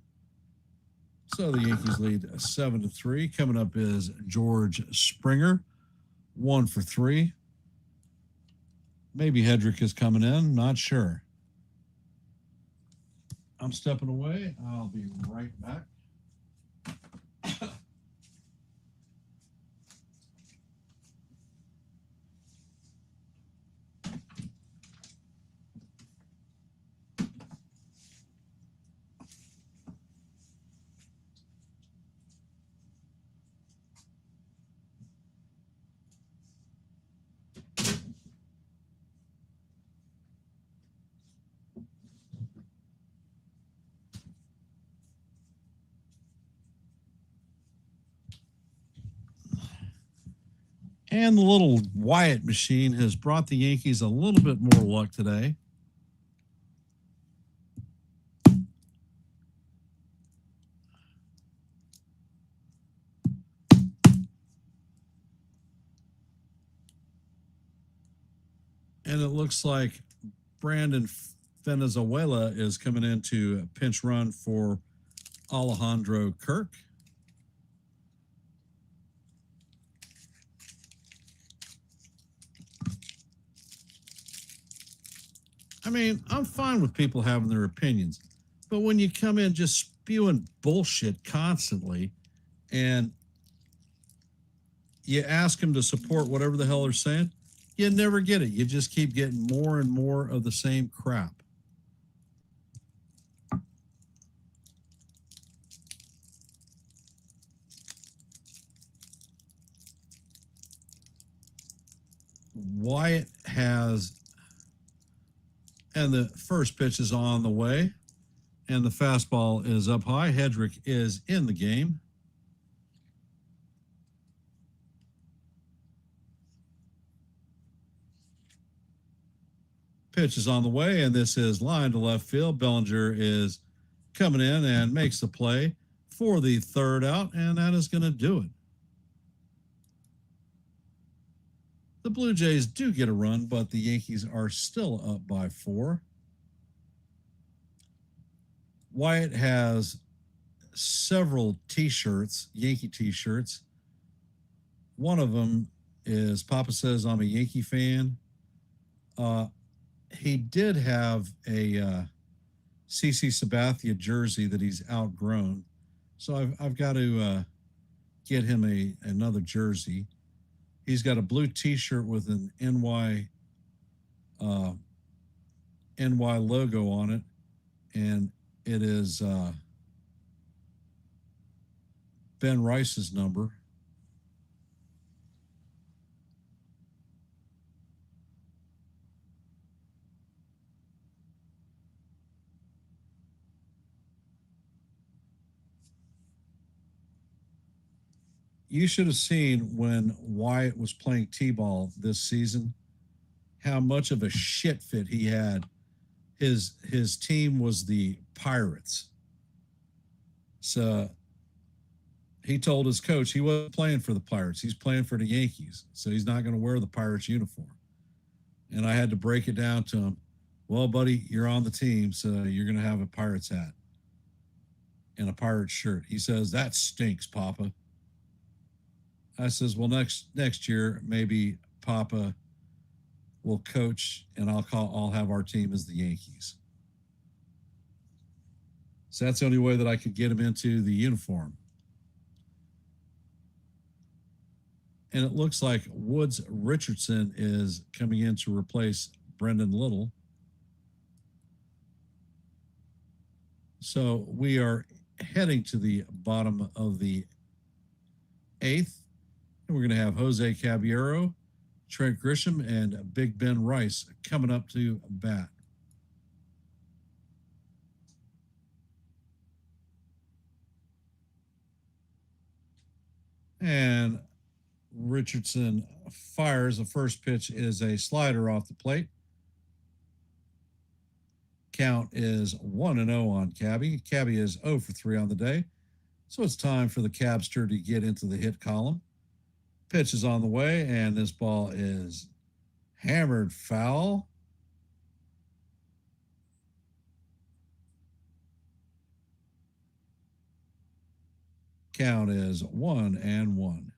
So the Yankees lead 7-3. Coming up is George Springer, 1 for 3. Maybe Hedrick is coming in, not sure. I'm stepping away. I'll be right back. And the little Wyatt machine has brought the Yankees a little bit more luck today. And it looks like Brandon Venezuela is coming in to pinch run for Alejandro Kirk. I mean, I'm fine with people having their opinions, but when you come in just spewing bullshit constantly and you ask them to support whatever the hell they're saying, you never get it. You just keep getting more and more of the same crap. Wyatt has, and the first pitch is on the way, and the fastball is up high. Hedrick is in the game. Pitch is on the way, and this is line to left field. Bellinger is coming in and makes the play for the third out, and that is going to do it. The Blue Jays do get a run, but the Yankees are still up by 4. Wyatt has several T-shirts, Yankee T-shirts. One of them is Papa Says I'm a Yankee Fan. He did have a CC Sabathia jersey that he's outgrown, so I've got to get him another jersey. He's got a blue T-shirt with an NY logo on it, and it is Ben Rice's number. You should have seen when Wyatt was playing T-ball this season, how much of a shit fit he had. His team was the Pirates. So he told his coach he wasn't playing for the Pirates. He's playing for the Yankees. So he's not going to wear the Pirates uniform. And I had to break it down to him. Well, buddy, you're on the team, so you're going to have a Pirates hat and a Pirates shirt. He says, that stinks, Papa. I says, well, next year, maybe Papa will coach and I'll have our team as the Yankees. So that's the only way that I could get him into the uniform. And it looks like Woods Richardson is coming in to replace Brendan Little. So we are heading to the bottom of the 8th. And we're going to have Jose Caballero, Trent Grisham, and Big Ben Rice coming up to bat. And Richardson fires. The first pitch is a slider off the plate. Count is 1-0 on Cabby. Cabby is 0 for 3 on the day. So it's time for the Cabster to get into the hit column. Pitch is on the way, and this ball is hammered foul. Count is 1-1.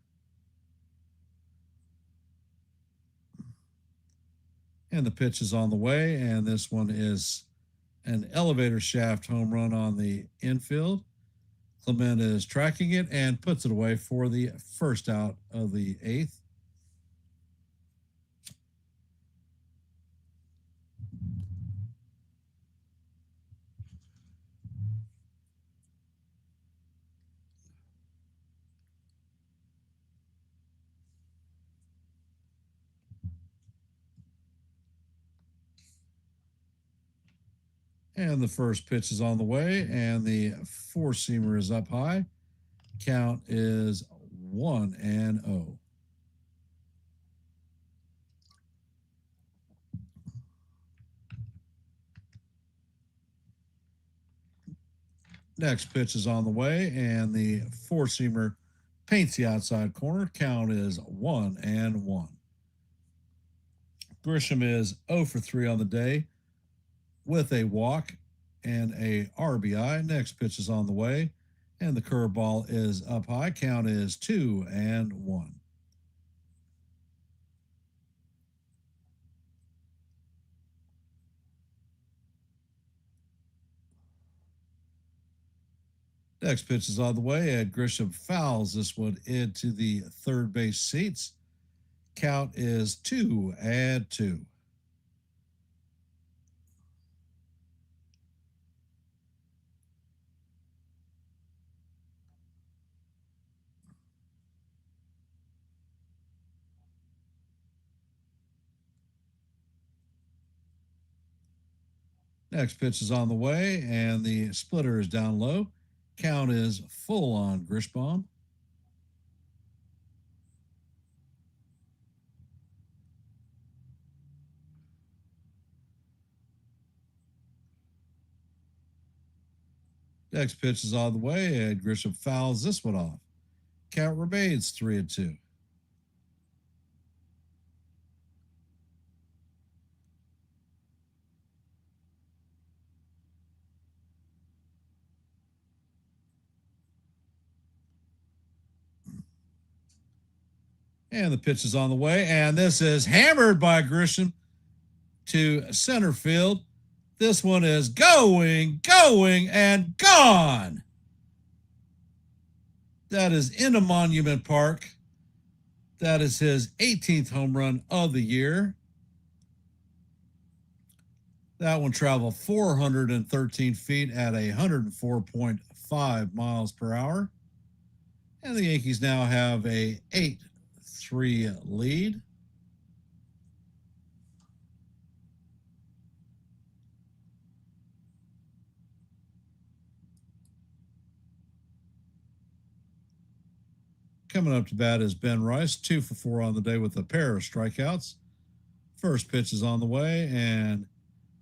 And the pitch is on the way, and this one is an elevator shaft home run on the infield. Clement is tracking it and puts it away for the first out of the 8th. And the first pitch is on the way, and the four-seamer is up high. Count is 1-0. Next pitch is on the way, and the four-seamer paints the outside corner. Count is 1-1. Grisham is 0 for 3 on the day with a walk and a RBI. Next pitch is on the way, and the curveball is up high. Count is 2-1. Next pitch is on the way, and Grisham fouls this one into the third base seats. Count is 2-2. Next pitch is on the way, and the splitter is down low. Count is full on Grishbaum. Next pitch is on the way, and Grisham fouls this one off. Count remains 3-2. And the pitch is on the way, and this is hammered by Grisham to center field. This one is going, and gone. That is into Monument Park. That is his 18th home run of the year. That one traveled 413 feet at 104.5 miles per hour. And the Yankees now have a 8-3 lead. Coming up to bat is Ben Rice, 2 for 4 on the day with a pair of strikeouts. First pitch is on the way, and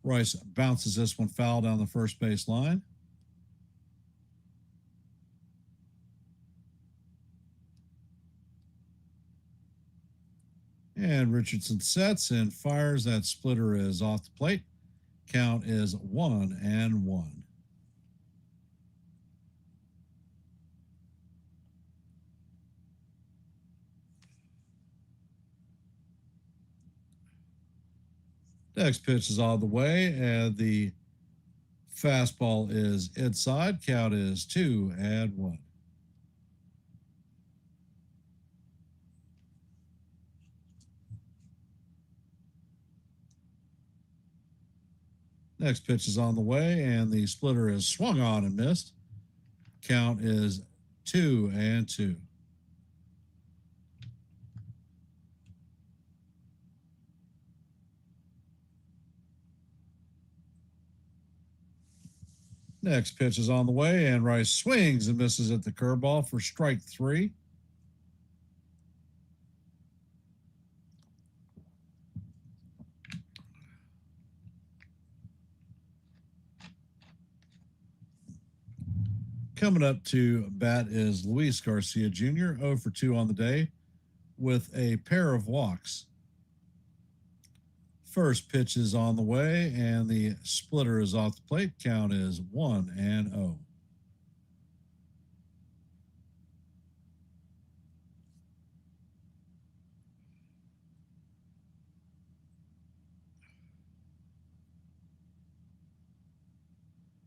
Rice bounces this one foul down the first base line. And Richardson sets and fires. That splitter is off the plate. Count is 1-1. Next pitch is on the way, and the fastball is inside. Count is 2-1. Next pitch is on the way, and the splitter is swung on and missed. Count is 2-2. Next pitch is on the way, and Rice swings and misses at the curveball for strike 3. Coming up to bat is Luis Garcia Jr., 0 for 2 on the day with a pair of walks. First pitch is on the way, and the splitter is off the plate. Count is 1-0.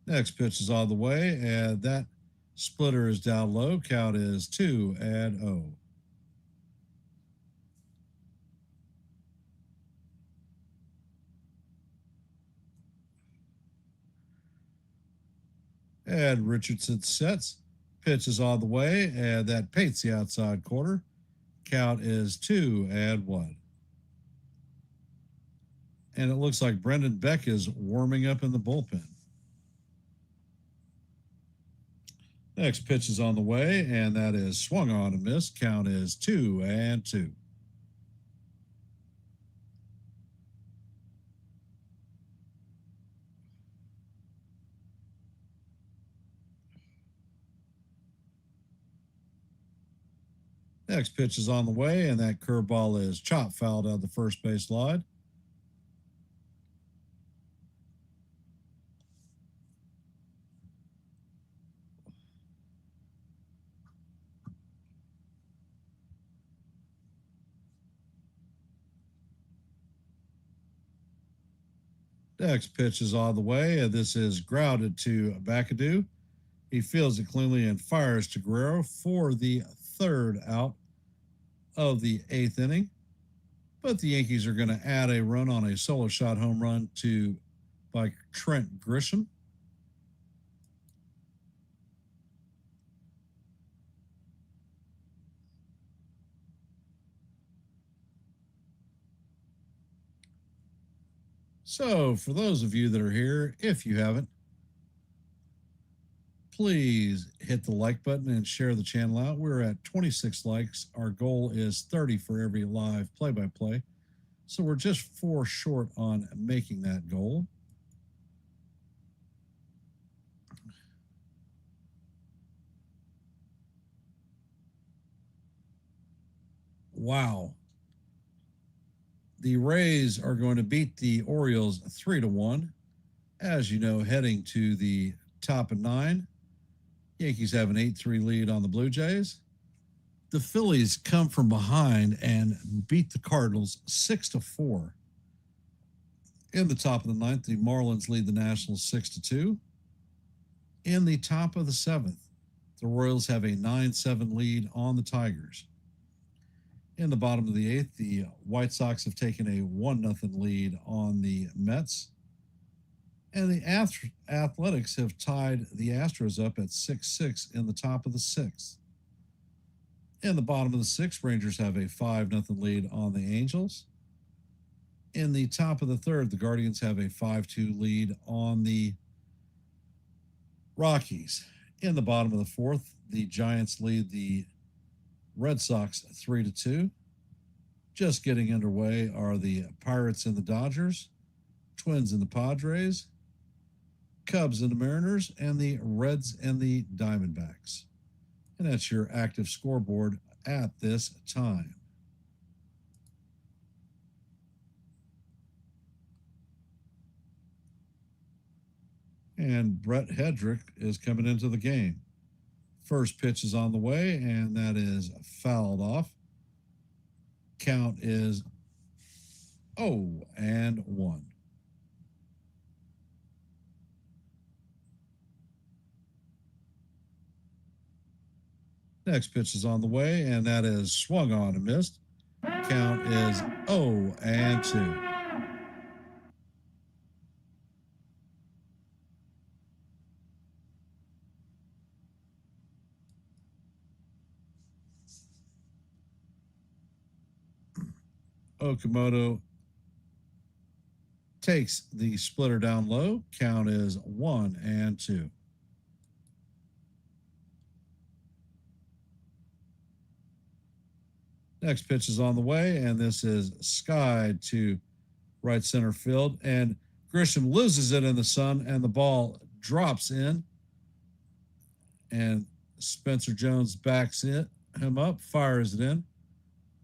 Next pitch is on the way, and that splitter is down low. Count is 2-0. And Richardson sets. Pitch is on the way, and that paints the outside corner. Count is 2-1. And it looks like Brendan Beck is warming up in the bullpen. Next pitch is on the way, and that is swung on and missed. Count is 2-2. Next pitch is on the way, and that curveball is chop fouled out the first base line. Next pitch is on the way, and this is grounded to McAdoo. He fields it cleanly and fires to Guerrero for the third out of the eighth inning. But the Yankees are going to add a run on a solo shot home run by Trent Grisham. So, for those of you that are here, if you haven't, please hit the like button and share the channel out. We're at 26 likes. Our goal is 30 for every live play-by-play. So we're just 4 short on making that goal. Wow. The Rays are going to beat the Orioles 3-1. As you know, heading to the top of 9. Yankees have an 8-3 lead on the Blue Jays. The Phillies come from behind and beat the Cardinals 6-4. In the top of the 9th, the Marlins lead the Nationals 6-2. In the top of the 7th, the Royals have a 9-7 lead on the Tigers. In the bottom of the 8th, the White Sox have taken a 1-0 lead on the Mets. And the Athletics have tied the Astros up at 6-6 in the top of the 6th. In the bottom of the 6th, Rangers have a 5-0 lead on the Angels. In the top of the 3rd, the Guardians have a 5-2 lead on the Rockies. In the bottom of the 4th, the Giants lead the Red Sox 3-2. Just getting underway are the Pirates and the Dodgers, Twins and the Padres, Cubs and the Mariners, and the Reds and the Diamondbacks. And that's your active scoreboard at this time. And Brett Hedrick is coming into the game. First pitch is on the way, and that is fouled off. Count is 0-1. Next pitch is on the way, and that is swung on and missed. Count is 0-2. Okamoto takes the splitter down low. Count is 1-2. Next pitch is on the way, and this is skied to right center field. And Grisham loses it in the sun, and the ball drops in. And Spencer Jones backs him up, fires it in.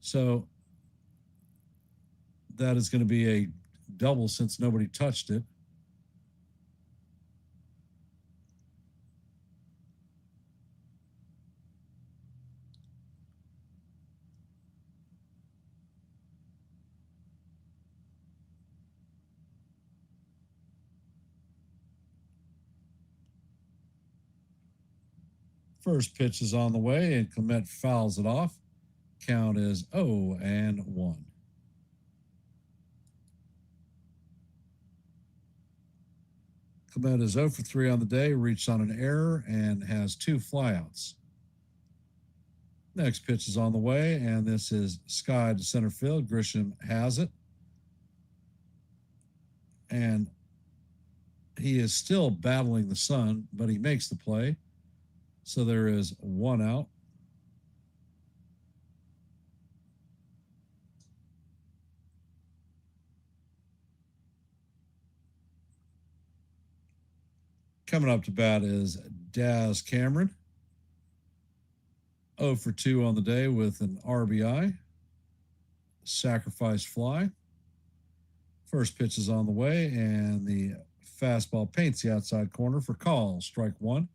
So that is going to be a double since nobody touched it. First pitch is on the way, and Clement fouls it off. Count is 0-1. Clement is 0 for 3 on the day, reached on an error, and has 2 flyouts. Next pitch is on the way, and this is skied to center field. Grisham has it. And he is still battling the sun, but he makes the play. So there is 1 out. Coming up to bat is Daz Cameron. 0 for 2 on the day with an RBI. Sacrifice fly. First pitch is on the way, and the fastball paints the outside corner for call. Strike 1.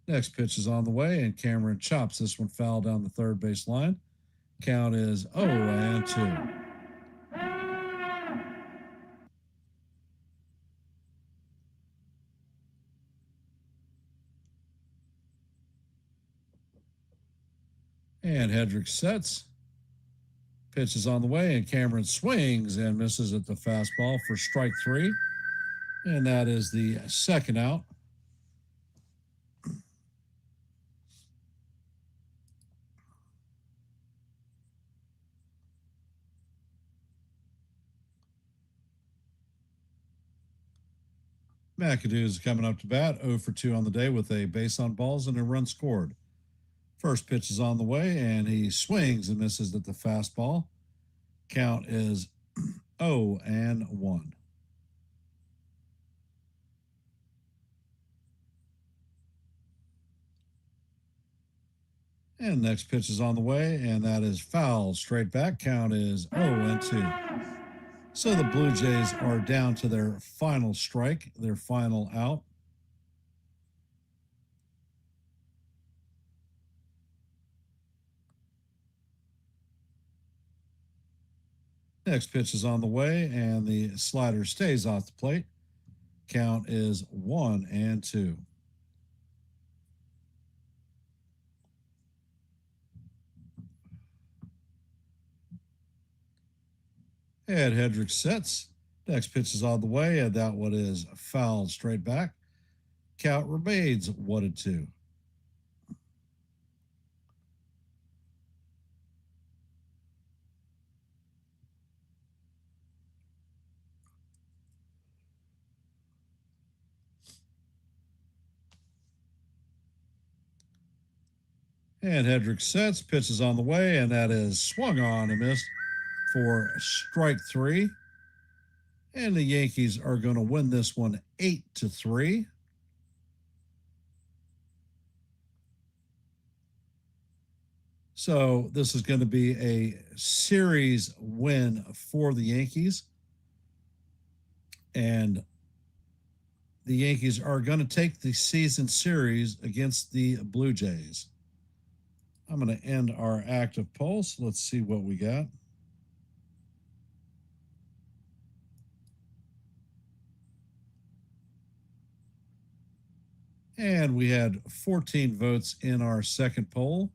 Next pitch is on the way, and Cameron chops this one foul down the third base line. Count is 0-2. And Hedrick sets. Pitch is on the way, and Cameron swings and misses at the fastball for strike 3. And that is the second out. McAdoo is coming up to bat, 0 for 2 on the day with a base on balls and a run scored. First pitch is on the way, and he swings and misses at the fastball. Count is 0-1. And next pitch is on the way, and that is foul. Straight back. Count is 0-2. So the Blue Jays are down to their final strike, their final out. Next pitch is on the way, and the slider stays off the plate. Count is 1-2. And Hedrick sets. Next pitch is on the way, and that one is fouled straight back. Count remains 1-2. And Hedrick sets. Pitch is on the way, and that is swung on and missed for strike 3. And the Yankees are going to win this one 8-3. So this is going to be a series win for the Yankees. And the Yankees are going to take the season series against the Blue Jays. I'm going to end our active pulse. Let's see what we got. And we had 14 votes in our second poll.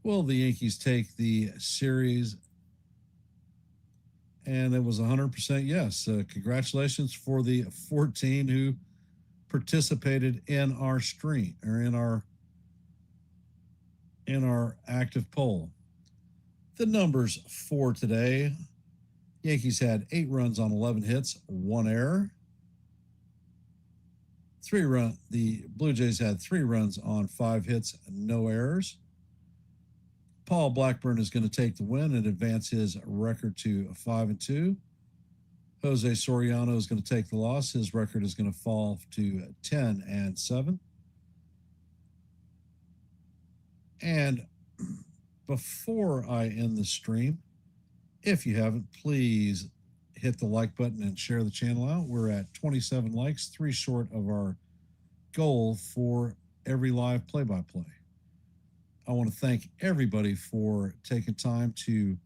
Will the Yankees take the series? And it was 100% yes. Congratulations for the 14 who participated in our stream or in our active poll. The numbers for today: Yankees had 8 runs on 11 hits, 1 error. The Blue Jays had 3 runs on 5 hits, no errors. Paul Blackburn is going to take the win and advance his record to 5-2. Jose Soriano is going to take the loss. His record is going to fall to 10-7. And before I end the stream, if you haven't, please hit the like button and share the channel out. We're at 27 likes, 3 short of our goal for every live play-by-play. I want to thank everybody for taking time to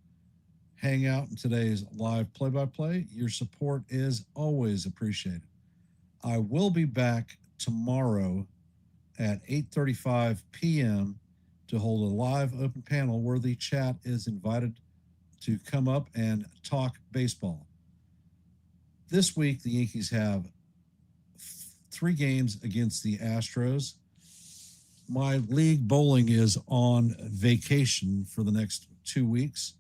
hang out in today's live play-by-play. Your support is always appreciated. I will be back tomorrow at 8:35 p.m. to hold a live open panel where the chat is invited to come up and talk baseball. This week, the Yankees have 3 games against the Astros. My league bowling is on vacation for the next 2 weeks,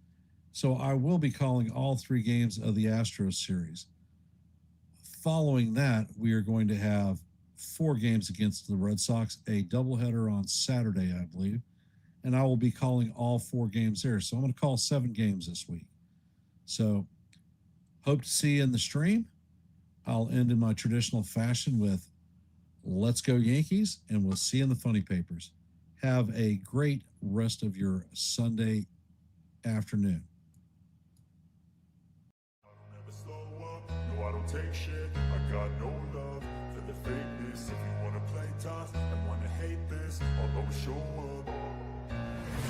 so I will be calling all 3 games of the Astros series. Following that, we are going to have 4 games against the Red Sox, a doubleheader on Saturday, I believe, and I will be calling all 4 games there. So I'm going to call 7 games this week. So hope to see you in the stream. I'll end in my traditional fashion with "Let's go Yankees," and we'll see you in the funny papers. Have a great rest of your Sunday afternoon. I don't ever slow up, no I don't take shit. I got no love for the fakeness. If you wanna play tough, show up.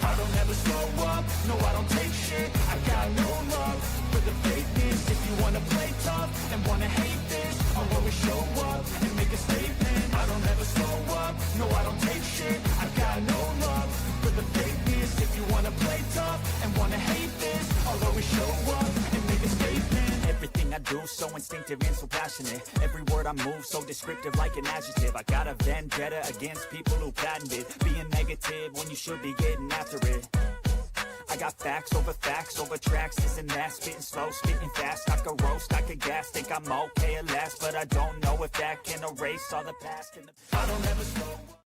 I don't ever slow up, no I don't take shit. I got no love for the fakeness. If you wanna play tough and wanna hate this, I'll always show up and make a statement. I don't ever slow up, no I don't take shit. I got no love for the fakeness. If you wanna play tough and wanna hate this, I'll always show up and make a statement. Everything I do so instinctive and so passionate. Every word I move so descriptive like an adjective. I got a vendetta against people who patented being negative when you should be getting after it. I got facts over tracks, this and that. Spitting slow, spitting fast. I could roast, I could gas. Think I'm okay at last, but I don't know if that can erase all the past. I don't ever slow up.